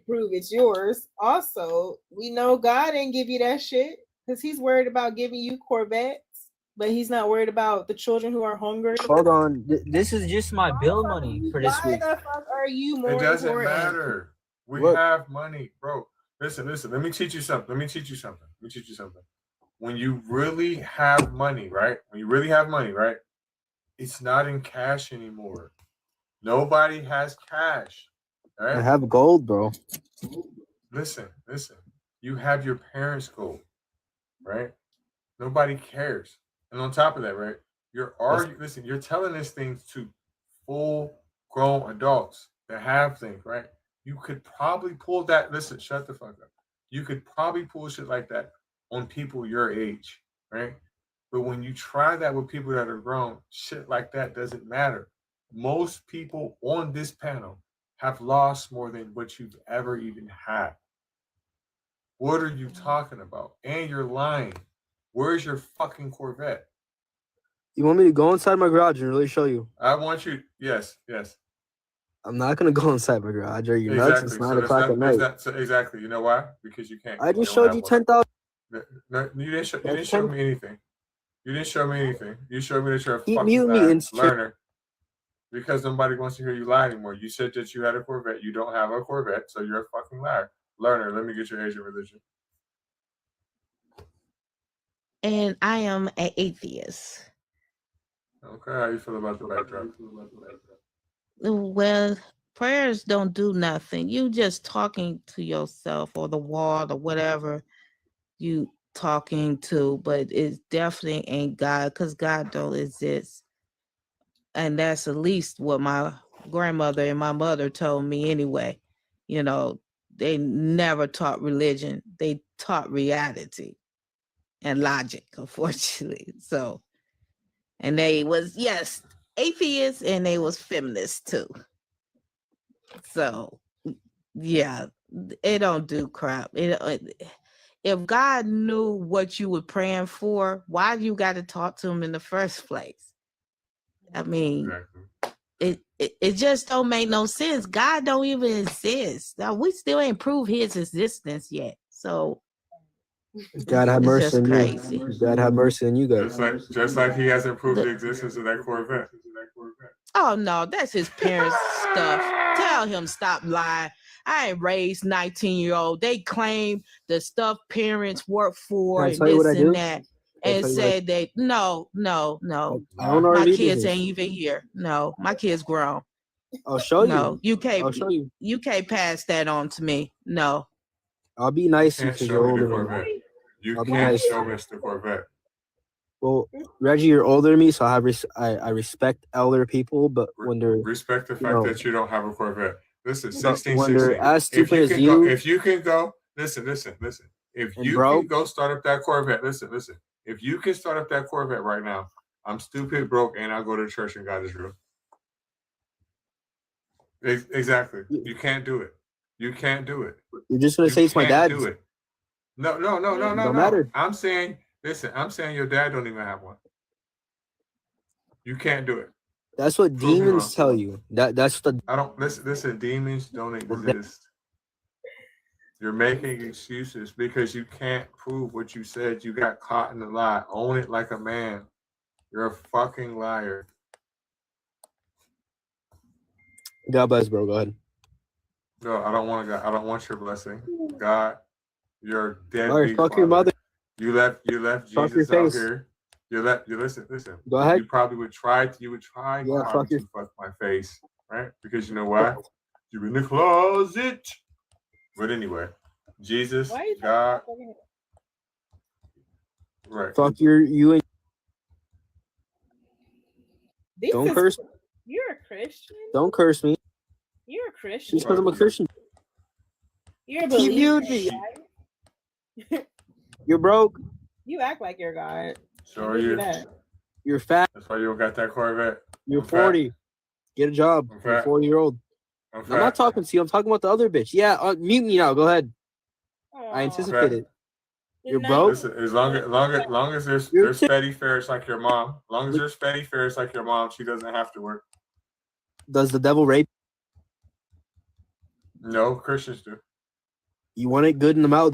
prove it's yours. Also, we know God didn't give you that shit because He's worried about giving you Corvettes, but He's not worried about the children who are hungry. Hold on. This is just my bill money for this Why week. the fuck are you more It doesn't important? matter. We have money, bro. Listen. Let me teach you something. When you really have money, right? It's not in cash anymore. Nobody has cash. Right? I have gold, bro. Listen. You have your parents' gold, right? Nobody cares. And on top of that, right? You're telling this thing to full-grown adults that have things, right? You could probably pull that. Listen, shut the fuck up. You could probably pull shit like that on people your age, right? But when you try that with people that are grown, shit like that doesn't matter. Most people on this panel have lost more than what you've ever even had. What are you talking about? And you're lying. Where's your fucking Corvette? You want me to go inside my garage and really show you? I want you. Yes. I'm not gonna go inside my garage. Are you nuts? It's Exactly. 9 o'clock at night. So exactly. You know why? Because you can't. I just showed you 10,000. No, you didn't show me anything. You didn't show me anything. You showed me that you're a Keep fucking muting me, liar, insecure. learner. Because nobody wants to hear you lie anymore. You said that you had a Corvette. You don't have a Corvette, so you're a fucking liar. Learner, let me get your Asian religion. And I am an atheist. Okay, how you feel about the backdrop? Well, prayers don't do nothing. You just talking to yourself or the wall or whatever you talking to, but it definitely ain't God, because God don't exist. And that's at least what my grandmother and my mother told me anyway. You know, they never taught religion. They taught reality and logic, unfortunately. So, and they was, yes, atheists, and they was feminists too. So, yeah, it don't do crap. If God knew what you were praying for, why you got to talk to him in the first place? I mean, it just don't make no sense. God don't even exist. Now, we still ain't proved his existence yet. So God have it's mercy just on crazy. you. God have mercy on you guys. Just like he hasn't proved the existence of that Corvette. Oh no, that's his parents' stuff. Tell him stop lying. I ain't raised 19-year-old. They claim the stuff parents work for Can I and tell you what this I do? and that, and said that no. I own My R&B kids business. ain't even here. No, my kids grown. I'll show you. No, you can't. I'll show you. You can't pass that on to me. No. I'll be nice You can't because show you're me the older than me. Corvette. You I'll be can't nice. show Mr. Corvette. Well, Reggie, you're older than me, so I respect elder people. But when they're Respect the fact that you don't have a Corvette. Listen, but 16, when they're 16. as stupid as you, If you can go, listen. If and you broke, can go start up that Corvette, listen. If you can start up that Corvette right now, I'm stupid, broke, and I'll go to church and God is real. Exactly. You can't do it. You can't do it. you're just gonna say it's my Can't dad's. do it. No. Don't matter. I'm saying your dad don't even have one. You can't do it. That's what Prove me demons wrong. tell you. That's the. I don't listen. Demons don't exist. You're making excuses because you can't prove what you said. You got caught in the lie. Own it like a man. You're a fucking liar. God bless, bro. Go ahead. No, I don't want God. I don't want your blessing. God, you're dead. All right, fuck your mother. You left Fuck Jesus your out face. here. You listen. Go ahead. You probably would try. Yeah, fuck your. To fuck my face, right? Because you know why? You're in the closet. But anyway, Jesus, God, right? Fuck you and. Don't This is- curse. You're a Christian. Don't curse me. You're a Christian. Just because I'm a Christian. You're a Keep believer. muting me. You're broke. You act like you're God. So are you? You're fat. That's why you don't got that Corvette. You're I'm 40. Fat. Get a job. I'm You're a fat. 40-year-old. I'm not talking to you. I'm talking about the other bitch. Yeah, mute me now. Go ahead. I anticipated. You're broke. Listen, as long as there's petty fares like your mom. As long as there's petty fares like your mom, she doesn't have to work. Does the devil rape? No, Christians do. You want it good in the mouth.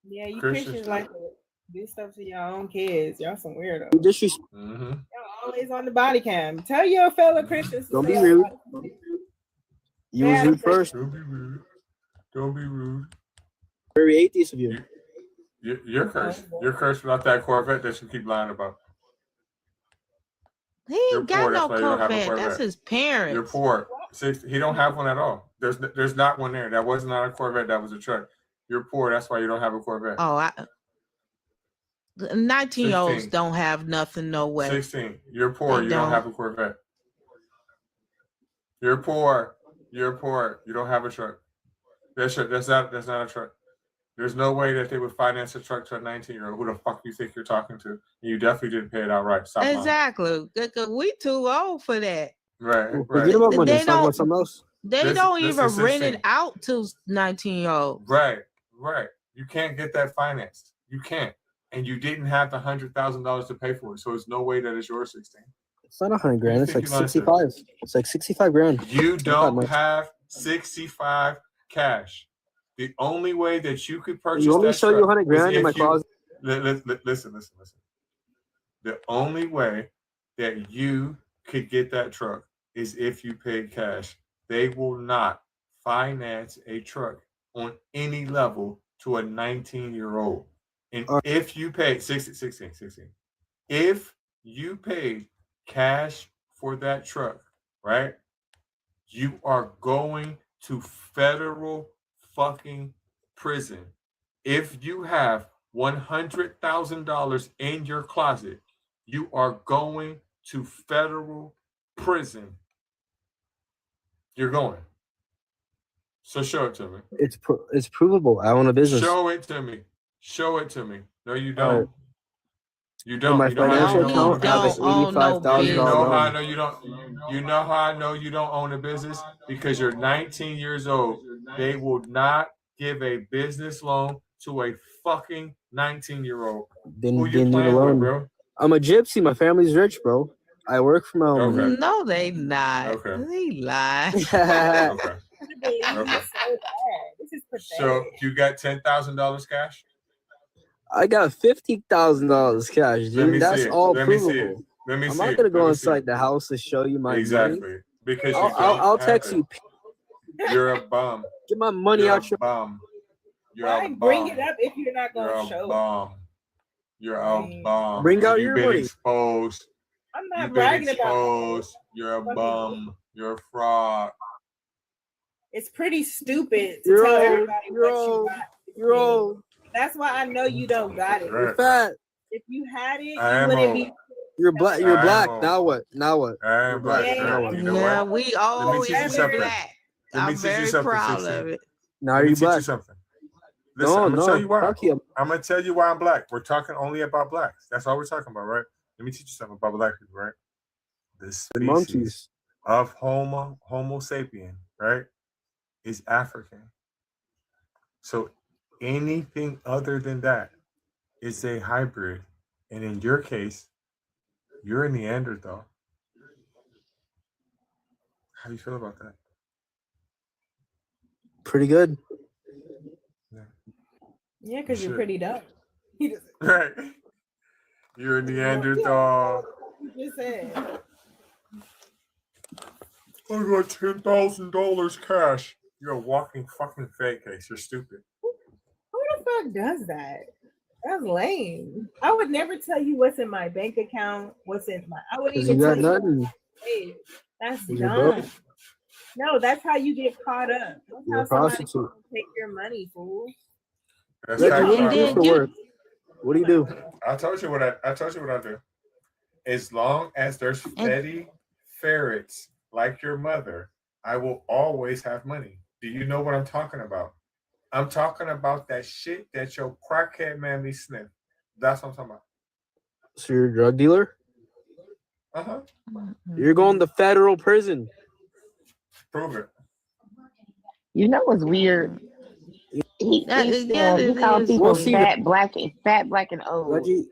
Yeah, you Christians Christians do. like to do stuff to your own kids. Y'all some weirdos. You disrespect. Mm-hmm. Y'all always on the body cam. Tell your fellow Christians. to Don't stay be on the rude. body cam. You was rude first. Don't be rude. Don't be rude. Very atheist of you. You're cursed. You're cursed without that Corvette that you keep lying about. He You're ain't got poor, no that's why you don't have a Corvette. That's Corvette. his parents. You're poor. He don't have one at all. There's not one there. That was not a Corvette. That was a truck. You're poor. That's why you don't have a Corvette. Oh, 19-year-olds 16. don't have nothing, no way. 16. You're poor. They You don't don't. have a Corvette. You're poor. You're poor. You don't have a truck. That's not a truck. There's no way that they would finance a truck to a 19-year-old. Who the fuck you think you're talking to? And you definitely didn't pay it outright. Stop lying. Exactly. Because we too old for that. Right, Well, right. forget about money. They Let's talk about don't. something else. They don't even is rent it 16. out to 19-year-olds. Right, right. You can't get that financed. You can't. And you didn't have the $100,000 to pay for it. So there's no way that it's your 16. It's not 100 grand. It's like 65. It's like 65 grand. You It's not don't much. have 65 cash. The only way that you could purchase You want me that to show you truck 100 grand is in my if you- closet? Listen. The only way that you could get that truck is if you paid cash. They will not finance a truck on any level to a 19-year-old. And if you pay 16, if you paid cash for that truck, right, you are going to federal fucking prison. If you have $100,000 in your closet, you are going to federal prison. You're going. So show it to me. It's provable. I own a business. Show it to me. Show it to me. No, you don't. Alright. You don't. In my You know how I financial know account, I have an $85,000 You know how I loan. know you don't. You know how I know you don't own a business? Because you're 19 years old. They will not give a business loan to a fucking 19-year-old. Then Who you need a playing with, loan. bro? I'm a gypsy. My family's rich, bro. I work for my own money. No, they not. Okay. They lie. Okay. Okay. Okay. So bad. This is pathetic. So you got $10,000 cash? I got $50,000 cash, Let me dude. That's see it. all Let me see it. provable. Let me I'm see not it. gonna go Let me see inside it. the house to show you my Exactly. money. Because you I'll don't text have you. it. You're a bum. Get my money You're out a your. bum. You're Why a bring bum. it up if you're not You're gonna a show it? bum. You're a bum. Bring out You've your been money. exposed. I'm not You've been bragging about exposed. You're a Fucking- bum. You're a fraud. It's pretty stupid to You're tell old. everybody You're what old. you got. You're old. That's why I know you don't got it. Right. You're fat. If you had it, I you am wouldn't old. be. You're black. You're I am black. old. Now what? Now what? I You're am black. black. Now what? You know Yeah, what? we Let me always teach you been something. black. Let me I'm teach you very something, proud 16. of it. Now Let me you teach you black. something. Listen, No, I'm gonna tell you why. fuck you. I'm gonna tell you why I'm black. We're talking only about blacks. That's all we're talking about, right? Let me teach you something about black people, right? The The species monkeys. of Homo sapien, right, is African. So anything other than that is a hybrid. And in your case, you're a Neanderthal. How do you feel about that? Pretty good. Yeah, because you're Shit. pretty dumb. He doesn't. Right. You're a Neanderthal. You just said. I got $10,000 cash. You're a walking fucking fake case. You're stupid. Who the fuck does that? That's lame. I would never tell you what's in my bank account, what's in my. I wouldn't Cause even you tell got you. nothing. Hey, that's You're dumb. broke. No, that's how you get caught up. That's You're how a somebody prostitute. can take your money, fool. That's Reggie, tax what do you fraud. do for work? What do you do? I told you what I do. As long as there's Fetty ferrets like your mother, I will always have money. Do you know what I'm talking about? I'm talking about that shit that your crackhead mammy sniff. That's what I'm talking about. So you're a drug dealer? Uh-huh. You're going to federal prison. Prove it. You know what's weird? He calls people We'll see fat, black, and old. Reggie,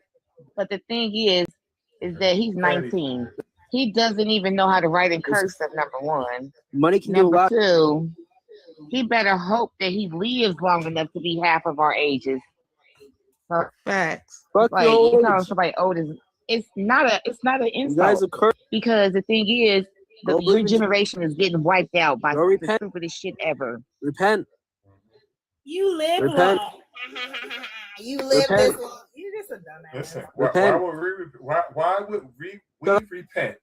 But the thing is that he's 19. He doesn't even know how to write in cursive. Number one. money can do a Number lot. two, he better hope that he lives long enough to be half of our ages. So, Facts. Fuck like your you calling age. somebody old is it's not an You guys insult are cursed. because the thing is Go your live in- generation is getting wiped out by Go the repent. stupidest shit ever. Repent. You live Repent. long. You live Repent. this long. You're just a dumbass. Listen, Repent. why would we repent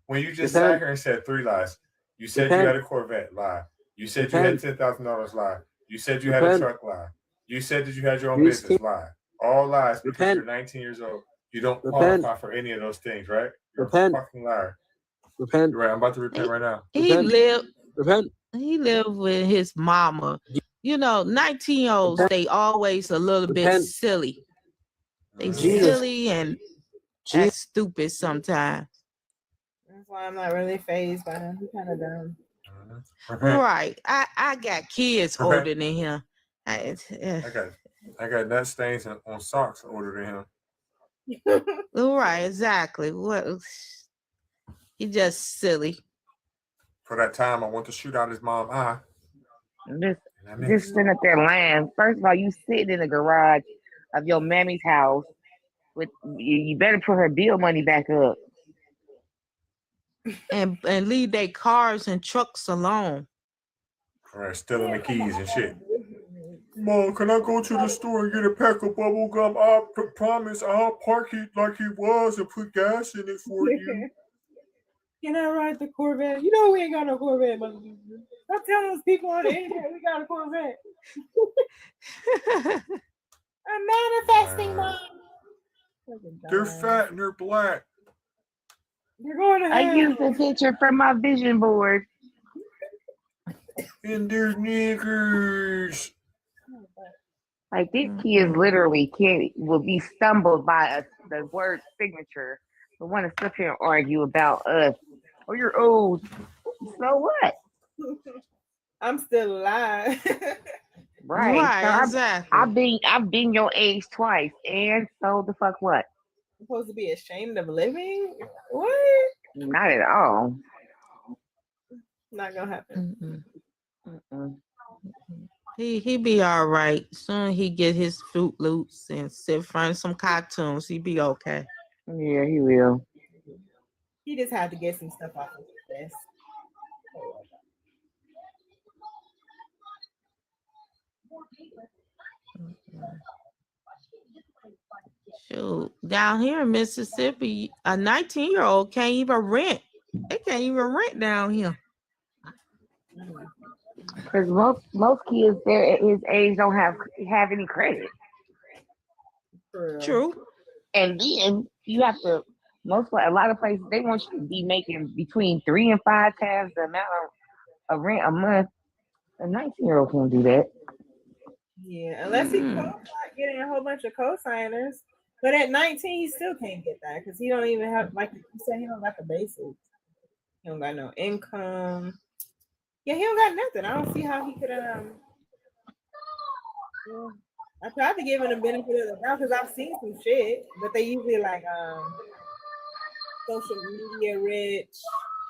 when you just Repent. sat here and said 3 lies? You said Repent. you had a Corvette, lie. You said Repent. you had $10,000, lie. You said you had a Repent. truck, lie. You said that you had your own You business, can't- lie. All lies because Repent. you're 19 years old. You don't Repent. qualify for any of those things, right? You're Repent. a fucking liar. Repent. You're right. I'm about to repent right now. He Repent. lived. Repent. He lived with his mama You know, 19-year-olds, they always a little bit silly. They silly and act stupid sometimes. That's why I'm not really phased by him. He's kind of dumb. Right. I got kids older than him. I got nut stains on socks older than him. Right, exactly. What? He just silly. For that time, I want to shoot out his mom's eye. Just sitting up there lying. First of all, you sitting in the garage of your mammy's house with you better put her bill money back up. And leave their cars and trucks alone. All right, stealing the keys and shit. Mom, can I go to the store and get a pack of bubble gum? I promise I'll park it like it was and put gas in it for you. Can I ride the Corvette? You know we ain't got no Corvette, but stop telling those people on the internet we got a Corvette. I'm manifesting, Mom. They're fat and they're black. You're going to hell. I used the picture from my vision board. And they're niggers. Like these kids literally will be stumbled by the word signature, but want to sit here and argue about us. Oh, you're old. So what? I'm still alive. Right. So exactly. I've been your age twice, and so the fuck what? I'm supposed to be ashamed of living? What? Not at all. Not gonna happen. He be all right. Soon he get his Fruit Loops and sit in front of some cartoons. He be okay. Yeah, he will. He just had to get some stuff off of his desk. Shoot, down here in Mississippi, a 19-year-old can't even rent. They can't even rent down here. Because most kids there at his age don't have any credit. True. And then you have to a lot of places they want you to be making between 3 and 5 times the amount of rent a month. A 19-year-old can't do that. Yeah, unless he getting a whole bunch of co-signers. But at 19, he still can't get that because he don't even have, like you said, he don't got the basics. He don't got no income. Yeah, he don't got nothing. I don't see how he could I tried to give him the benefit of the doubt because I've seen some shit, but they usually like social media rich,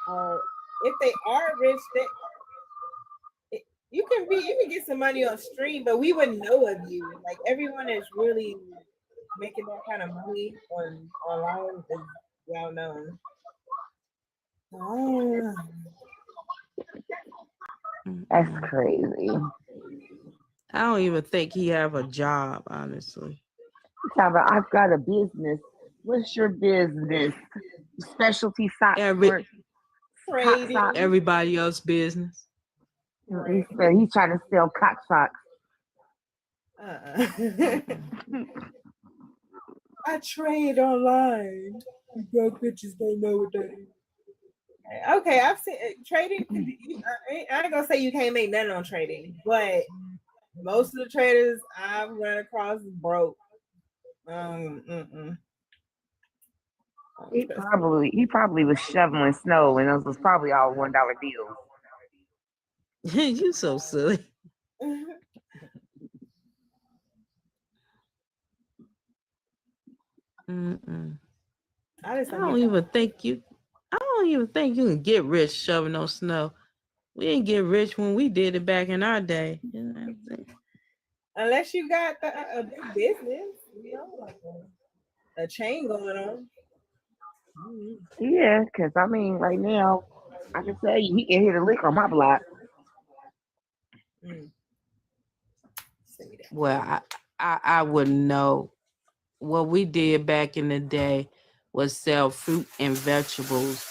or if they are rich, you can get some money on stream, but we wouldn't know of you. Like everyone is really making that kind of money online is well known. Oh. That's crazy. I don't even think he have a job, honestly. Talking about, I've got a business. What's your business? Specialty socks. Everybody else's business. Right. He's trying to sell cock socks. I trade online. You broke bitches don't know what that is. Okay, I've seen trading. I ain't gonna say you can't make nothing on trading, but most of the traders I've run across broke. He probably was shoveling snow, and those was probably all $1 bills. You so silly. I don't even think you can get rich shoving on snow. We didn't get rich when we did it back in our day. You know what I'm saying? Unless you got a big business, you know, like a chain going on. Yeah, because I mean, right now, I can tell you, he can hit a lick on my block. Well, I wouldn't know. What we did back in the day was sell fruit and vegetables,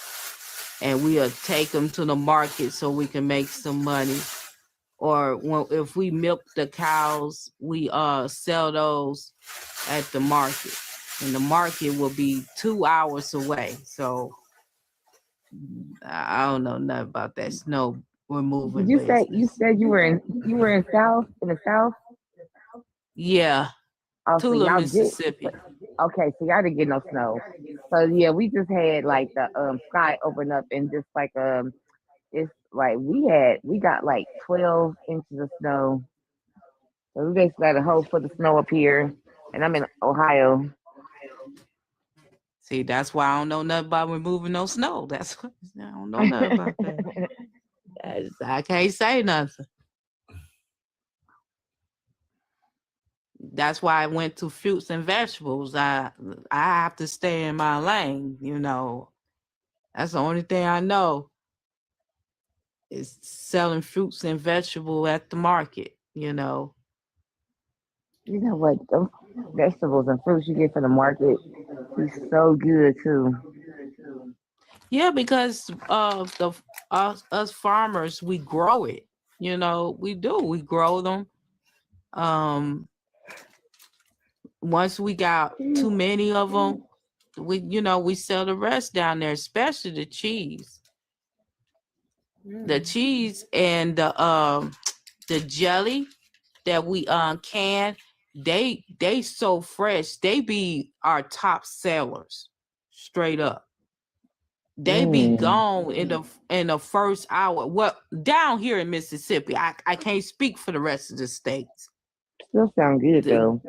and we'll take them to the market so we can make some money. Or if we milk the cows, we sell those at the market, and the market will be 2 hours away. So I don't know nothing about that snow we're moving. Did you said you were in the south? Yeah, Oh, so Tula, y'all did. Mississippi. Okay, so y'all didn't get no snow. So yeah, we just had like the sky open up and just like it's like we got like 12 inches of snow. So we basically got a whole foot of snow up here, and I'm in Ohio. See, that's why I don't know nothing about removing no snow. That's what I don't know nothing about that. I can't say nothing. That's why I went to fruits and vegetables. I have to stay in my lane, you know. That's the only thing I know is selling fruits and vegetables at the market, you know. You know what? Those vegetables and fruits you get from the market is so good too. Yeah, because us farmers, we grow it. You know, we do. We grow them. Once we got too many of them, we sell the rest down there, especially the cheese. The cheese and the jelly that we can, they so fresh. They be our top sellers, straight up. They be gone in the first hour. Well, down here in Mississippi, I can't speak for the rest of the states. Still sound good though.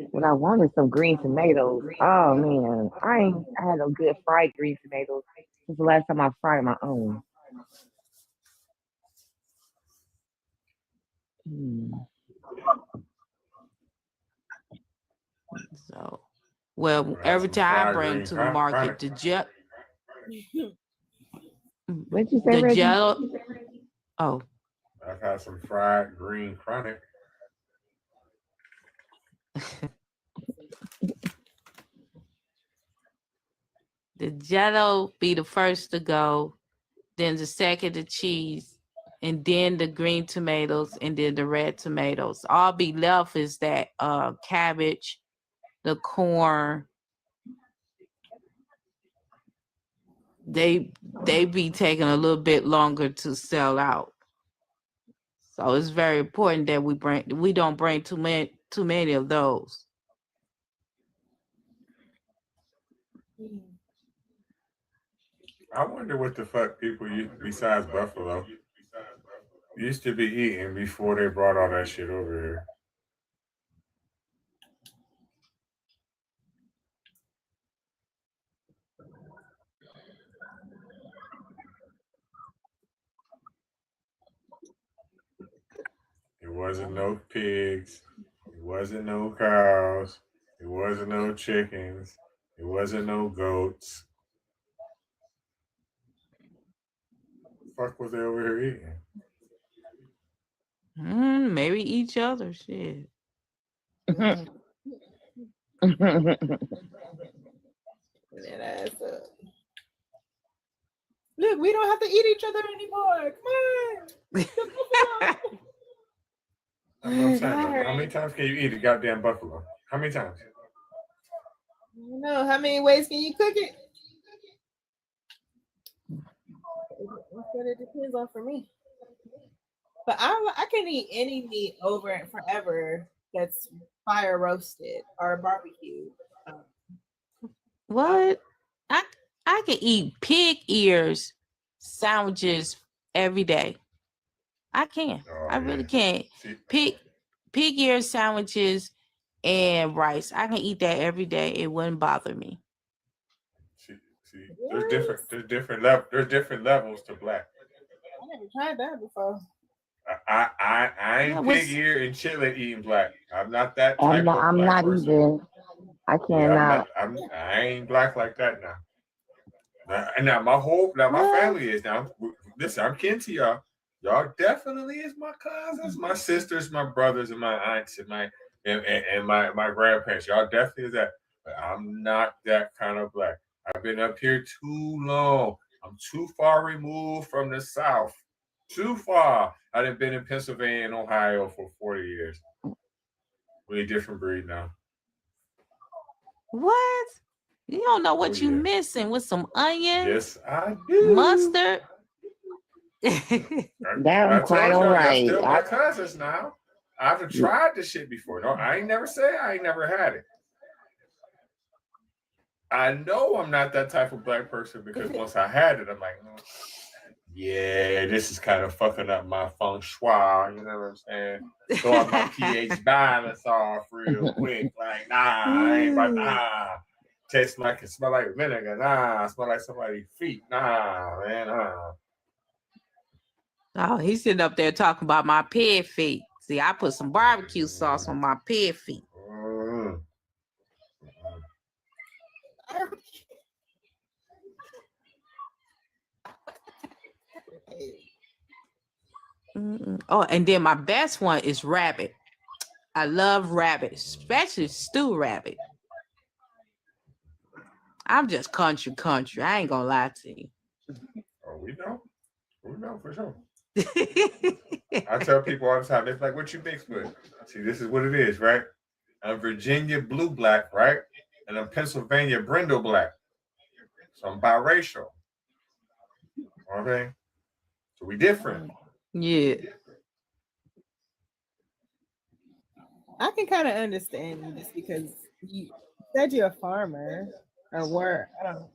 What I want is some green tomatoes. Oh man, I ain't had no good fried green tomatoes since the last time I fried my own. So, well, Have every some time I fried bring green to the market chronic. What'd you say, the Reggie? jello. Oh, I've had some fried green chronic. the jello be the first to go, then the second the cheese, and then the green tomatoes, and then the red tomatoes. All be left is that cabbage, the corn. They be taking a little bit longer to sell out. So it's very important that we don't bring too many of those. I wonder what the fuck people besides buffalo used to be eating before they brought all that shit over here. It wasn't no pigs. It wasn't no cows. It wasn't no chickens. It wasn't no goats. The fuck was they over here eating? Maybe each other. Shit. That ass up. Look, we don't have to eat each other anymore. Come on. I'm saying, how many times can you eat a goddamn buffalo? How many times? I don't know. How many ways can you cook it? That's what it depends on for me. But I can eat any meat over and forever that's fire roasted or barbecued. What? I can eat pig ears sandwiches every day. I can. I really can. Pig ear sandwiches and rice. I can eat that every day. It wouldn't bother me. See, there's different levels to black. I never tried that before. I ain't pig ear and chitlin eating black. I'm not that type of black I'm not person. either. I cannot. I ain't black like that now. Now my family is now. Listen, I'm kin to y'all. Y'all definitely is my cousins, my sisters, my brothers, and my aunts, and my grandparents. Y'all definitely is that. But I'm not that kind of black. I've been up here too long. I'm too far removed from the South. Too far. I've been in Pennsylvania and Ohio for 40 years. Really different breed now. What? You don't know what you missing with some onions? Yes, I do. Mustard. I'm quite all y'all right. still my cousins now. I've tried this shit before. No, I ain't never say I ain't never had it. I know I'm not that type of black person because once I had it, I'm like, yeah, this is kind of fucking up my feng shui. You know what I'm saying? Throwing my pH balance off real quick. Like, nah, I ain't about taste like it smell like vinegar. Nah, smell like somebody's feet. Nah, man. Oh, he's sitting up there talking about my pig feet. See, I put some barbecue sauce on my pig feet. Oh, and then my best one is rabbit. I love rabbit, especially stew rabbit. I'm just country. I ain't gonna lie to you. Oh, we know for sure. I tell people all the time, they're like, what you mixed with? See, this is what it is, right? I'm Virginia blue black, right? And I'm Pennsylvania brindle black. So I'm biracial. Okay? So we different. Yeah. I can kind of understand you just because you said you're a farmer or were. I don't know.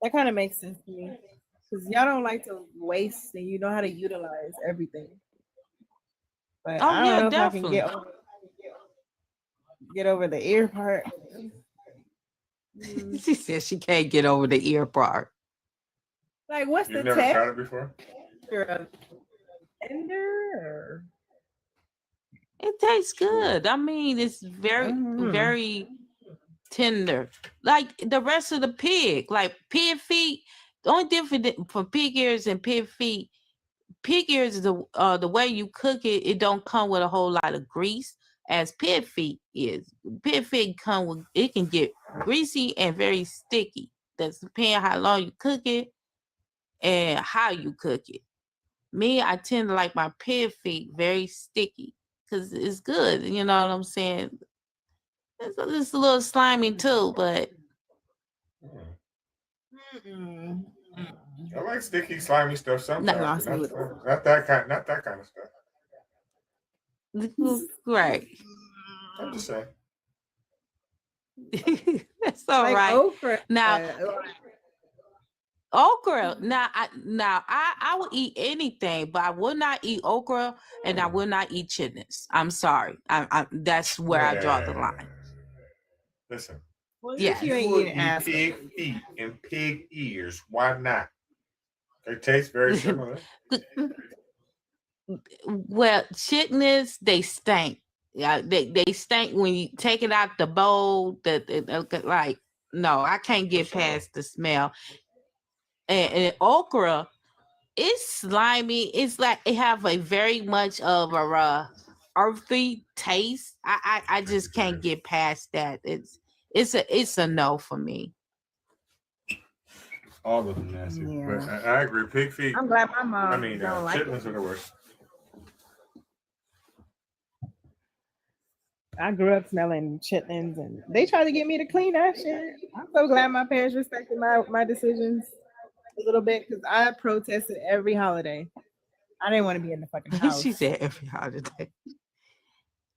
That kind of makes sense to me because y'all don't like to waste and you know how to utilize everything. But I don't know if definitely. I can get over the ear part. She said she can't get over the ear part. Like, what's You've the never tech? tried it before? Tender? It tastes good. I mean, it's very tender. Like the rest of the pig. Like pig feet. The only difference from pig ears and pig feet, pig ears is the way you cook it, it don't come with a whole lot of grease as pig feet is. Pig feet it can get greasy and very sticky. That's depending how long you cook it and how you cook it. Me, I tend to like my pig feet very sticky because it's good. You know what I'm saying? It's a little slimy too, but I like sticky, slimy stuff sometimes. Not Not that kind of stuff. Right. I'm just saying. That's all like right. Okra. Now, okra. Now, I will eat anything, but I will not eat okra and I will not eat chitlins. I'm sorry. That's where I draw the line. Listen. Well, yeah, you ain't would eating eat ass. pig feet and pig ears. Why not? They taste very similar. Well, chitlins, they stink. Yeah, they stink when you take it out the bowl. Like, no, I can't get past the smell. And okra, it's slimy. It's like it have a very much of a earthy taste. I just can't get past that. It's a no for me. All of them nasty. Yeah. But I agree. Pig feet. I'm glad my mom don't like chitlins are the worst. I grew up smelling chitlins, and they tried to get me to clean that shit. I'm so glad my parents respected my decisions a little bit because I protested every holiday. I didn't want to be in the fucking house. She said every holiday.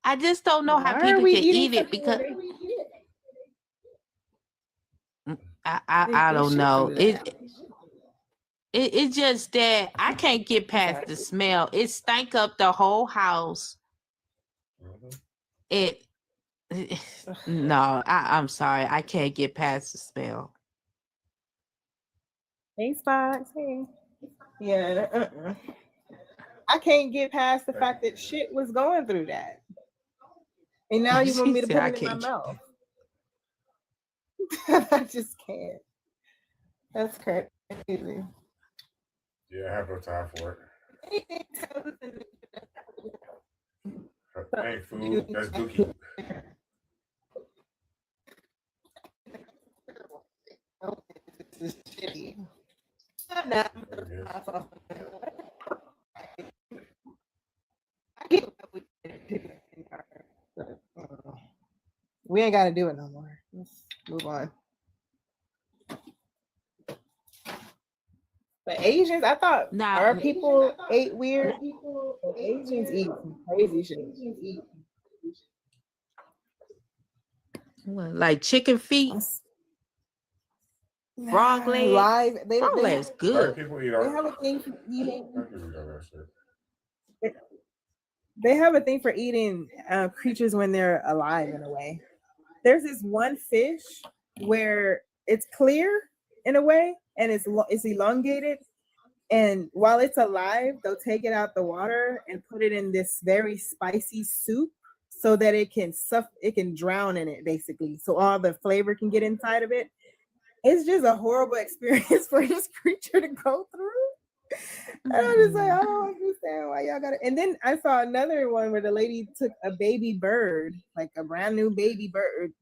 I just don't know how people can eat it because I don't know. It's just that I can't get past the smell. It stank up the whole house. I'm sorry. I can't get past the smell. Hey, Spots. Hey. Yeah. I can't get past the fact that shit was going through that. And now you want me to put it in my mouth. I just can't. That's crazy. Yeah, I have no time for it. That ain't food. That's dookie. This is shitty. We ain't got to do it no more. Let's move on. But Asians, I thought Now, our people ate weird. But Asians eat some crazy shit. what, like chicken feet, frog legs. Live. Frog legs White good. people eat They all. have a thing for eating. White people eat all that shit. They have a thing for eating creatures when they're alive in a way. There's this one fish where it's clear in a way and it's elongated, and while it's alive they'll take it out the water and put it in this very spicy soup so that it can drown in it, basically, so all the flavor can get inside of it. It's just a horrible experience for this creature to go through. And I'm just like, I don't understand why y'all got it. And then I saw another one where the lady took a baby bird, like a brand new baby bird,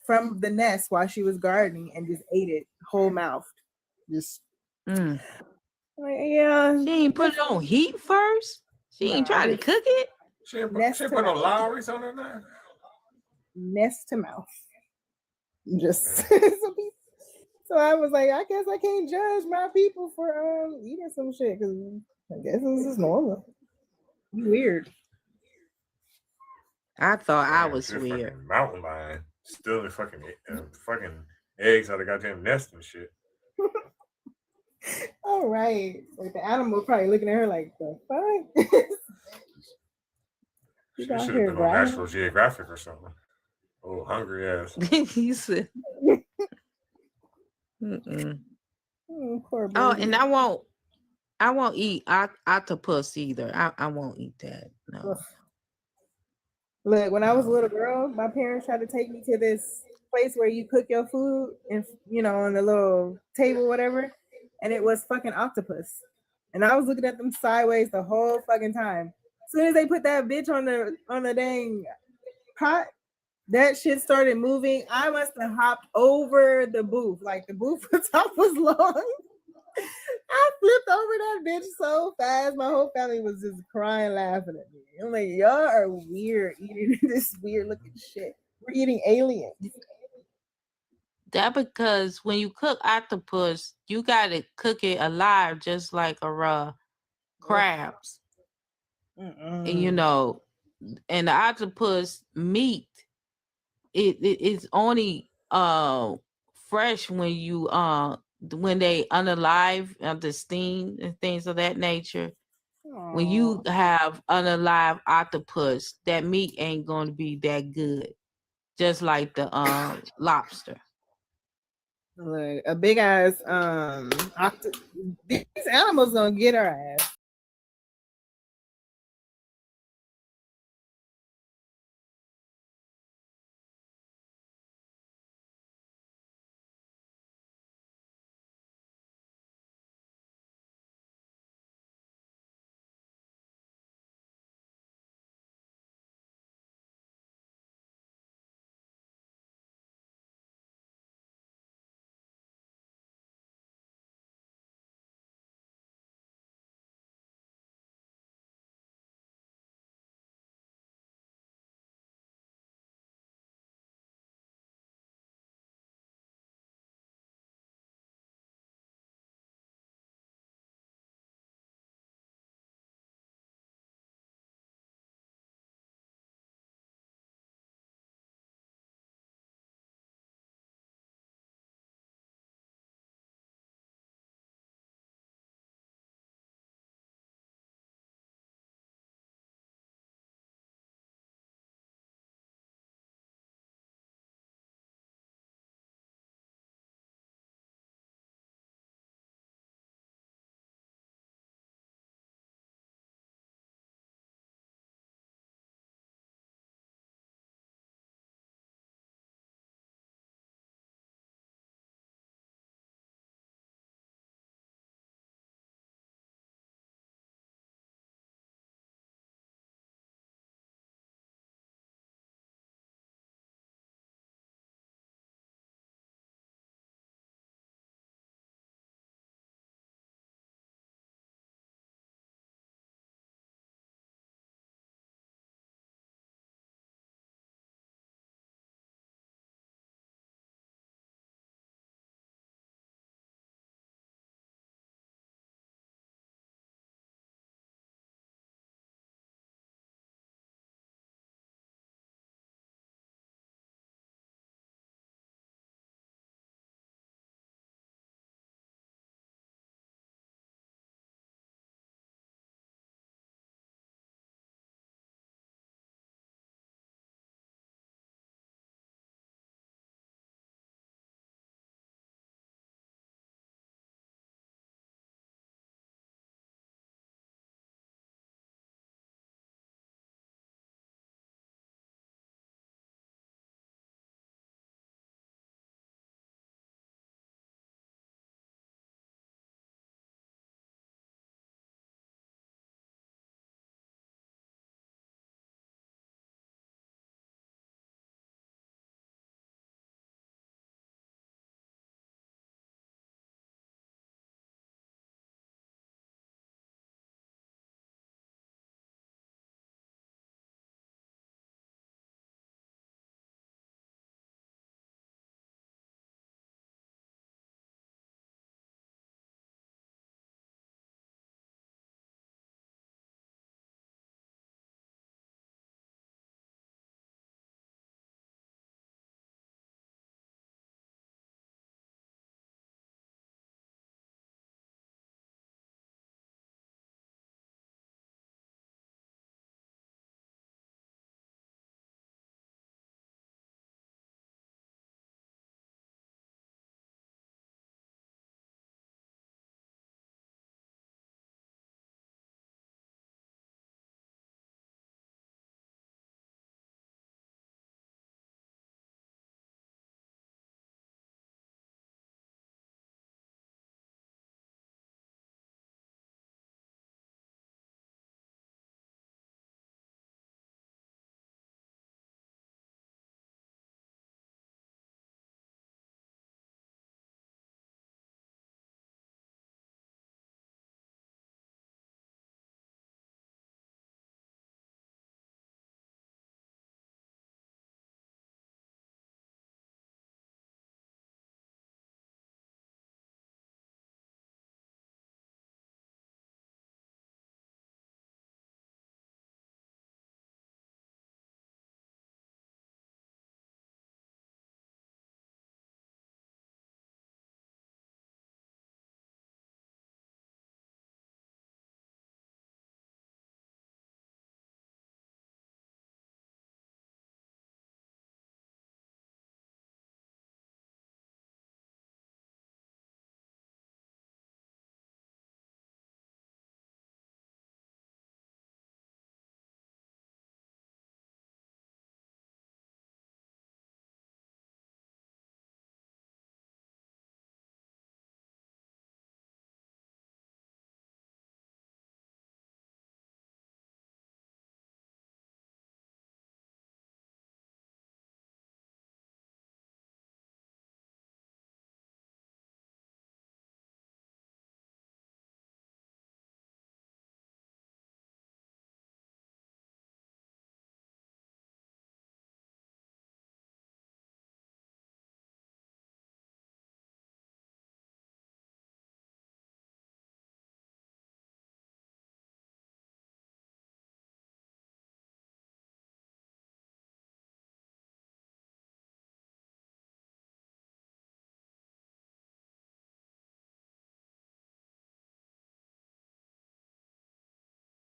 from the nest while she was gardening and just ate it whole mouth. Just like, yeah. She ain't put it on heat first. She ain't try to cook it. She put no Lowry's on it now. Nest to mouth. Just so I was like, I guess I can't judge my people for eating some shit because I guess this is normal. Weird. I thought I Damn, was shit, weird. fucking mountain lion stealing fucking eggs out of goddamn nest and shit. All right. Like the animal probably looking at her like, the fuck? She should have been on National Geographic or something. Oh, hungry ass. He said. Poor Oh, baby. and I won't eat octopus either. I won't eat that. No. Look, when I was a little girl, my parents tried to take me to this place where you cook your food and on the little table, whatever, and it was fucking octopus. And I was looking at them sideways the whole fucking time. As soon as they put that bitch on the dang pot, that shit started moving. I must have hopped over the booth. Like the booth top was long. I flipped over that bitch so fast. My whole family was just crying, laughing at me. I'm like, y'all are weird eating this weird looking shit. We're eating aliens. That because when you cook octopus, you gotta cook it alive, just like a raw crabs. And, and the octopus meat, it's only fresh when you when they unalive the steam and things of that nature. When you have unalive octopus, that meat ain't going to be that good, just like the lobster. Look, a big ass these animals gonna get our ass.